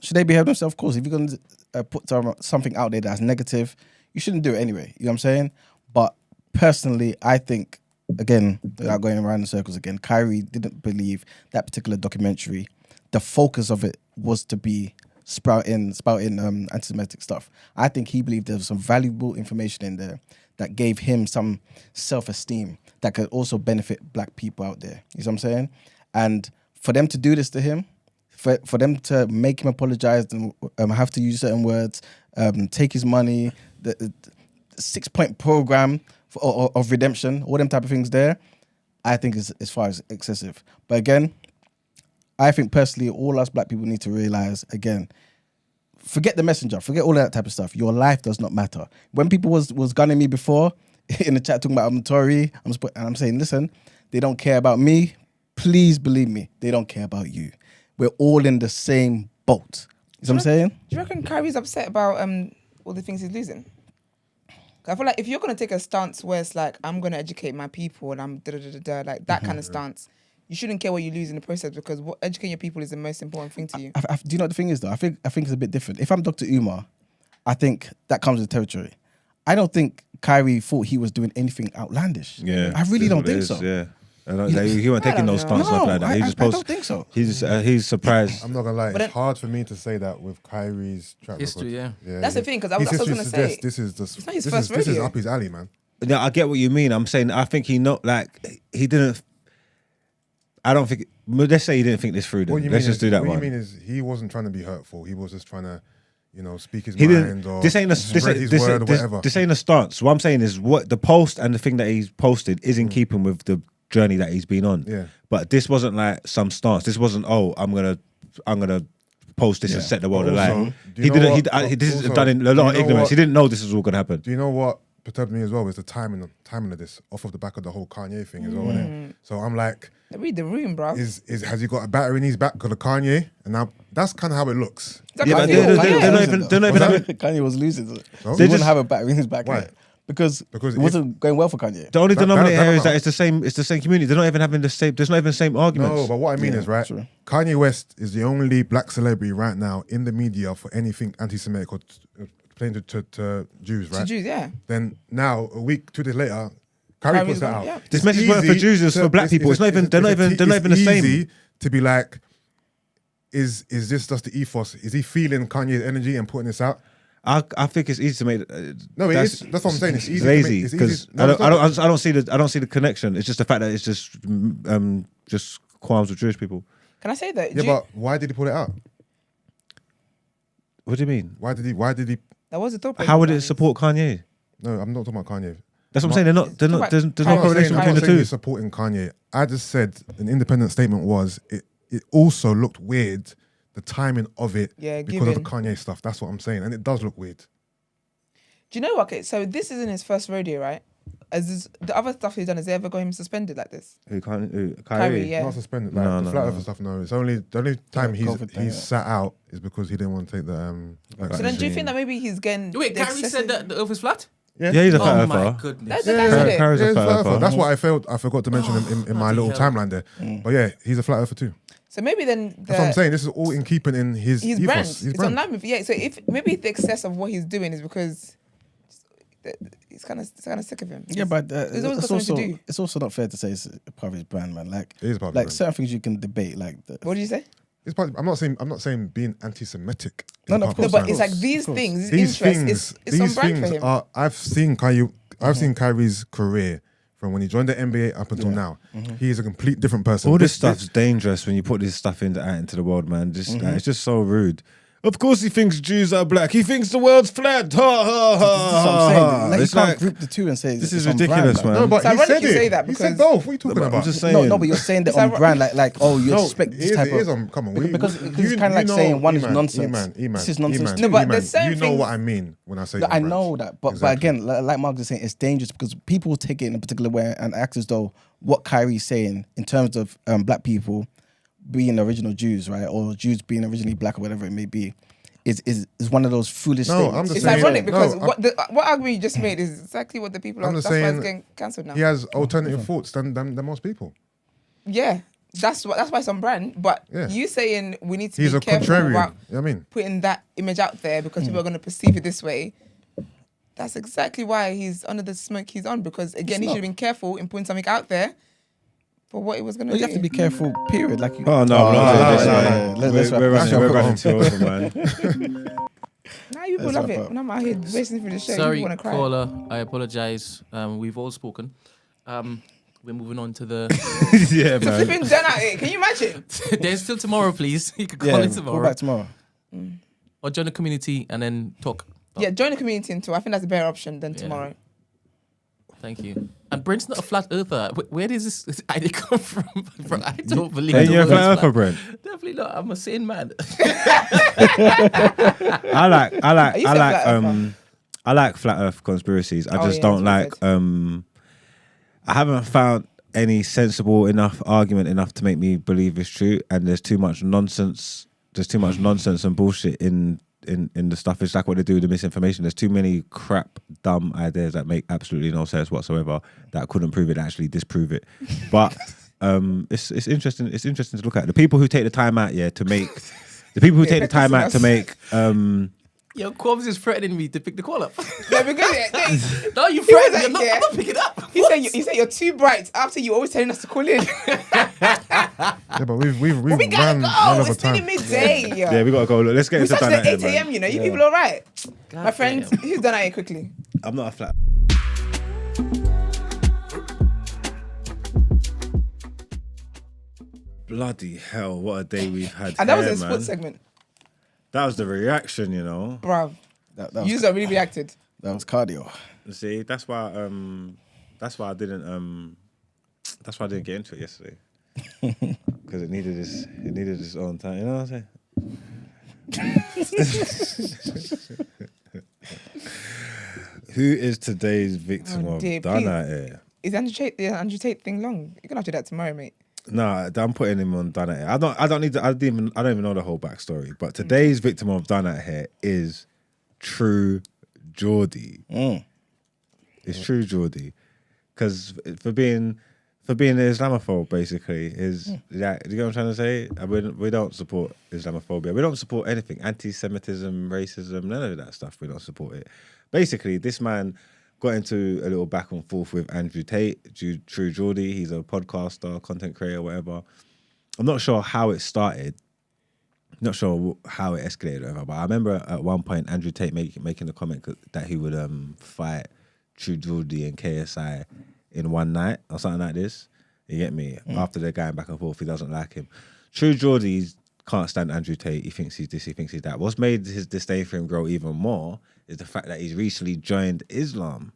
Should they behave themselves? Of course. If you're going to put something out there that's negative, you shouldn't do it anyway. You know what I'm saying? But personally, I think, again, without going around in circles again, Kyrie didn't believe that particular documentary. The focus of it was to be spouting anti-Semitic stuff. I think he believed there was some valuable information in there that gave him some self-esteem that could also benefit black people out there. You know what I'm saying? And for them to do this to him, for them to make him apologize and have to use certain words, take his money, the 6-point program of redemption, all them type of things there, I think is as far as excessive. But again, I think personally, all us black people need to realize, again, forget the messenger, forget all that type of stuff. Your life does not matter. When people was gunning me before in the chat talking about I'm Tory, I'm saying, listen, they don't care about me. Please believe me, they don't care about you. We're all in the same boat. You know what I'm saying? Do you reckon Kyrie's upset about all the things he's losing? I feel like if you're going to take a stance where it's like, I'm going to educate my people and I'm da-da-da-da-da, like that kind of stance, you shouldn't care what you lose in the process, because educating your people is the most important thing to you. Do you know what the thing is though? I think it's a bit different. If I'm Dr. Umar, I think that comes with territory. I don't think Kyrie thought he was doing anything outlandish. Yeah, I really don't think so. Yeah. He wasn't taking those stances like that. I don't think so. He's surprised. I'm not gonna lie, it's hard for me to say that with Kyrie's track history. record. Yeah, that's the thing, because I was going to say this is up his alley, man. Yeah, I get what you mean. I'm saying I think he didn't. I don't think. Let's say he didn't think this through. Then let's just do that one. What you mean is he wasn't trying to be hurtful. He was just trying to, speak his He mind didn't. or This ain't a spread his word or whatever. this ain't a stance. What I'm saying is, what the post and the thing that he's posted is in keeping with the journey that he's been on. Yeah. But this wasn't like some stance. This wasn't. Oh, I'm gonna post this and set the world alight. Also, do He you know didn't. what- This is also, done in a do you lot of know ignorance. what- He didn't know this was all gonna happen. Do you know what perturbed me as well? Is the timing of this off of the back of the whole Kanye thing as well. Innit? So I'm like, Read the room, bro. has he got a battery in his back because of Kanye? And now that's kind of how it looks. It's like Yeah, I but feel- they're yeah. not even. They're not even. having- Kanye was losing. So They he wouldn't just- have a battery in his back. Why? innit? Because Because it wasn't going well for Kanye. The only That- denominator that- here is that- that it's the same. It's the same community. They're not even having the same. There's not even the same arguments. No, but what I mean is, right, true. Kanye West is the only black celebrity right now in the media for anything anti-Semitic or playing to Jews, right? To Jews, yeah. Then now, a week, 2 days later, Kyrie Kyrie's puts that gone, out. yeah. This It's message weren't for easy Jews, it's for black people. It's not even- they're not even the same. Easy to be like, is this just the ethos? Is he feeling Kanye's energy and putting this out? I think it's easy to make. No, it is. That's what I'm saying. It's easy. Lazy to make, it's because easy. No, it's not. I don't see the connection. It's just the fact that it's just qualms with Jewish people. Can I say that? Yeah, but why did he put it out? What do you mean? Why did he? that was a thought. How would it support Kanye? No, I'm not talking about Kanye. That's what I'm saying. They're not. There's no I'm not correlation saying between the two. he's supporting Kanye. I just said an independent statement was it also looked weird, the timing of it, Yeah, because of the given. Kanye stuff. That's what I'm saying, and it does look weird. Do you know what? Okay, so this isn't his first rodeo, right? The other stuff he's done, has he ever got him suspended like this? Kyrie? Kyrie, yeah. Not suspended. Like No, the no, flat no. earther stuff. No, it's only the only time COVID thing, he's yeah. sat out is because he didn't want to take the So then, vaccine. do you think that maybe he's getting? Wait, the Kyrie said that the earth is flat? Yeah, he's a Oh fat my earther. goodness. That's the guy said it. Kyrie's a Yeah, fat flat earther. earther. That's what I forgot to mention in my bloody little hell. timeline there. But yeah, he's a flat earther too. So maybe then That's what I'm saying. This is all in keeping in his his ethos. brand. His It's brand. online with So if maybe the excess of what he's doing is because it's kind of sick of him. Yeah, but There's always got it's something also to do. it's also not fair to say it's a part of his brand, man. Like It is part of like his brand. certain things you can debate, like What did you say? It's part, I'm not saying being anti-Semitic. is No, a no, part of No, course, but of it's like course, these of course. things, These interest, things, it's on these brand for things him. are. I've seen Kyrie's career from when he joined the NBA up until now. He is a complete different person. All this stuff's dangerous when you put this stuff out into the world, man. It's just so rude. Of course, he thinks Jews are black. He thinks the world's flat. Ha ha ha. That's what I'm saying. Like, you It's can't like- group the two and say This it's is on ridiculous, brand, man. No, but It's he ironic said you it. say that He said because- both. What are you talking I'm about? just saying. No, but you're saying that It's on ironic- brand, like oh, you No, expect it this is- type it is of. on. Come on, Because it's kind of like saying one is nonsense. This is nonsense too. No, but there's certain you know things- what I mean when I say. No, on I brand. know that, but Exactly. again, like Mark is saying, it's dangerous because people take it in a particular way and act as though what Kyrie's saying in terms of black people being original Jews, right, or Jews being originally black or whatever it may be, is one of those foolish No, statements. I'm just It's saying- ironic because no, what argument you just made is exactly what the people I'm are. just That's why it's saying getting cancelled now. He has alternative thoughts than most people. Yeah, that's why it's on brand. But Yeah. you saying we need to He's be a careful contrarian. about You know what I mean? putting that image out there because people are going to perceive it this way. That's exactly why he's under the smoke he's on, because again, he should have been careful in putting something out there for what it was going to No, do. you have to be careful, period. Like you, Oh no, I'm not doing this, no, man. no, no. Let's wrap We're this running up. too over, man. Now you people Let's love wrap it. up. When I'm out here racing through the show, Sorry, you want to cry. caller. I apologize. We've all spoken. We're moving on to the. Yeah, So man. flipping done at it. Can you imagine? There's still tomorrow, please. You can call Yeah, in go tomorrow. back tomorrow. Or join the community and then talk. Yeah, join the community until I think that's a better option than Yeah. tomorrow. Thank you. And Brent's not a flat earther. Where does this idea come from? Bro, I don't believe Hey, the you're a world's flat earther, Brent. Definitely not. I'm a sane man. I like you said flat earther. I like flat earth conspiracies. I Oh, just yeah, don't that's what like I haven't found any sensible enough argument enough to make me believe it's true, and there's too much nonsense. There's too much nonsense and bullshit in the stuff. It's like what they do with the misinformation. There's too many crap, dumb ideas that make absolutely no sense whatsoever that couldn't prove it, actually disprove it. But it's interesting. It's interesting to look at the people who take the time out, to make the people who take the time out to make. Yo, Corbs is threatening me to pick the call up. No, because No, you He was threatened me. like, I'm not, yeah. I'm not picking up. he said you're too bright after you always telling us to call in. Yeah, but we've we gotta ran go. over It's nearly time. midday. Yeah, we gotta go. Look, let's get We into started done at 8 a.m. You know, you people all right. My friend, damn. who's done at it quickly? I'm not a flat. Bloody hell, what a day we've had. And that was here, a sports man. segment. That was the reaction, you know. Bruv. That was, You really reacted. that was cardio. See, that's why I didn't get into it yesterday. Because it needed its own time. You know what I'm saying? Who is today's victim of dear, done please. out here? Is the Andrew Tate thing long? You're gonna have to do that tomorrow, mate. No, I'm putting him on done out here. I don't even know the whole backstory. But today's victim of done out here is True Geordie. It's True Geordie. Because for being an Islamophobe, basically, is that, you know what I'm trying to say? We don't support Islamophobia. We don't support anything. Anti-Semitism, racism, none of that stuff. We don't support it. Basically, this man got into a little back and forth with Andrew Tate, True Geordie. He's a podcaster, content creator, whatever. I'm not sure how it started. Not sure how it escalated, or whatever. But I remember at one point Andrew Tate making the comment that he would fight True Geordie and KSI in one night or something like this. You get me? After they're going back and forth, he doesn't like him. True Geordie can't stand Andrew Tate. He thinks he's this, he thinks he's that. What's made his disdain for him grow even more is the fact that he's recently joined Islam.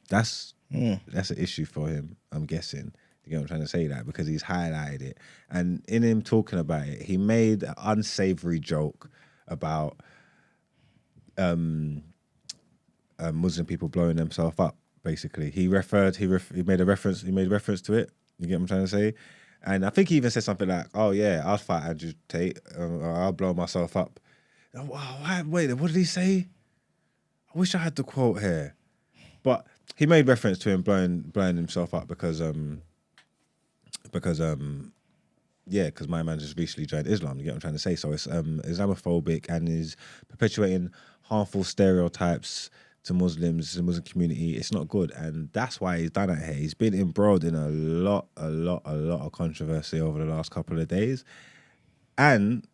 That's an issue for him, I'm guessing. You get what I'm trying to say? That because he's highlighted it. And in him talking about it, he made an unsavory joke about Muslim people blowing themselves up. Basically, he made reference to it. You get what I'm trying to say? And I think he even said something like, "Oh yeah, I'll fight Andrew Tate. I'll blow myself up." Wait, what did he say? I wish I had the quote here, but he made reference to him blowing himself up because my man just recently joined Islam. You get what I'm trying to say? So it's Islamophobic and is perpetuating harmful stereotypes to Muslims, the Muslim community. It's not good, and that's why he's done it here. He's been embroiled in a lot of controversy over the last couple of days, and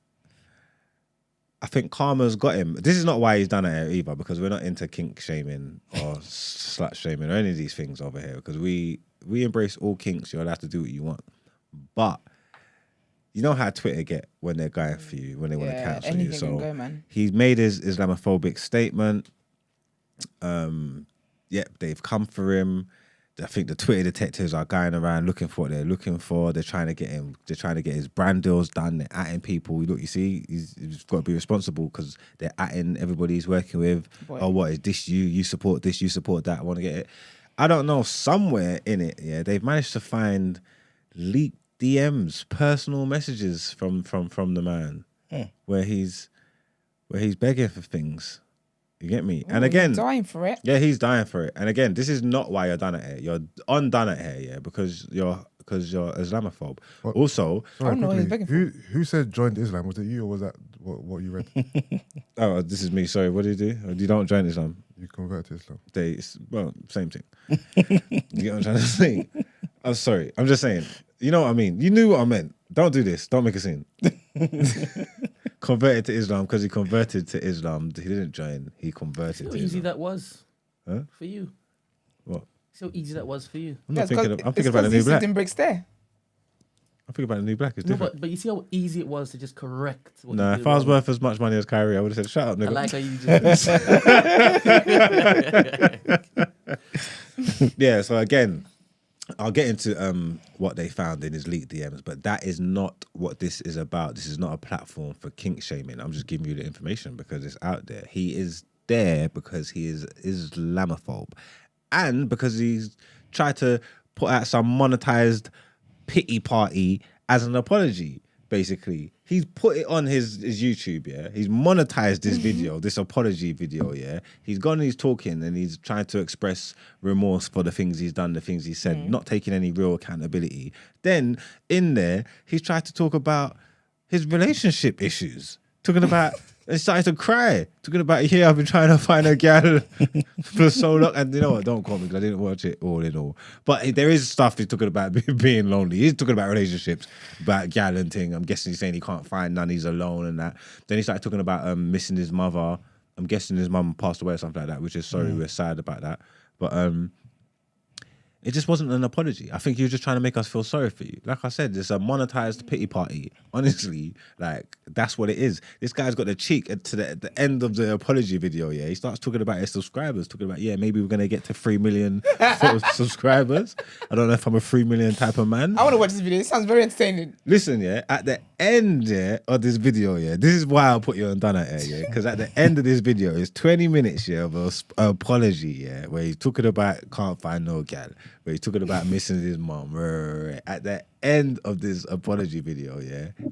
I think karma's got him. This is not why he's done it here either, because we're not into kink shaming or slut shaming or any of these things over here, because we embrace all kinks. You're allowed to do what you want, but you know how Twitter get when they're going for you, when they want to cancel you. Anything So can go, man. he's made his Islamophobic statement. They've come for him. I think the Twitter detectives are going around looking for what they're looking for. They're trying to get him. They're trying to get his brand deals done. They're atting people. Look, you see, he's got to be responsible because they're atting everybody he's working with. Boy. Oh, what is this? You support this? You support that? I want to get it. I don't know. Somewhere in it, they've managed to find leaked DMs, personal messages from the man, where he's begging for things. You get me? And again, dying for it. Yeah, he's dying for it. And again, this is not why you're done it here. You're undone it here, because you're Islamophobe. What? Also, Sorry, I don't know what he's quickly, begging for. who said joined Islam? Was it you or was that what you read? oh, this is me. Sorry, what do you do? You don't join Islam. You convert to Islam. Same thing. You get what I'm trying to say? I'm sorry. I'm just saying. You know what I mean? You knew what I meant. Don't do this. Don't make a scene. Converted to Islam because he converted to Islam. He didn't join. He converted See how to easy Islam. that was Huh? for you. What? See how easy that was for you. I'm thinking about the new black. In bricks there. I'm thinking about the new black. It's No, different. but you see how easy it was to just correct. What Nah, you did if I was wrong? worth as much money as Kyrie, I would have said, "Shut up, I nigga." like how you just. Yeah. So again, I'll get into what they found in his leaked DMs, but that is not what this is about. This is not a platform for kink shaming. I'm just giving you the information because it's out there. He is there because he is Islamophobe, and because he's tried to put out some monetized pity party as an apology. Basically, he's put it on his YouTube. Yeah, he's monetized this video, this apology video. Yeah, he's gone and he's talking and he's trying to express remorse for the things he's done, the things he said, not taking any real accountability. Then in there, he's tried to talk about his relationship issues, talking about. And started to cry, talking about, I've been trying to find a gal for so long. And you know what, don't call me because I didn't watch it all in all. But there is stuff he's talking about being lonely. He's talking about relationships, about gal and thing. I'm guessing he's saying he can't find none, he's alone and that. Then he started talking about missing his mother. I'm guessing his mum passed away or something like that, which is sorry, we're sad about that. But It just wasn't an apology. I think you were just trying to make us feel sorry for you. Like I said, it's a monetized pity party. Honestly, like that's what it is. This guy's got the cheek to the end of the apology video. Yeah, he starts talking about his subscribers, talking about maybe we're gonna get to 3 million subscribers. I don't know if I'm a 3 million type of man. I want to watch this video. It sounds very entertaining. Listen, at the end, of this video, this is why I'll put you on done at because at the end of this video, it's 20 minutes, of an apology, where he's talking about can't find no gal, where he's talking about missing his mom. At the end of this apology video,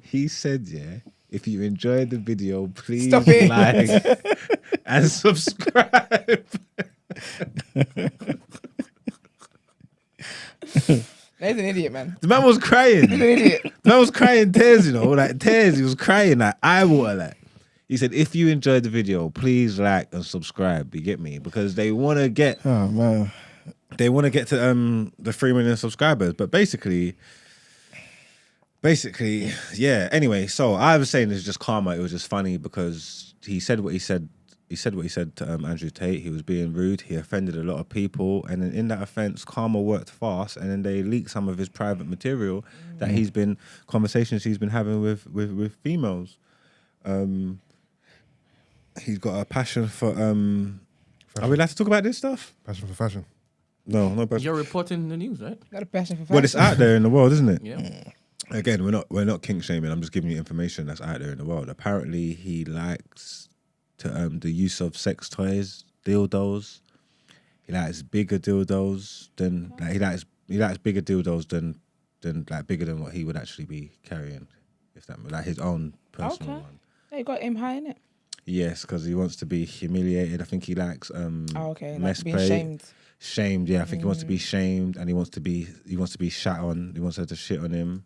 he said, if you enjoyed the video, please Stop it. like and subscribe. He's an idiot, man. The man was crying. He's an idiot. The man was crying tears, like tears. He was crying like eye water. Like he said, if you enjoyed the video, please like and subscribe. You get me? Because they want to get. Oh man. They want to get to the 3 million subscribers, but basically, yeah. Anyway, so I was saying it's just karma. It was just funny because he said what he said. He said what he said to Andrew Tate. He was being rude. He offended a lot of people, and then in that offense, karma worked fast, and then they leaked some of his private material that conversations he's been having with females. He's got a passion for. Are we allowed to talk about this stuff? Passion for fashion. No, no passion. You're reporting the news, right? Got a passion for fashion. Well, it's out there in the world, isn't it? Yeah. Again, we're not kink shaming. I'm just giving you information that's out there in the world. Apparently, he likes to the use of sex toys, dildos. He likes bigger dildos than he likes bigger dildos than like bigger than what he would actually be carrying, if that like his own personal one. Yeah, you got him high in it. Yes, because he wants to be humiliated. I think he likes mess being play. shamed. Shamed, yeah. I think he wants to be shamed, and he wants to be shat on. He wants her to shit on him.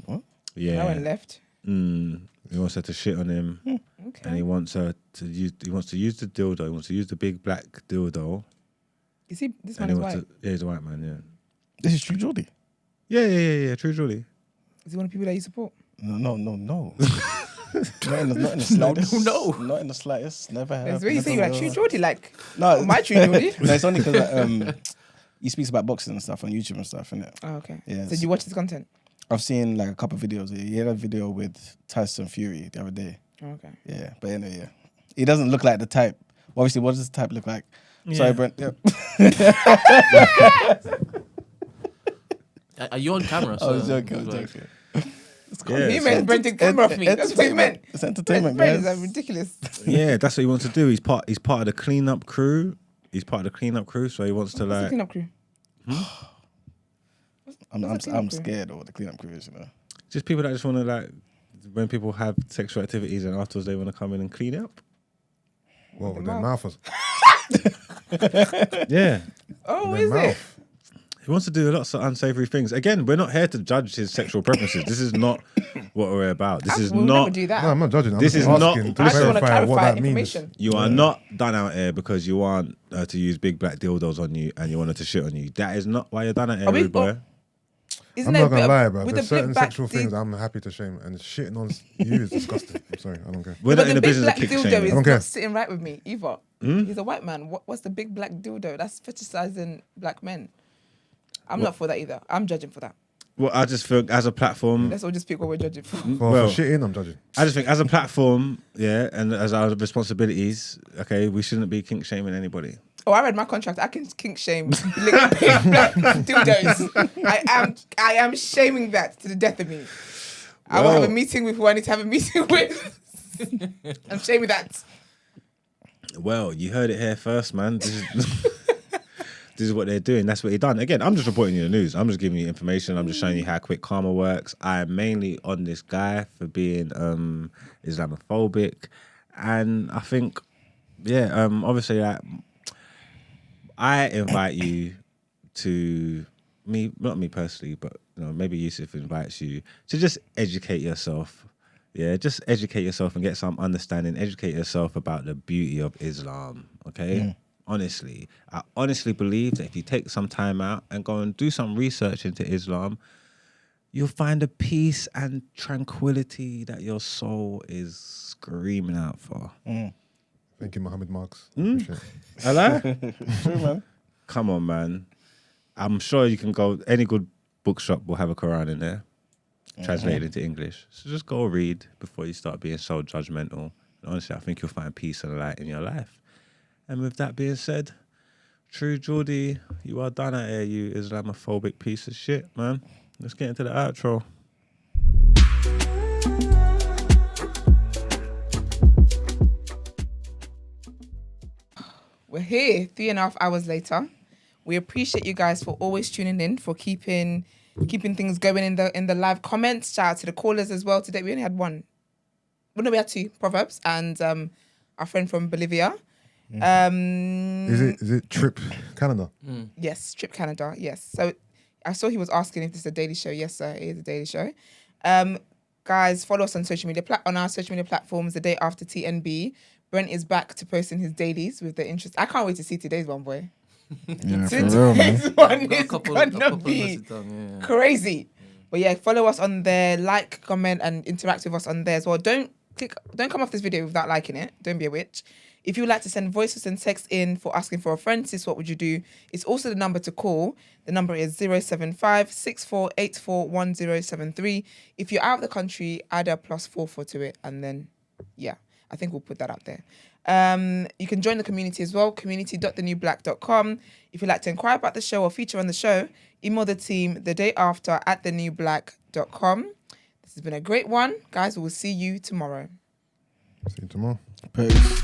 What? Yeah. I went left. He wants her to shit on him, Okay. and he wants her to use. He wants to use the dildo. He wants to use the big black dildo. You see, this And man he is wants white. to. Yeah, he's a white man. Yeah. This is true, Geordie. Yeah. True, Geordie. Is he one of the people that you support? No. Not in the slightest. No. Not in the slightest. Never have. That's where you say you're like True Geordie, like No, my True Geordie. No, it's only because he speaks about boxing and stuff on YouTube and stuff, innit? Oh, okay. Yeah. So you watch his content? I've seen like a couple of videos. He had a video with Tyson Fury the other day. Oh, okay. Yeah, but anyway, yeah. He doesn't look like the type. Obviously, what does the type look like? Yeah. Sorry, Brent. Yeah. Are you on camera? I was joking. Yeah, He meant Brendan camera off me. That's what he meant. It's entertainment, Brendan's guys. like ridiculous. Yeah, that's what he wants to do. He's part of the cleanup crew. So he wants to What's the like. cleanup crew? I'm What's the cleanup crew? scared of what the cleanup crew is, you know. Just people that just want to like, when people have sexual activities and afterwards they want to come in and clean up. Well, the their mouth. mouth was. Yeah. Oh, their is it? mouth. He wants to do lots of unsavory things. Again, we're not here to judge his sexual preferences. This is not what we're about. This is We'll never not. do that. No, I'm not judging. I'm This just is not- asking to I just want to clarify what clarify that means. information. You are not done out here because you want to use big black dildos on you and you wanted to shit on you. That is not why you're done out here, Are we- rude boy. Isn't I'm there not a gonna bit lie, of- bro. with There's the big certain back sexual deep- things I'm happy to shame, and shitting on you is disgusting. I'm sorry, I don't care. We're But not in the big business of black kick dildo shaming. is I don't care. not sitting right with me either. He's a white man. What's the big black dildo? That's fetishizing black men. I'm not for that either. I'm judging for that. Well, I just feel as a platform, Let's all just pick what we're judging for. For Well- shitting, I'm judging. I just think as a platform, yeah, and as our responsibilities, okay, we shouldn't be kink shaming anybody. Oh, I read my contract. I can kink shame big black dildos. I am shaming that to the death of me. I will have a meeting with who I need to have a meeting with. I'm shaming that. Well, you heard it here first, man. This is, this is what they're doing. That's what they've done. Again, I'm just reporting you the news. I'm just giving you information. I'm just showing you how quick karma works. I am mainly on this guy for being Islamophobic. And I think, yeah, obviously, I invite you to me, not me personally, but you know, maybe Yusuf invites you to just educate yourself. Yeah, just educate yourself and get some understanding. Educate yourself about the beauty of Islam. Okay, honestly, I honestly believe that if you take some time out and go and do some research into Islam, you'll find a peace and tranquility that your soul is screaming out for. Thank you, Mohammed Marks. Appreciate it. Hello? True, man. Come on, man. I'm sure you can go, any good bookshop will have a Quran in there, translated into English. So just go read before you start being so judgmental. And honestly, I think you'll find peace and light in your life. And with that being said, true Geordie, you are done out here, you Islamophobic piece of shit, man. Let's get into the outro. We're here 3.5 hours later. We appreciate you guys for always tuning in, for keeping things going in the live comments. Shout out to the callers as well. Today we only had one. Well, no, we had two, Proverbs and our friend from Bolivia. Is it Trip Canada? Yes, Trip Canada. Yes. So I saw he was asking if this is a daily show. Yes, sir, it is a daily show. Guys, follow us on social media on our social media platforms. The day after TNB, Brent is back to posting his dailies with the interest. I can't wait to see today's one, boy. Yeah, for real, man. Today's one Got is a couple gonna of be messages done, yeah. crazy. But yeah, follow us on there, like, comment, and interact with us on there as well. Don't come off this video without liking it. Don't be a witch. If you would like to send voices and text in for asking for a friend, sis, what would you do? It's also the number to call. The number is 075 6484 1073. If you're out of the country, add a +44 to it, and then yeah, I think we'll put that up there. You can join the community as well, community.thenewblack.com. If you'd like to inquire about the show or feature on the show, email the team the day after at thenewblack.com. This has been a great one. Guys, we will see you tomorrow. See you tomorrow. Peace.